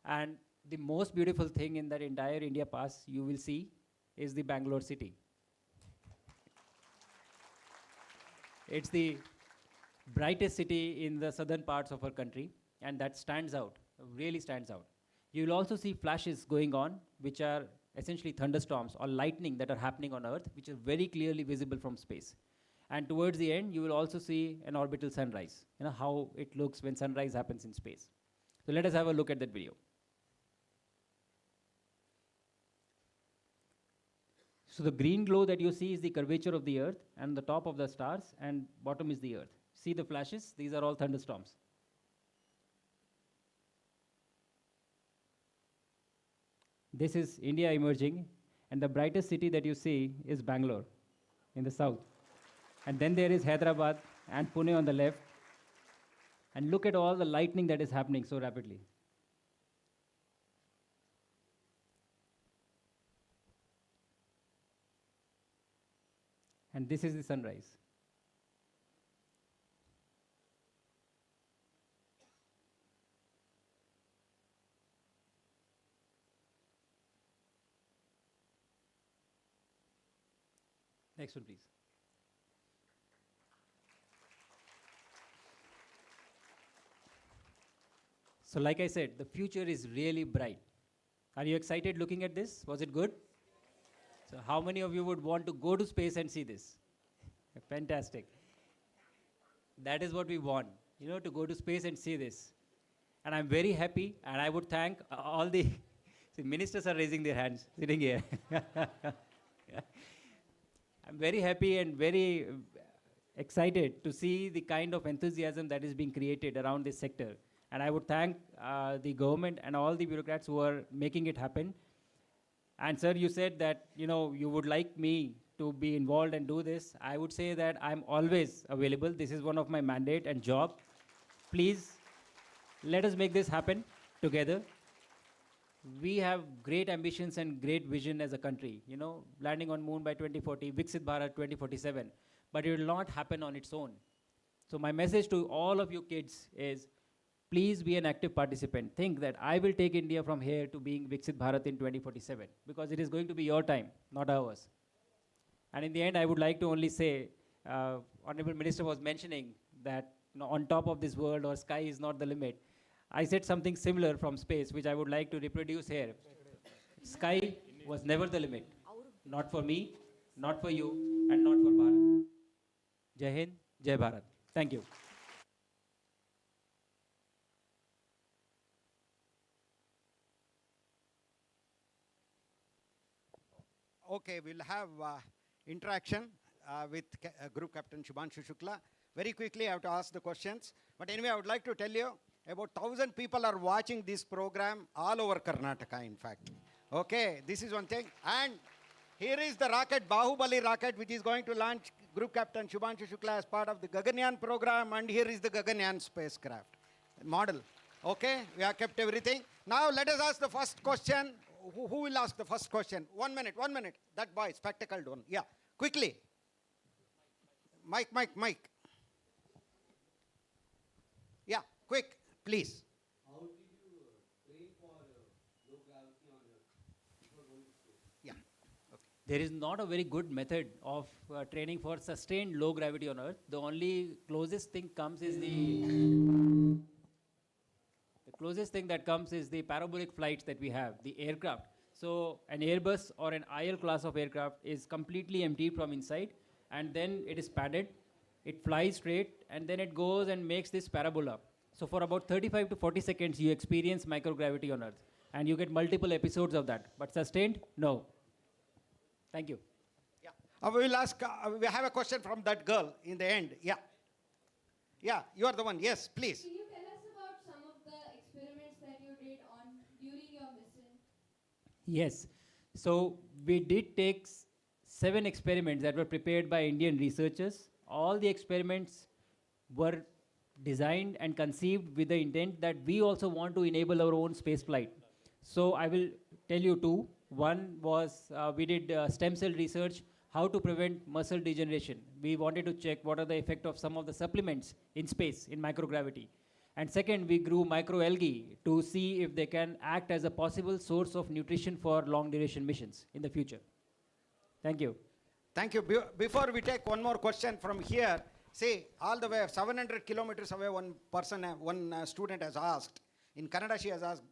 And the most beautiful thing in that entire India pass you will see is the Bangalore city. It's the brightest city in the southern parts of our country, and that stands out, really stands out. You will also see flashes going on, which are essentially thunderstorms or lightning that are happening on Earth, which are very clearly visible from space. And towards the end, you will also see an orbital sunrise, how it looks when sunrise happens in space. So let us have a look at that video. So the green glow that you see is the curvature of the Earth, and the top of the stars, and bottom is the Earth. See the flashes? These are all thunderstorms. This is India emerging, and the brightest city that you see is Bangalore in the south. And then there is Hyderabad and Pune on the left. And look at all the lightning that is happening so rapidly. And this is the sunrise. Next one, please. So like I said, the future is really bright. Are you excited looking at this? Was it good? So how many of you would want to go to space and see this? Fantastic. That is what we want, to go to space and see this. And I'm very happy, and I would thank all the ministers are raising their hands, sitting here. I'm very happy and very excited to see the kind of enthusiasm that is being created around this sector. And I would thank the government and all the bureaucrats who are making it happen. And sir, you said that, you would like me to be involved and do this. I would say that I'm always available. This is one of my mandate and job. Please, let us make this happen together. We have great ambitions and great vision as a country, landing on moon by 2040, Viksit Bharat 2047, but it will not happen on its own. So my message to all of you kids is, please be an active participant. Think that I will take India from here to being Viksit Bharat in 2047, because it is going to be your time, not ours. And in the end, I would like to only say, Honorable Minister was mentioning that on top of this world or sky is not the limit. I said something similar from space, which I would like to reproduce here. Sky was never the limit. Not for me, not for you, and not for Bharat. Jai Hind, Jai Bharat. Thank you. Okay, we'll have interaction with Group Captain Shubhanshu Shukla. Very quickly, I have to ask the questions. But anyway, I would like to tell you, about 1,000 people are watching this program all over Karnataka, in fact. Okay, this is one thing. And here is the rocket, Bahubali rocket, which is going to launch Group Captain Shubhanshu Shukla as part of the Gaganyaan program. And here is the Gaganyaan spacecraft model. Okay, we have kept everything. Now, let us ask the first question. Who will ask the first question? 1 minute, 1 minute. That boy, spectacled one. Yeah, quickly. Mike. Yeah, quick, please. How did you train for low gravity on Earth before going to space? Yeah. Okay. There is not a very good method of training for sustained low gravity on Earth. The only closest thing comes is the closest thing that comes is the parabolic flights that we have, the aircraft. So an Airbus or an IL class of aircraft is completely emptied from inside, and then it is padded. It flies straight, and then it goes and makes this parabola. So for about 35 to 40 seconds, you experience microgravity on Earth, and you get multiple episodes of that. But sustained, no. Thank you. Yeah. We will ask, we have a question from that girl in the end. Yeah. Yeah, you are the one. Yes, please. Can you tell us about some of the experiments that you did during your mission? Yes. So we did take 7 experiments that were prepared by Indian researchers. All the experiments were designed and conceived with the intent that we also want to enable our own space flight. So I will tell you 2. One was we did stem cell research, how to prevent muscle degeneration. We wanted to check what are the effect of some of the supplements in space, in microgravity. And second, we grew microalgae to see if they can act as a possible source of nutrition for long duration missions in the future. Thank you. Thank you. Before we take one more question from here, see, all the way 700 kilometers away, one person, one student has asked, in Kannada she has asked,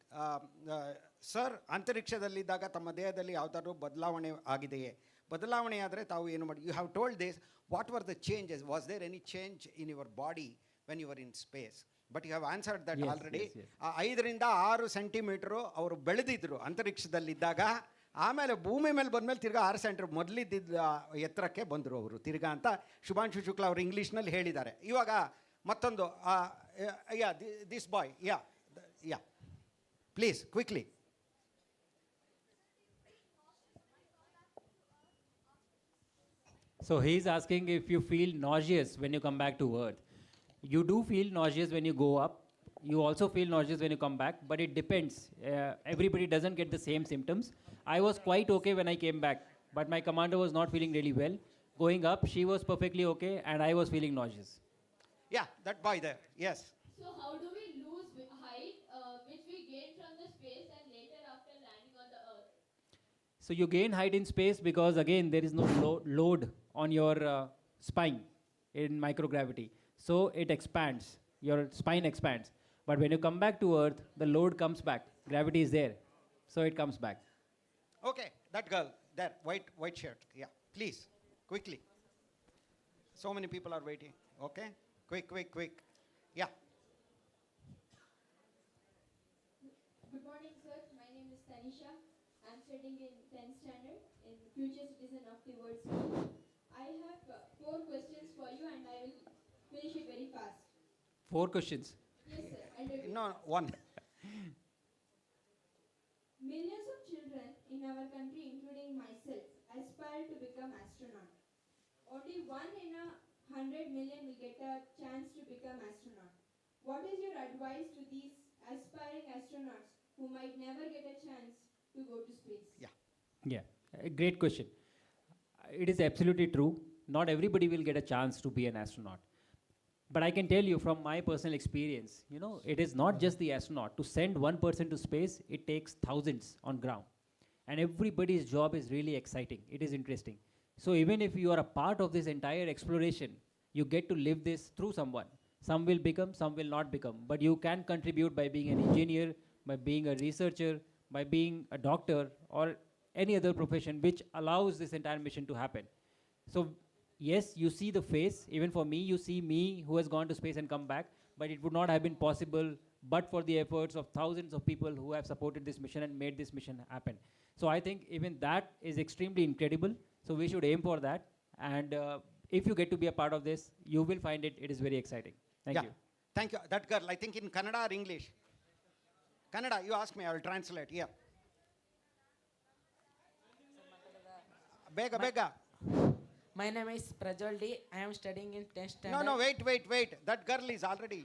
sir ಅಂತರಿಕ್ಷದಲ್ಲಿದ್ದಾಗ ತಮ್ಮ ದೇಹದಲ್ಲಿ ಯಾವ್ದಾದ್ರು ಬದಲಾವಣೆ ಆಗಿದೆಯೇ, ಬದಲಾವಣೆ ಆದರೆ ತಾವು ಏನು ಮಾಡಿ, you have told this, what were the changes, was there any change in your body when you are in space? But you have answered that already. 5 to 6 centimetre ಅವರು ಬೆಳೆದಿದ್ರು ಅಂತರಿಕ್ಷದಲ್ಲಿದ್ದಾಗ, ಆಮೇಲೆ ಭೂಮಿ ಮೇಲೆ ಬಂದಮೇಲೆ ತಿರ್ಗಾ 6 ಸೆಂಟಿಮೀಟರ್ ಮೊದಲಿದ್ದ ಎತ್ತರಕ್ಕೆ ಬಂದರು ಅವರು ತಿರ್ಗಾ ಅಂತ ಶುಭಾಂಶು ಶುಕ್ಲಾ ಅವರು ಇಂಗ್ಲೀಷ್ನಲ್ಲಿ ಹೇಳಿದ್ದಾರೆ. ಇವಾಗ ಮತ್ತೊಂದು, yeah this boy, yeah please quickly. So he is asking if you feel nauseous when you come back to Earth. You do feel nauseous when you go up. You also feel nauseous when you come back, but it depends. Everybody doesn't get the same symptoms. I was quite okay when I came back, but my commander was not feeling really well. Going up, she was perfectly okay, and I was feeling nauseous. Yeah, that boy there, yes. So how do we lose height, which we gain from the space and later after landing on the Earth? So you gain height in space because, again, there is no load on your spine in microgravity. So it expands, your spine expands. But when you come back to Earth, the load comes back. Gravity is there, so it comes back. Okay, that girl there, white shirt, yeah, please, quickly. So many people are waiting. Okay, quick, yeah. Good morning, sir. My name is Tanisha. I'm studying in 10th standard in Future Citizen of the World School. I have 4 questions for you and I will finish it very fast. 4 questions? Yes, sir. And No, 1. Millions of children in our country, including myself, aspire to become astronaut. Only 1 in 100 million will get a chance to become astronaut. What is your advice to these aspiring astronauts who might never get a chance to go to space? Yeah, a great question. It is absolutely true. Not everybody will get a chance to be an astronaut. But I can tell you from my personal experience, you know, it is not just the astronaut. To send one person to space, it takes thousands on ground. And everybody's job is really exciting. It is interesting. So even if you are a part of this entire exploration, you get to live this through someone. Some will become, some will not become. But you can contribute by being an engineer, by being a researcher, by being a doctor, or any other profession which allows this entire mission to happen. So yes, you see the face. Even for me, you see me who has gone to space and come back, but it would not have been possible but for the efforts of thousands of people who have supported this mission and made this mission happen. So I think even that is extremely incredible. So we should aim for that. And if you get to be a part of this, you will find it is very exciting. Thank you. Thank you. That girl, I think in Kannada or English? Kannada, you ask me, I will translate. Yeah. Bega. My name is Prajwal D. I am studying in 10th standard. No, wait. That girl is already.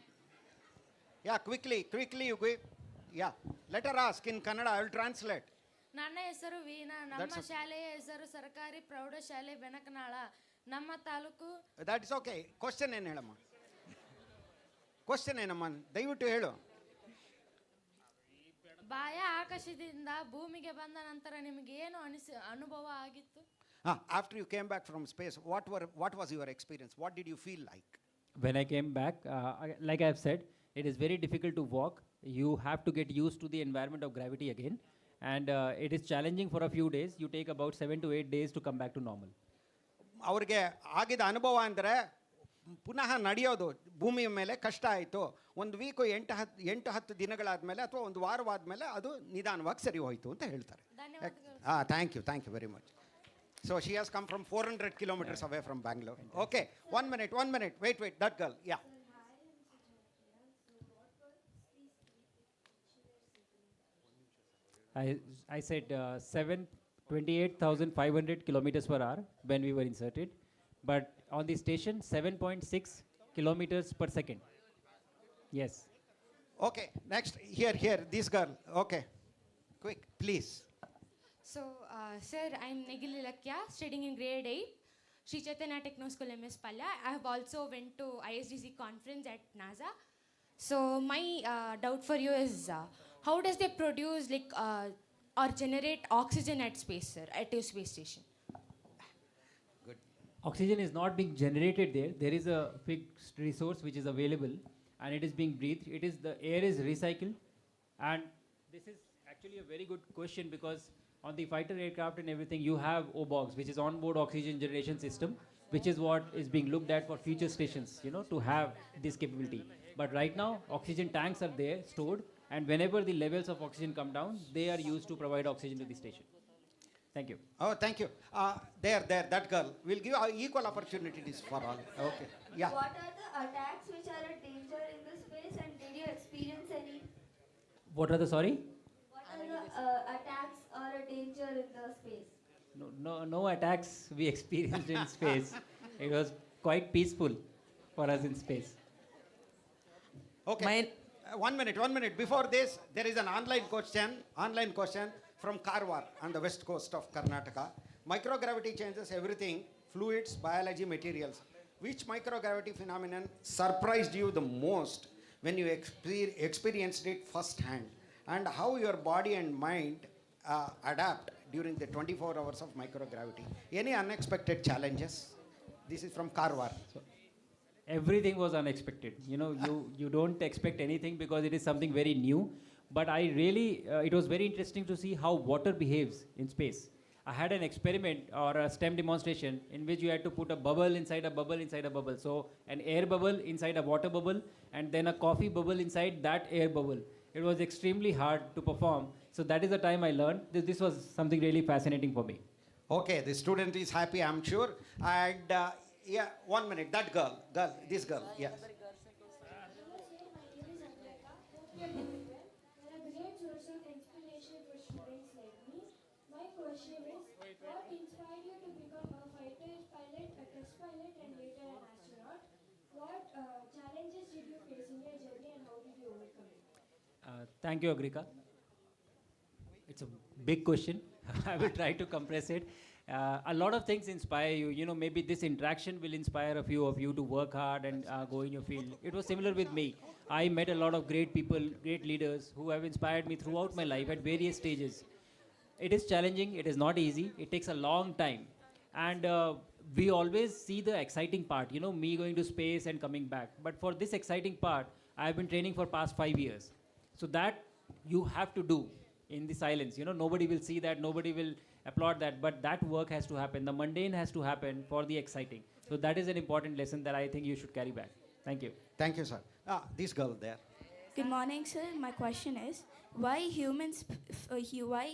Yeah, quickly, you quick. Yeah. Let her ask in Kannada, I will translate. ನನ್ನ ಹೆಸರು ವೀಣಾ. ನಮ್ಮ ಶಾಲೆಯ ಹೆಸರು ಸರ್ಕಾರಿ ಪ್ರೌಢಶಾಲೆ ಬೆನಕನಾಳ. ನಮ್ಮ taluk. That is okay. Question ಏನು ಹೇಳಮ್ಮ? Question ಏನಮ್ಮ? ದಯವಿಟ್ಟು ಹೇಳು. ಬಾಯ ಆಕಾಶದಿಂದ ಭೂಮಿಗೆ ಬಂದ ನಂತರ ನಿಮಗೆ ಏನು ಅನುಭವ ಆಗಿತ್ತು? After you came back from space, what was your experience? What did you feel like? When I came back, like I have said, it is very difficult to walk. You have to get used to the environment of gravity again. And it is challenging for a few days. You take about 7 to 8 days to come back to normal. ಅವ್ರಿಗೆ ಆಗಿದ ಅನುಭವ ಅಂದರೆ ಪುನಃ ನಡೆಯೋದು ಭೂಮಿಯ ಮೇಲೆ ಕಷ್ಟ ಆಯಿತು. ಒಂದು ವೀಕು 8-10 ದಿನಗಳಾದಮೇಲೆ ಅಥವಾ ಒಂದು ವಾರವಾದಮೇಲೆ ಅದು ನಿಧಾನವಾಗಿ ಸರಿ ಹೋಯಿತು ಅಂತ ಹೇಳ್ತಾರೆ. Thank you very much. So she has come from 400 kilometers away from Bangalore. Okay, 1 minute. Wait, that girl, yeah. I said 28,500 kilometers per hour when we were inserted. But on the station, 7.6 kilometers per second. Yes. Okay, next, here, this girl. Okay, quick, please. So, sir, I'm Negili Lakya, studying in grade 8, Sri Chaitanya Techno School MS Palla. I have also went to ISDC conference at NASA. So my doubt for you is, how does they produce or generate oxygen at space, sir, at your space station? Oxygen is not being generated there. There is a fixed resource which is available and it is being breathed. The air is recycled, and this is actually a very good question because on the fighter aircraft and everything you have OBOX, which is onboard oxygen generation system, which is what is being looked at for future stations, to have this capability. But right now oxygen tanks are there stored, and whenever the levels of oxygen come down, they are used to provide oxygen to the station. Thank you. Oh, thank you. That girl. We'll give equal opportunities for all. Okay. Yeah. What are the attacks which are a danger in the space, and did you experience any? What are the, sorry? What are the attacks or a danger in the space? No attacks we experienced in space. It was quite peaceful for us in space. Okay. 1 minute. Before this, there is an online question from Karwar on the west coast of Karnataka. Microgravity changes everything: fluids, biology, materials. Which microgravity phenomenon surprised you the most when you experienced it firsthand? And how your body and mind adapt during the 24 hours of microgravity? Any unexpected challenges? This is from Karwar. Everything was unexpected. You don't expect anything because it is something very new. But it was very interesting to see how water behaves in space. I had an experiment or a STEM demonstration in which you had to put a bubble inside a bubble inside a bubble. So an air bubble inside a water bubble, and then a coffee bubble inside that air bubble. It was extremely hard to perform. So that is the time I learned. This was something really fascinating for me. Okay, the student is happy, I'm sure. And 1 minute. This girl, yes. Question is, what inspired you to become a fighter pilot, a test pilot, and later an astronaut? What challenges did you face in your journey, and how did you overcome it? Thank you, Agrika. It's a big question. I will try to compress it. A lot of things inspire you. Maybe this interaction will inspire a few of you to work hard and go in your field. It was similar with me. I met a lot of great people, great leaders who have inspired me throughout my life at various stages. It is challenging, it is not easy, it takes a long time. And we always see the exciting part, me going to space and coming back. But for this exciting part, I've been training for past 5 years. So that you have to do in the silence. Nobody will see that, nobody will applaud that, but that work has to happen. The mundane has to happen for the exciting. So that is an important lesson that I think you should carry back. Thank you. Thank you, sir. This girl there. Good morning, sir. My question is, why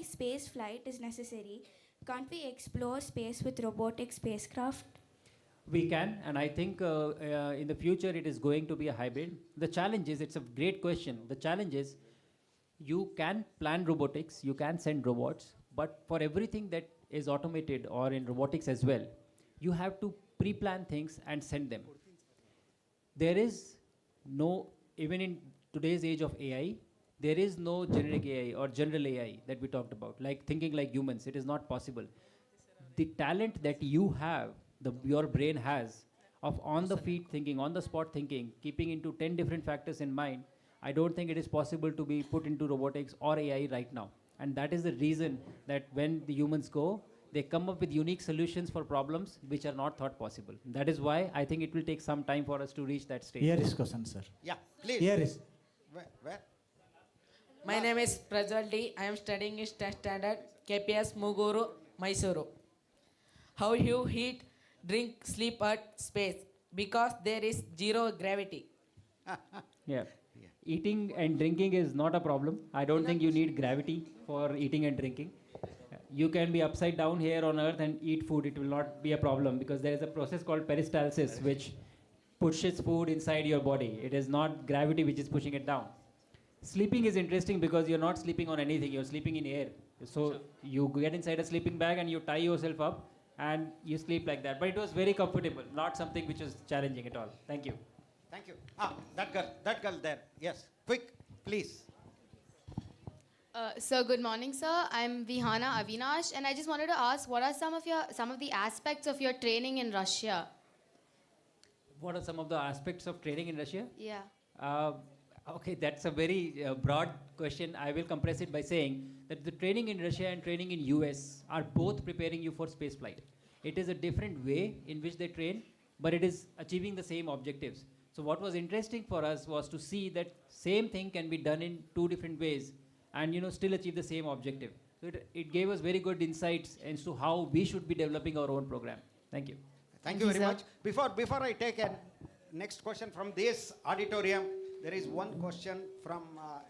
space flight is necessary? Can't we explore space with robotic spacecraft? We can, and I think in the future it is going to be a hybrid. The challenge is, it's a great question. The challenge is, you can plan robotics, you can send robots, but for everything that is automated or in robotics as well, you have to pre-plan things and send them. There is no, even in today's age of AI, there is no generic AI or general AI that we talked about, like thinking like humans. It is not possible. The talent that you have, your brain has, of on-the-feet thinking, on-the-spot thinking, keeping into 10 different factors in mind, I don't think it is possible to be put into robotics or AI right now. And that is the reason that when the humans go, they come up with unique solutions for problems which are not thought possible. That is why I think it will take some time for us to reach that stage. Here is question, sir. Yeah, please. Here is. Where? My name is Prajwal D. I am studying in standard KPS Muguru, Mysuru. How you eat, drink, sleep at space? Because there is zero gravity. Yeah. Eating and drinking is not a problem. I don't think you need gravity for eating and drinking. You can be upside down here on earth and eat food. It will not be a problem because there is a process called peristalsis which pushes food inside your body. It is not gravity which is pushing it down. Sleeping is interesting because you're not sleeping on anything. You're sleeping in air. So you get inside a sleeping bag and you tie yourself up and you sleep like that. But it was very comfortable, not something which was challenging at all. Thank you. Thank you. That girl there. Yes, quick, please. So good morning, sir. I'm Vihana Avinash, and I just wanted to ask, what are some of the aspects of your training in Russia? What are some of the aspects of training in Russia? Yeah. Okay, that's a very broad question. I will compress it by saying that the training in Russia and training in US are both preparing you for space flight. It is a different way in which they train, but it is achieving the same objectives. So what was interesting for us was to see that same thing can be done in two different ways and still achieve the same objective. So it gave us very good insights as to how we should be developing our own program. Thank you. Thank you very much. Before I take a next question from this auditorium, there is one question from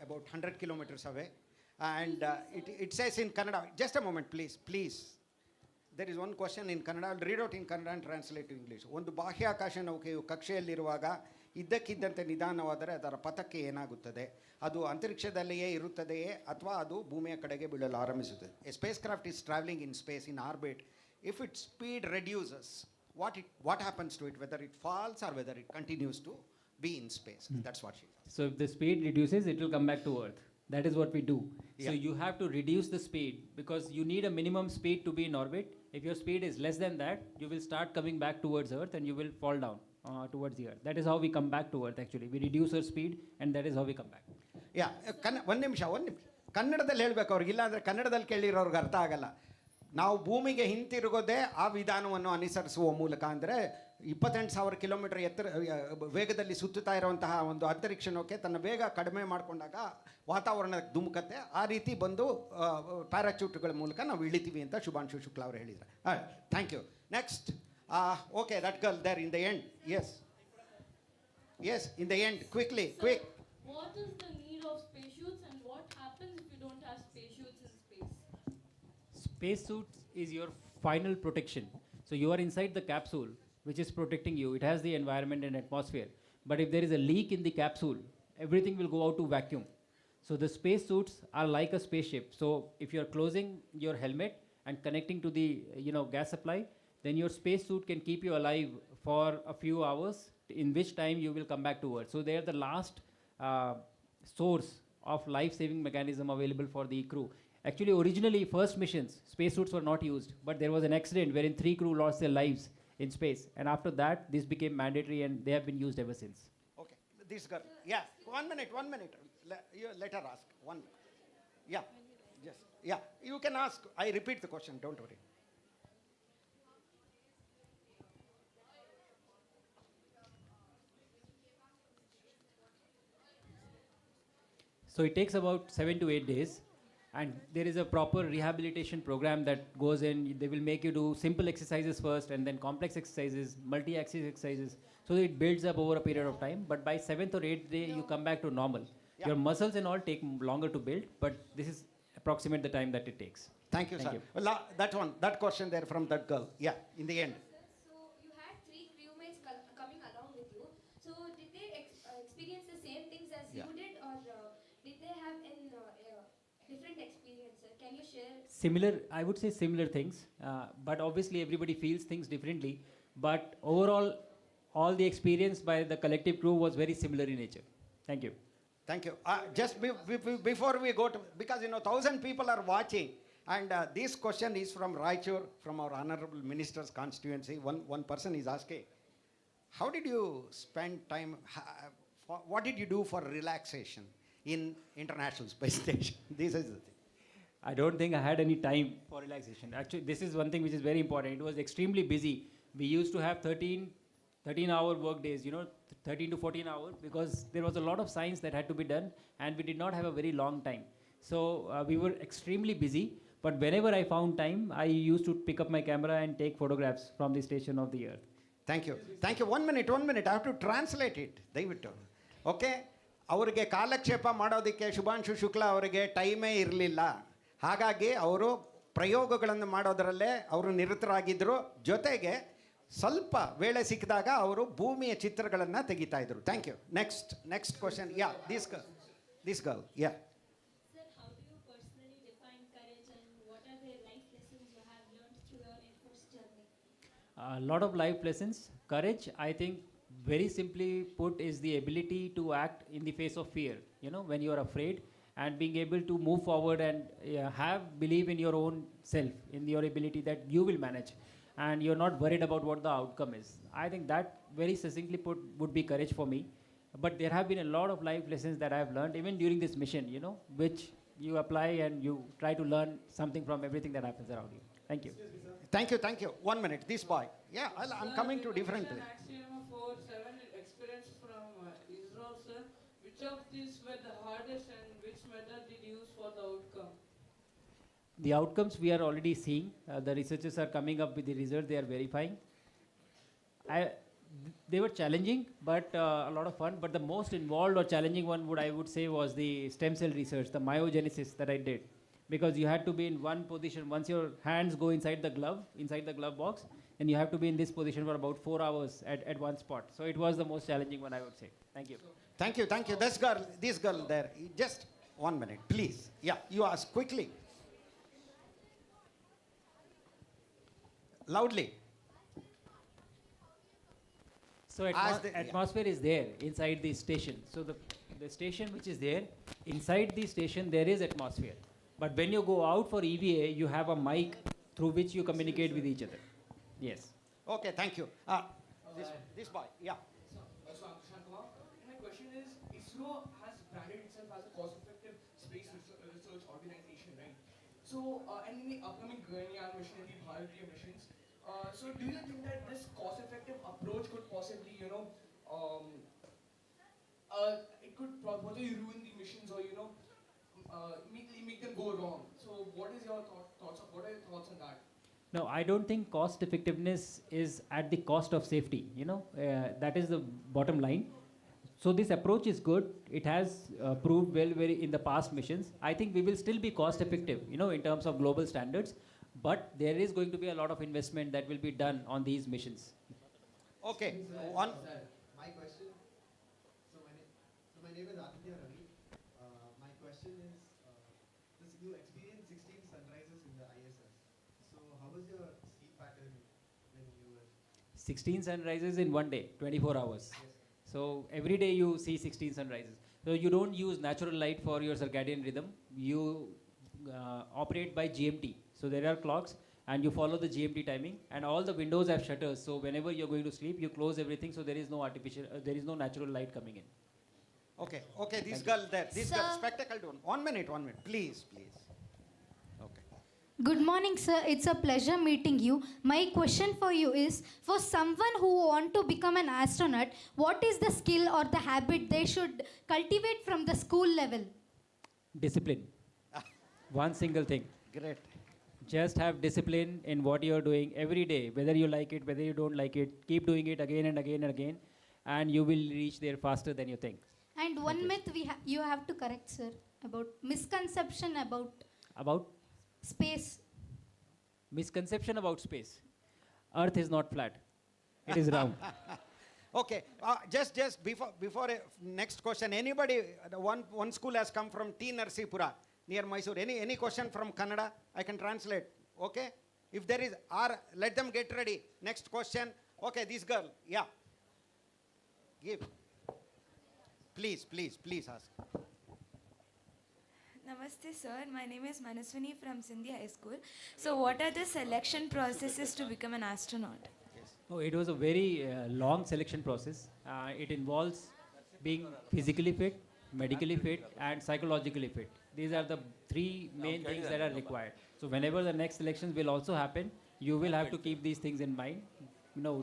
about 100 kilometers away. And it says in Kannada, just a moment please. There is one question in Kannada, I'll read out in Kannada and translate to English. ಒಂದು ಬಾಹ್ಯಾಕಾಶ ನೌಕೆಯು ಕಕ್ಷೆಯಲ್ಲಿರುವಾಗ ಇದ್ದಕ್ಕಿದ್ದಂತೆ ನಿಧಾನವಾದರೆ ಅದರ ಪಥಕ್ಕೆ ಏನಾಗುತ್ತದೆ? ಅದು ಅಂತರಿಕ್ಷದಲ್ಲಿಯೇ ಇರುತ್ತದೆಯೇ ಅಥವಾ ಅದು ಭೂಮಿಯ ಕಡೆಗೆ ಬೀಳಲು ಆರಂಭಿಸುತ್ತದೆ? A spacecraft is traveling in space in orbit. If its speed reduces, what happens to it? Whether it falls or whether it continues to be in space. That's what she says. So if the speed reduces, it will come back to Earth. That is what we do. So you have to reduce the speed because you need a minimum speed to be in orbit. If your speed is less than that, you will start coming back towards Earth and you will fall down towards the Earth. That is how we come back to Earth actually. We reduce our speed and that is how we come back. ಒಂದು ನಿಮಿಷ ಕನ್ನಡದಲ್ಲಿ ಹೇಳಬೇಕು ಅವ್ರಿಗೆ, ಇಲ್ಲ ಅಂದರೆ ಕನ್ನಡದಲ್ಲಿ ಕೇಳಿರೋರ್ಗೆ ಅರ್ಥ ಆಗಲ್ಲ. ನಾವು ಭೂಮಿಗೆ ಹಿಂತಿರುಗೋದೇ ಆ ವಿಧಾನವನ್ನು ಅನುಸರಿಸುವ ಮೂಲಕ. ಅಂದರೆ 28,000 ಕಿಲೋಮೀಟರ್ ವೇಗದಲ್ಲಿ ಸುತ್ತುತ್ತಾ ಇರುವಂತಹ ಒಂದು ಅಂತರಿಕ್ಷ ನೌಕೆ ತನ್ನ ವೇಗ ಕಡಿಮೆ ಮಾಡಿಕೊಂಡಾಗ ವಾತಾವರಣಕ್ಕೆ ಧುಮುಕತ್ತೆ. ಆ ರೀತಿ ಬಂದು ಪ್ಯಾರಾಚೂಟ್ಗಳ ಮೂಲಕ ನಾವು ಇಳಿತೀವಿ ಅಂತ ಶುಭಾಂಶು ಶುಕ್ಲಾ ಅವರು ಹೇಳಿದ್ದಾರೆ. Thank you. Next, okay, that girl there in the end. Yes in the end, quick. What is the need of spacesuits and what happens if you don't have spacesuits in space? Spacesuit is your final protection. So you are inside the capsule, which is protecting you. It has the environment and atmosphere. But if there is a leak in the capsule, everything will go out to vacuum. So the spacesuits are like a spaceship. So if you are closing your helmet and connecting to the gas supply, then your spacesuit can keep you alive for a few hours, in which time you will come back to Earth. So they are the last source of life-saving mechanism available for the crew. Actually, originally, first missions, spacesuits were not used, but there was an accident wherein 3 crew lost their lives in space. And after that, this became mandatory and they have been used ever since. Okay, this girl. Yeah, one minute. Let her ask. One minute. Yeah, yes. Yeah, you can ask. I repeat the question, don't worry. So it takes about 7 to 8 days. And there is a proper rehabilitation program that goes in. They will make you do simple exercises first and then complex exercises, multi-axis exercises. So it builds up over a period of time. But by 7th or 8th day, you come back to normal. Yeah. Your muscles and all take longer to build, but this is approximate the time that it takes. Thank you, sir. Well, that question there from that girl. Yeah, in the end. So you had 3 crewmates coming along with you. So did they experience the same things as you did, or did they have different experience? Can you share? Similar, I would say similar things, but obviously everybody feels things differently. But overall, all the experience by the collective crew was very similar in nature. Thank you. Thank you. Just before we go to, because 1,000 people are watching, and this question is from Raichur, from our honorable minister's constituency. One person is asking, how did you spend time? What did you do for relaxation in International Space Station? This is the thing. I don't think I had any time for relaxation. Actually, this is one thing which is very important. It was extremely busy. We used to have 13-hour work days, 13 to 14 hours, because there was a lot of science that had to be done, and we did not have a very long time. So we were extremely busy, but whenever I found time, I used to pick up my camera and take photographs from the station of the Earth. Thank you. One minute. I have to translate it. ದಯವಿಟ್ಟು. Okay? ಅವರಿಗೆ ಕಾಲಕ್ಷೇಪ ಮಾಡೋದಕ್ಕೆ ಶುಭಾಂಶು ಶುಕ್ಲಾ ಅವರಿಗೆ ಟೈಮೇ ಇರಲಿಲ್ಲ. ಹಾಗಾಗಿ ಅವರು ಪ್ರಯೋಗಗಳನ್ನು ಮಾಡೋದರಲ್ಲೇ ಅವರು ನಿರತರಾಗಿದ್ದರು. ಜೊತೆಗೆ ಸ್ವಲ್ಪ ವೇಳೆ ಸಿಕ್ಕಿದಾಗ ಅವರು ಭೂಮಿಯ ಚಿತ್ರಗಳನ್ನು ತೆಗಿತಾ ಇದ್ರು. Thank you. Next question. Yeah, this girl. Yeah. Sir, how do you personally define courage and what are the life lessons you have learned through your Air Force journey? A lot of life lessons. Courage, I think, very simply put, is the ability to act in the face of fear. When you are afraid, and being able to move forward and believe in your own self, in your ability that you will manage, and you're not worried about what the outcome is. I think that very succinctly put would be courage for me. But there have been a lot of life lessons that I have learned, even during this mission, which you apply and you try to learn something from everything that happens around you. Thank you. Thank you, thank you. 1 minute, this boy. Yeah, I'm coming to different things. Axiom 4-7 experience from ISRO, sir. Which of these were the hardest and which method did you use for the outcome? The outcomes we are already seeing. The researchers are coming up with the results they are verifying. They were challenging, but a lot of fun. But the most involved or challenging one, I would say, was the stem cell research, the myogenesis that I did. Because you had to be in one position. Once your hands go inside the glove box, and you have to be in this position for about 4 hours at one spot. So it was the most challenging one, I would say. Thank you. Thank you, thank you. This girl there. Just 1 minute, please. Yeah, you ask quickly. Loudly. So atmosphere is there inside the station. So the station which is there, inside the station there is atmosphere. But when you go out for EVA, you have a mic through which you communicate with each other. Yes. Okay, thank you. This boy, yeah. So my question is, ISRO has branded itself as a cost-effective space research organization, right? So, and in the upcoming Mangalyaan mission and the Bhavana missions, so do you think that this cost-effective approach could possibly, it could probably ruin the missions or, make them go wrong? So what is your thoughts? What are your thoughts on that? No, I don't think cost effectiveness is at the cost of safety. That is the bottom line. So this approach is good. It has proved well in the past missions. I think we will still be cost effective, in terms of global standards. But there is going to be a lot of investment that will be done on these missions. Okay. My question. My name is Aditya Ravi. My question is, you experienced 16 sunrises in the ISS. So how was your sleep pattern when you were? 16 sunrises in one day, 24 hours. Yes. So every day you see 16 sunrises. So you don't use natural light for your circadian rhythm. You operate by GMT. So there are clocks and you follow the GMT timing, and all the windows have shutters. So whenever you're going to sleep, you close everything, so there is no natural light coming in. Okay, this girl there, spectacled one. 1 minute, please. Okay. Good morning, sir. It's a pleasure meeting you. My question for you is, for someone who want to become an astronaut, what is the skill or the habit they should cultivate from the school level? Discipline. One single thing. Great. Just have discipline in what you're doing every day, whether you like it, whether you don't like it. Keep doing it again and again and again, and you will reach there faster than you think. And one myth you have to correct, sir, about misconception about space. Misconception about space. Earth is not flat. It is round. Okay, just before next question, anybody, one school has come from T. Narsipura near Mysore. Any question from Kannada? I can translate. Okay, if there is, let them get ready. Next question. Okay, this girl, yeah. Give. Please ask. Namaste, sir. My name is Manaswini from Sindhi High School. So what are the selection processes to become an astronaut? Oh, it was a very long selection process. It involves being physically fit, medically fit, and psychologically fit. These are the three main things that are required. So whenever the next selections will also happen, you will have to keep these things in mind.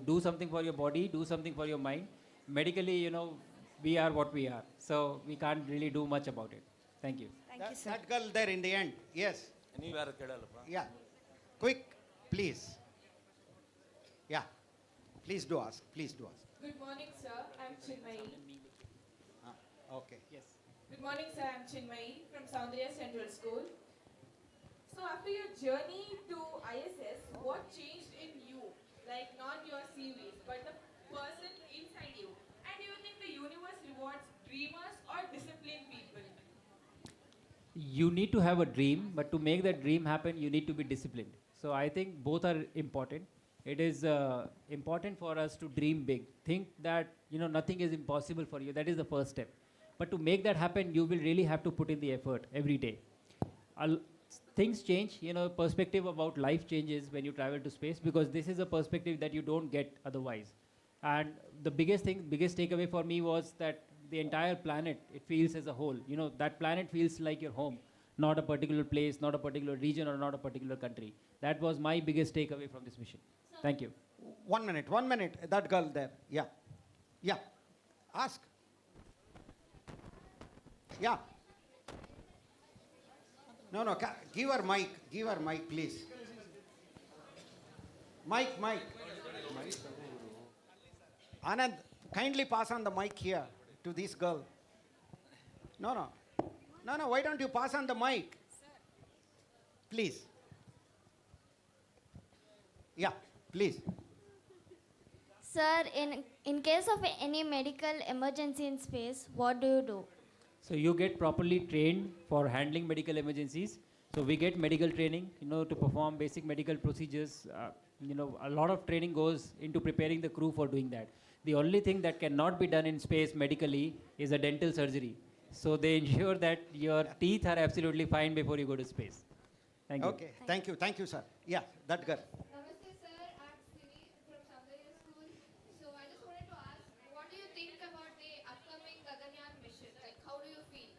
Do something for your body, do something for your mind. Medically, we are what we are. So we can't really do much about it. Thank you. Thank you, sir. That girl there in the end, yes. Yeah. Quick, please. Yeah. Please do ask. Good morning, sir. I'm Chinmayi. Okay. Yes. Good morning, sir. I'm Chinmayi from Soundria Central School. So after your journey to ISS, what changed in you? Like not your series, but the person inside you. And do you think the universe rewards dreamers or disciplined people? You need to have a dream, but to make that dream happen, you need to be disciplined. So I think both are important. It is important for us to dream big. Think that nothing is impossible for you. That is the first step. But to make that happen, you will really have to put in the effort every day. Things change. Perspective about life changes when you travel to space, because this is a perspective that you don't get otherwise. And the biggest takeaway for me was that the entire planet, it feels as a whole. You know, that planet feels like your home, not a particular place, not a particular region, or not a particular country. That was my biggest takeaway from this mission. Thank you. 1 minute, 1 minute. That girl there. Yeah. Yeah. Ask. Yeah. No, give her mic. Give her mic, please. Mic. Anand, kindly pass on the mic here to this girl. No, why don't you pass on the mic? Please. Yeah, please. Sir, in case of any medical emergency in space, what do you do? So you get properly trained for handling medical emergencies. So we get medical training, to perform basic medical procedures. A lot of training goes into preparing the crew for doing that. The only thing that cannot be done in space medically is a dental surgery. So they ensure that your teeth are absolutely fine before you go to space. Thank you. Okay, thank you, sir. Yeah, that girl. Namaste, sir. I'm Siri from Soundarya School. So I just wanted to ask, what do you think about the upcoming Mangalyaan mission? Like, how do you feel?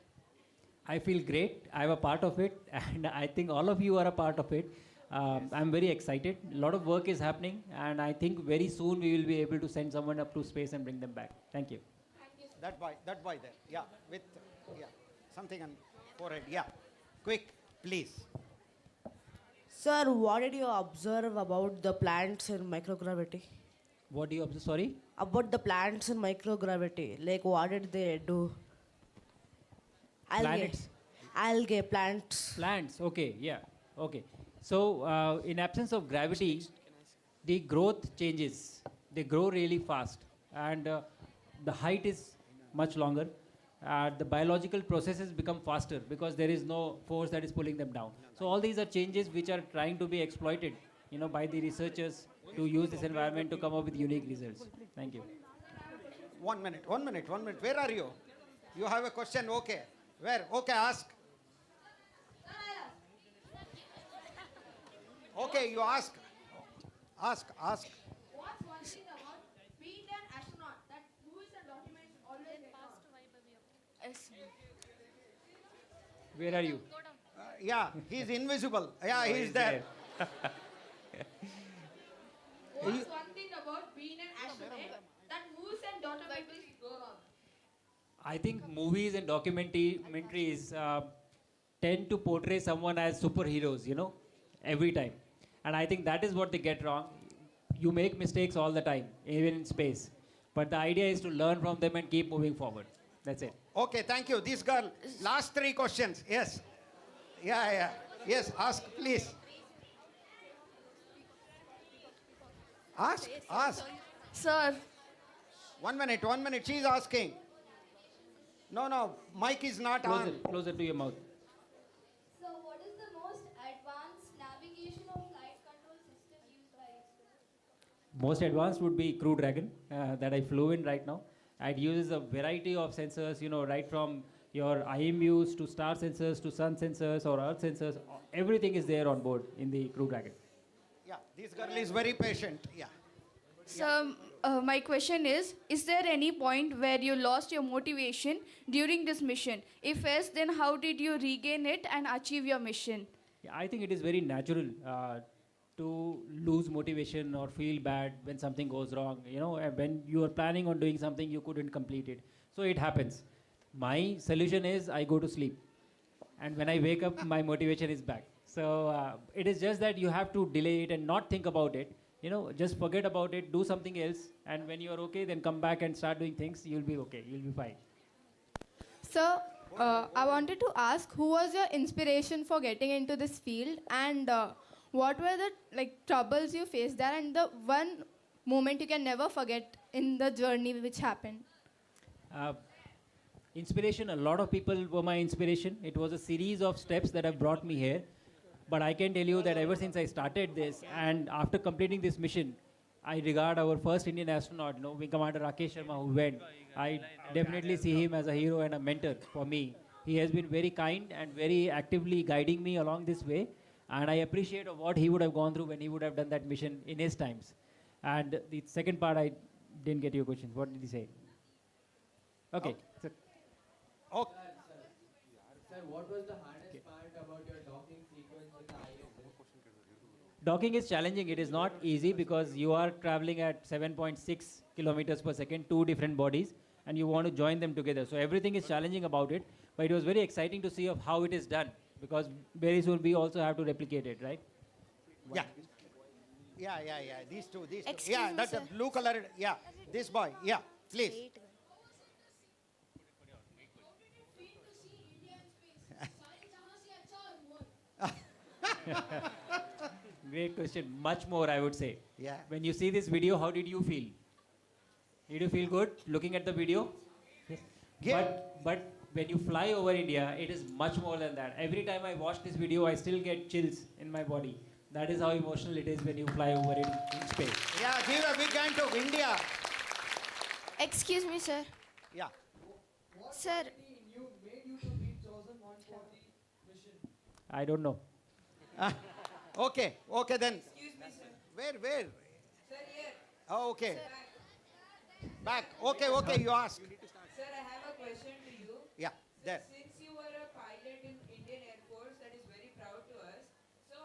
I feel great. I'm a part of it, and I think all of you are a part of it. I'm very excited. A lot of work is happening, and I think very soon we will be able to send someone up to space and bring them back. Thank you. That boy there. Yeah, with something on forehead. Yeah, quick, please. Sir, what did you observe about the plants in microgravity? What do you observe? Sorry? About the plants in microgravity. Like, what did they do? Planets? Algae, plants. Plants, okay, yeah, okay. So, in absence of gravity, the growth changes. They grow really fast, and the height is much longer. The biological processes become faster because there is no force that is pulling them down. So all these are changes which are trying to be exploited, by the researchers to use this environment to come up with unique results. Thank you. 1 minute. Where are you? You have a question? Okay. Where? Okay, ask. Okay, you ask. Ask. What's one thing about being an astronaut that movies and documents always get wrong? Where are you? Yeah, he's invisible. Yeah, he's there. What's one thing about being an astronaut that movies and documentaries go wrong? I think movies and documentaries tend to portray someone as superheroes, every time. And I think that is what they get wrong. You make mistakes all the time, even in space. But the idea is to learn from them and keep moving forward. That's it. Okay, thank you. This girl, last 3 questions. Yes. Yeah. Yes, ask, please. Ask. Sir. 1 minute. She's asking. No, mic is not on. Closer to your mouth. So what is the most advanced navigation of flight control system used by ISRO? Most advanced would be Crew Dragon that I flew in right now. It uses a variety of sensors, right from your IMUs to star sensors to sun sensors or earth sensors. Everything is there on board in the Crew Dragon. Yeah, this girl is very patient. Yeah. So, my question is there any point where you lost your motivation during this mission? If yes, then how did you regain it and achieve your mission? Yeah, I think it is very natural to lose motivation or feel bad when something goes wrong. When you are planning on doing something, you couldn't complete it. So it happens. My solution is I go to sleep. And when I wake up, my motivation is back. So it is just that you have to delay it and not think about it. Just forget about it, do something else. And when you are okay, then come back and start doing things. You'll be okay. You'll be fine. So, I wanted to ask, who was your inspiration for getting into this field? And what were the troubles you faced there? And the one moment you can never forget in the journey which happened? Inspiration, a lot of people were my inspiration. It was a series of steps that have brought me here. But I can tell you that ever since I started this and after completing this mission, I regard our first Indian astronaut, Wing Commander Rakesh Sharma, who went. I definitely see him as a hero and a mentor for me. He has been very kind and very actively guiding me along this way. And I appreciate what he would have gone through when he would have done that mission in his times. And the second part, I didn't get your question. What did he say? Okay. So Okay. Sir, what was the hardest part about your docking sequence with the ISS? Docking is challenging. It is not easy because you are traveling at 7.6 kilometers per second, two different bodies, and you want to join them together. So everything is challenging about it, but it was very exciting to see of how it is done because very soon we also have to replicate it, right? Yeah. Yeah. These two. Excuse Yeah, me, that's a sir. blue colored. Yeah, this boy. Yeah, please. Great question. Much more, I would say. Yeah. When you see this video, how did you feel? Did you feel good looking at the video? Yes. Yeah. But when you fly over India, it is much more than that. Every time I watch this video, I still get chills in my body. That is how emotional it is when you fly over it in space. Yeah, give a big hand to India. Excuse me, sir. Yeah. Sir, You made you to be chosen one for the mission. I don't know. Okay then. Excuse me, sir. Where? Sir, here. Oh, okay. Back. Okay, you ask. Sir, I have a question to you. Yeah, there. Since you were a pilot in Indian Air Force, that is very proud to us. So,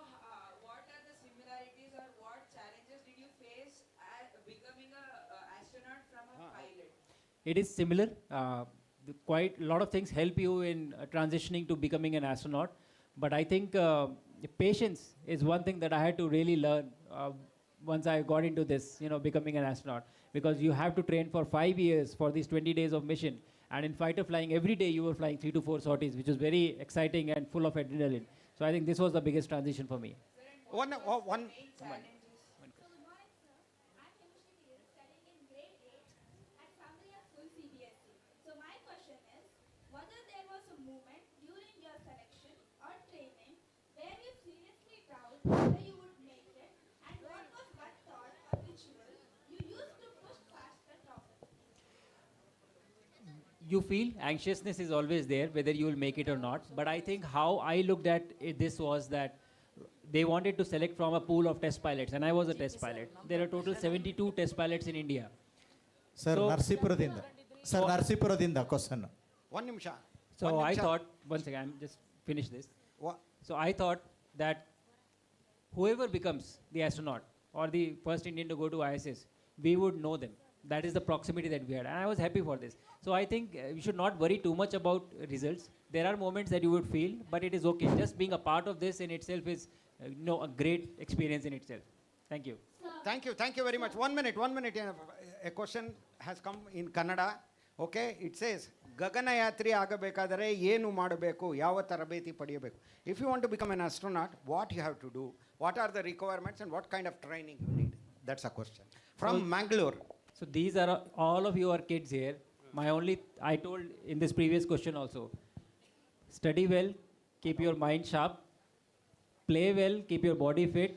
what are the similarities or what challenges did you face at becoming a astronaut from a pilot? It is similar. Quite a lot of things help you in transitioning to becoming an astronaut. But I think patience is one thing that I had to really learn once I got into this, becoming an astronaut. Because you have to train for 5 years for these 20 days of mission. And in fighter flying, every day you were flying 3 to 4 sorties, which was very exciting and full of adrenaline. So I think this was the biggest transition for me. One. So my question is, whether there was a moment during your selection or training where you seriously doubt whether you would make it, and what was one thought or ritual you used to push past the problem? You feel anxiousness is always there, whether you will make it or not. But I think how I looked at this was that they wanted to select from a pool of test pilots, and I was a test pilot. There are total 72 test pilots in India. Sir, Narsipuradinda. Sir, Narsipuradinda question. One nimisha. So I thought, one second, I'm just finish this. So I thought that whoever becomes the astronaut or the first Indian to go to ISS, we would know them. That is the proximity that we had. And I was happy for this. So I think we should not worry too much about results. There are moments that you would feel, but it is okay. Just being a part of this in itself is a great experience in itself. Thank you. Thank you very much. 1 minute. A question has come in Kannada. Okay, it says, ಗಗನಯಾತ್ರಿ ಆಗಬೇಕಾದರೆ ಏನು ಮಾಡಬೇಕು, ಯಾವ ತರಬೇತಿ ಪಡೆಯಬೇಕು? If you want to become an astronaut, what you have to do? What are the requirements and what kind of training you need? That's a question. From Mangalore. So these are all of you are kids here. I told in this previous question also, study well, keep your mind sharp, play well, keep your body fit,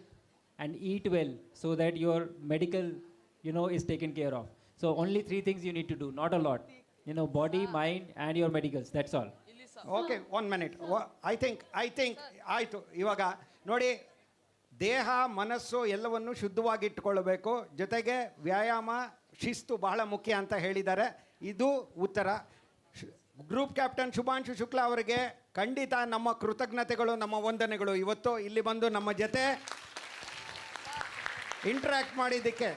and eat well so that your medical, is taken care of. So only 3 things you need to do, not a lot. Body, mind, and your medicals. That's all. Okay, 1 minute. I think ಆಯಿತು. ಇವಾಗ ನೋಡಿ, ದೇಹ ಮನಸ್ಸು ಎಲ್ಲವನ್ನು ಶುದ್ಧವಾಗಿಟ್ಟುಕೊಳ್ಳಬೇಕು, ಜೊತೆಗೆ ವ್ಯಾಯಾಮ ಶಿಸ್ತು ಬಹಳ ಮುಖ್ಯ ಅಂತ ಹೇಳಿದ್ದಾರೆ. ಇದು ಉತ್ತರ. ಗ್ರೂಪ್ ಕ್ಯಾಪ್ಟನ್ ಶುಭಾಂಶು ಶುಕ್ಲಾ ಅವರಿಗೆ ಖಂಡಿತ ನಮ್ಮ ಕೃತಜ್ಞತೆಗಳು, ನಮ್ಮ ವಂದನೆಗಳು. ಇವತ್ತು ಇಲ್ಲಿ ಬಂದು ನಮ್ಮ ಜೊತೆ ಇಂಟ್ರಾಕ್ಟ್ ಮಾಡಿದ್ದಕ್ಕೆ.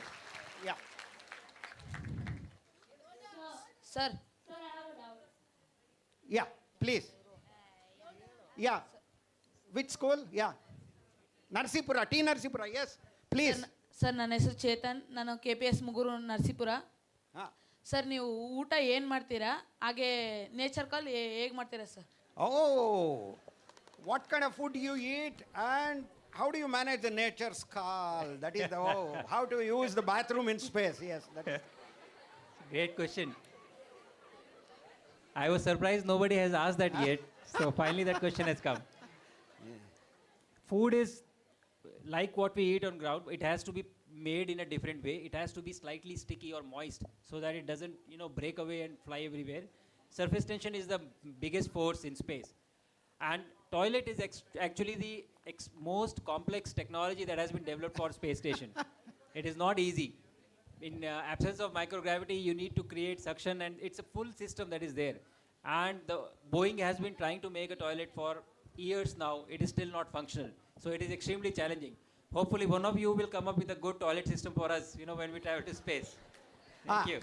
Sir. Sir, I have a doubt. Yeah, please. Yeah. Which school? Yeah. Narsipura, T. Narsipura, yes. Please. Sir, ನನ್ನ ಹೆಸರು ಚೇತನ್. ನಾನು KPS ಮುಗೂರು ನರಸೀಪುರ. ಸರ್, ನೀವು ಊಟ ಏನು ಮಾಡ್ತೀರಾ, ಹಾಗೆ ನೇಚರ್ ಕಾಲ್ ಹೇಗೆ ಮಾಡ್ತೀರಾ sir? Oh, what kind of food do you eat and how do you manage the nature's call? That is how to use the bathroom in space. Yes, that is. Great question. I was surprised nobody has asked that yet. So finally that question has come. Food is like what we eat on ground. It has to be made in a different way. It has to be slightly sticky or moist so that it doesn't, break away and fly everywhere. Surface tension is the biggest force in space. And toilet is actually the most complex technology that has been developed for space station. It is not easy. In absence of microgravity, you need to create suction, and it's a full system that is there. And the Boeing has been trying to make a toilet for years now. It is still not functional. So it is extremely challenging. Hopefully one of you will come up with a good toilet system for us, when we travel to space. Thank you.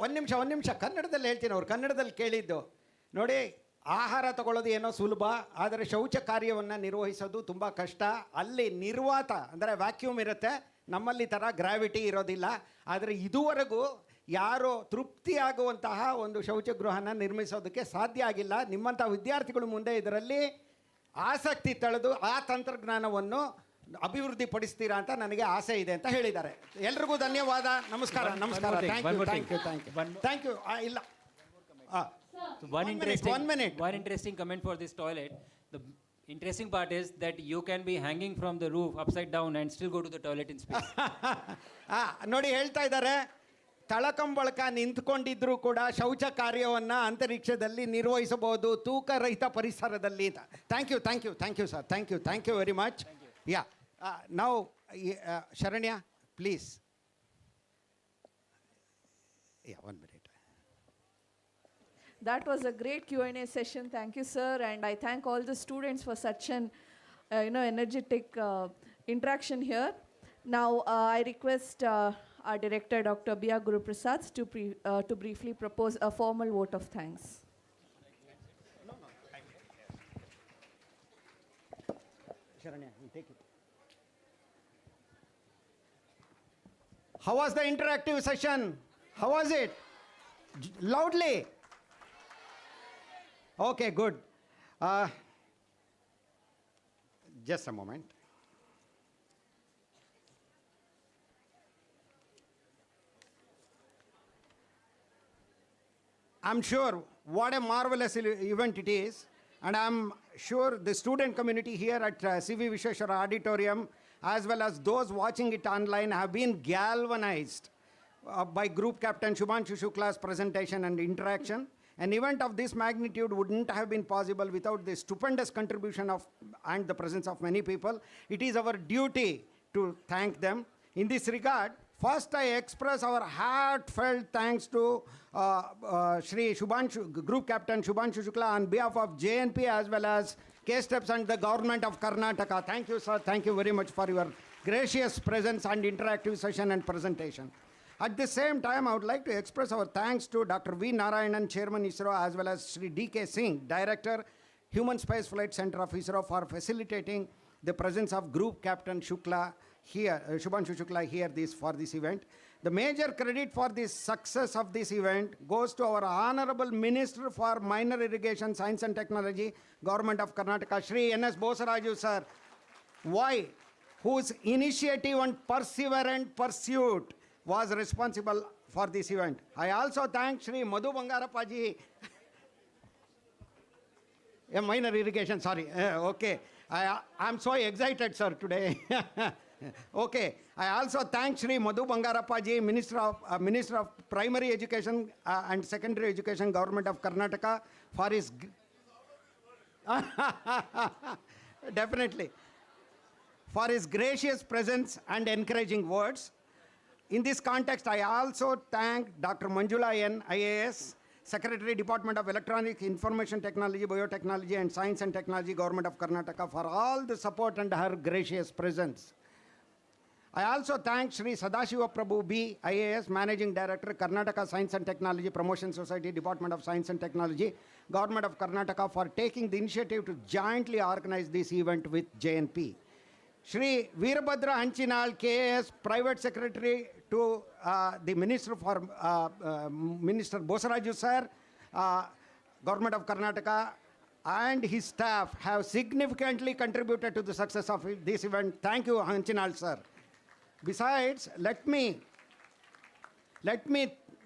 ಒಂದು ನಿಮಿಷ ಕನ್ನಡದಲ್ಲಿ ಹೇಳ್ತೀನಿ. ಅವ್ರು ಕನ್ನಡದಲ್ಲಿ ಕೇಳಿದ್ದು ನೋಡಿ, ಆಹಾರ ತಗೊಳ್ಳೋದು ಏನೋ ಸುಲಭ, ಆದರೆ ಶೌಚ ಕಾರ್ಯವನ್ನು ನಿರ್ವಹಿಸೋದು ತುಂಬ ಕಷ್ಟ. ಅಲ್ಲಿ ನಿರ್ವಾತ ಅಂದರೆ ವ್ಯಾಕ್ಯೂಮ್ ಇರುತ್ತೆ, ನಮ್ಮಲ್ಲಿ ಥರ ಗ್ರಾವಿಟಿ ಇರೋದಿಲ್ಲ. ಆದರೆ ಇದುವರೆಗೂ ಯಾರೋ ತೃಪ್ತಿಯಾಗುವಂತಹ ಒಂದು ಶೌಚಗೃಹನ ನಿರ್ಮಿಸೋದಕ್ಕೆ ಸಾಧ್ಯ ಆಗಿಲ್ಲ. ನಿಮ್ಮಂಥ ವಿದ್ಯಾರ್ಥಿಗಳು ಮುಂದೆ ಇದರಲ್ಲಿ ಆಸಕ್ತಿ ತಳೆದು ಆ ತಂತ್ರಜ್ಞಾನವನ್ನು ಅಭಿವೃದ್ಧಿಪಡಿಸ್ತೀರಾ ಅಂತ ನನಗೆ ಆಸೆ ಇದೆ ಅಂತ ಹೇಳಿದ್ದಾರೆ. ಎಲ್ರಿಗೂ ಧನ್ಯವಾದ. ನಮಸ್ಕಾರ. Thank you. ಇಲ್ಲ, One interesting comment for this toilet. The interesting part is that you can be hanging from the roof upside down and still go to the toilet in space. ನೋಡಿ, ಹೇಳ್ತಾ ಇದ್ದಾರೆ ತಳಕಂಬಳಕ ನಿಂತ್ಕೊಂಡಿದ್ರು ಕೂಡ ಶೌಚ ಕಾರ್ಯವನ್ನು ಅಂತರಿಕ್ಷದಲ್ಲಿ ನಿರ್ವಹಿಸಬಹುದು ತೂಕರಹಿತ ಪರಿಸರದಲ್ಲಿ ಅಂತ. Thank you sir. Thank you very much. Yeah, now Sharanya, please. Yeah, 1 minute. That was a great Q&A session. Thank you, sir. And I thank all the students for such an energetic interaction here. Now, I request our director, Dr. B.R. Guruprasad, to briefly propose a formal vote of thanks. Sharanya, you take it. How was the interactive session? How was it? Loudly. Okay, good. Just a moment. I'm sure what a marvelous event it is, and I'm sure the student community here at CV Vishveshwara Auditorium, as well as those watching it online, have been galvanized by Group Captain Shubhanshu Shukla's presentation and interaction. An event of this magnitude wouldn't have been possible without the stupendous contribution and the presence of many people. It is our duty to thank them. In this regard, first I express our heartfelt thanks to Shri Group Captain Shubhanshu Shukla on behalf of JNP as well as K-Steps and the Government of Karnataka. Thank you, sir. Thank you very much for your gracious presence and interactive session and presentation. At the same time, I would like to express our thanks to Dr. V. Narayanan, Chairman ISRO, as well as Shri D.K. Singh, Director, Human Space Flight Center of ISRO, for facilitating the presence of Group Captain Shukla here, Shubhanshu Shukla here for this event. The major credit for the success of this event goes to our Honorable Minister for Minor Irrigation, Science and Technology, Government of Karnataka, Shri N.S. Bosaraju, sir. Why? Whose initiative and perseverant pursuit was responsible for this event. I also thank Shri Madhu Bangarappaji. Minor irrigation, sorry. Okay. I'm so excited, sir, today. Okay. I also thank Shri Madhu Bangarappaji, Minister of Primary Education and Secondary Education, Government of Karnataka, for his... Definitely. For his gracious presence and encouraging words. In this context, I also thank Dr. Manjula N, IAS, Secretary, Department of Electronic Information Technology, Biotechnology and Science and Technology, Government of Karnataka, for all the support and her gracious presence. I also thank Shri Sadashiva Prabhu B, IAS, Managing Director, Karnataka Science and Technology Promotion Society, Department of Science and Technology, Government of Karnataka, for taking the initiative to jointly organize this event with JNP. Shri Veerabhadra Hanchinal, KAS, Private Secretary to the Minister for Minister Bosaraju sir, Government of Karnataka, and his staff have significantly contributed to the success of this event. Thank you, Hanchinal sir. Besides, let me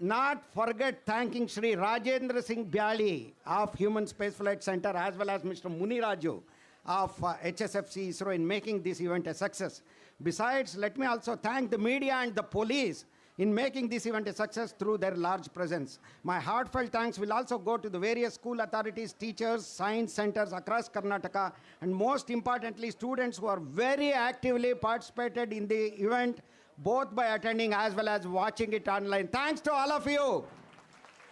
not forget thanking Shri Rajendra Singh Byali of Human Spaceflight Center, as well as Mr. Muniraju of HSFC ISRO in making this event a success. Besides, let me also thank the media and the police in making this event a success through their large presence. My heartfelt thanks will also go to the various school authorities, teachers, science centers across Karnataka, and most importantly, students who are very actively participated in the event, both by attending as well as watching it online. Thanks to all of you.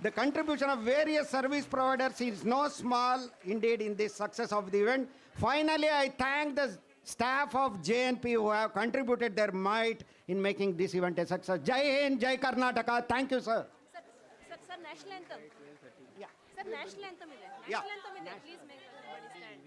The contribution of various service providers is no small indeed in this success of the event. Finally, I thank the staff of JNP who have contributed their might in making this event a success. Jai Hind, Jai Karnataka. Thank you, sir. Sir, national anthem. Yeah. Sir, national anthem is there. Yeah. National anthem is there. Please make everybody stand.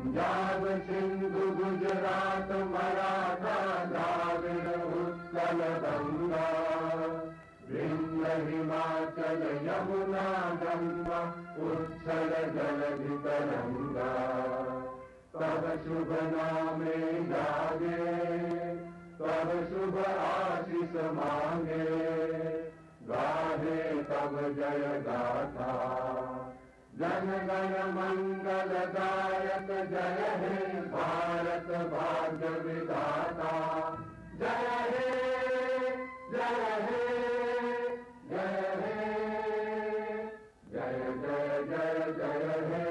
Punjab Sindhu Gujarat Maratha Dravida Utkal Ganga Vindhya Himachal Yamuna Ganga उच्छल जलधि तरंगा तब शुभ नामे जागे तब शुभ आशीष मांगे गाहे तब जय गाथा जन गण मंगलदायक जय हे भारत भाग्य विधाता जय हे जय हे जय हे जय जय जय जय हे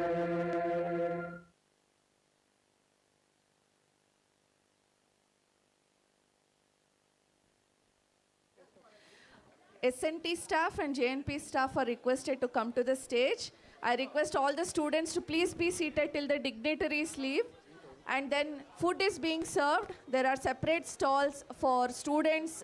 SNT staff and JNP staff are requested to come to the stage. I request all the students to please be seated till the dignitaries leave. And then food is being served. There are separate stalls for students.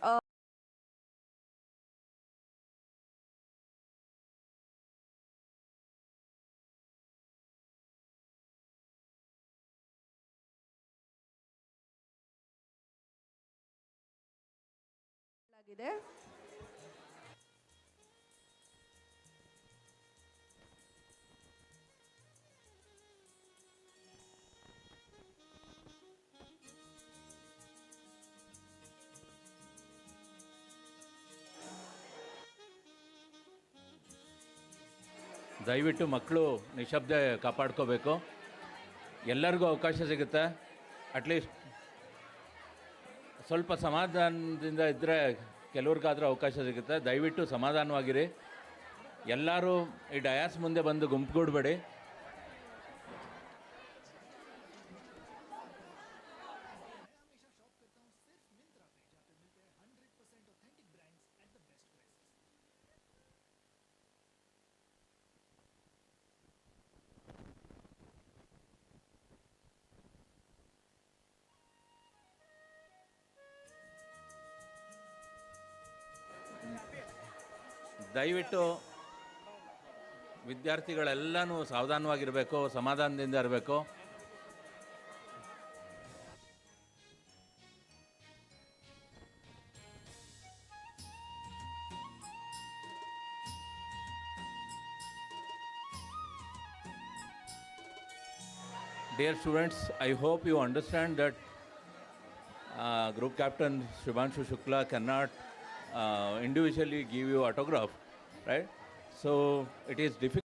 ದಯವಿಟ್ಟು ಮಕ್ಕಳು ನಿಶಬ್ದ ಕಾಪಾಡ್ಕೋಬೇಕು. ಎಲ್ಲರಿಗೂ ಅವಕಾಶ ಸಿಗುತ್ತೆ. At least ಸ್ವಲ್ಪ ಸಮಾಧಾನದಿಂದ ಇದ್ದರೆ ಕೆಲವ್ರಿಗಾದರೂ ಅವಕಾಶ ಸಿಗುತ್ತೆ. ದಯವಿಟ್ಟು ಸಮಾಧಾನವಾಗಿರಿ. ಎಲ್ಲರೂ ಈ ಡಯಾಸ್ ಮುಂದೆ ಬಂದು ಗುಂಪುಗೂಡಬೇಡಿ. ದಯವಿಟ್ಟು ವಿದ್ಯಾರ್ಥಿಗಳೆಲ್ಲನೂ ಸಾವಧಾನವಾಗಿರಬೇಕು, ಸಮಾಧಾನದಿಂದ ಇರಬೇಕು. Dear students, I hope you understand that Group Captain Shubhanshu Shukla cannot individually give you autograph, right? So it is difficult.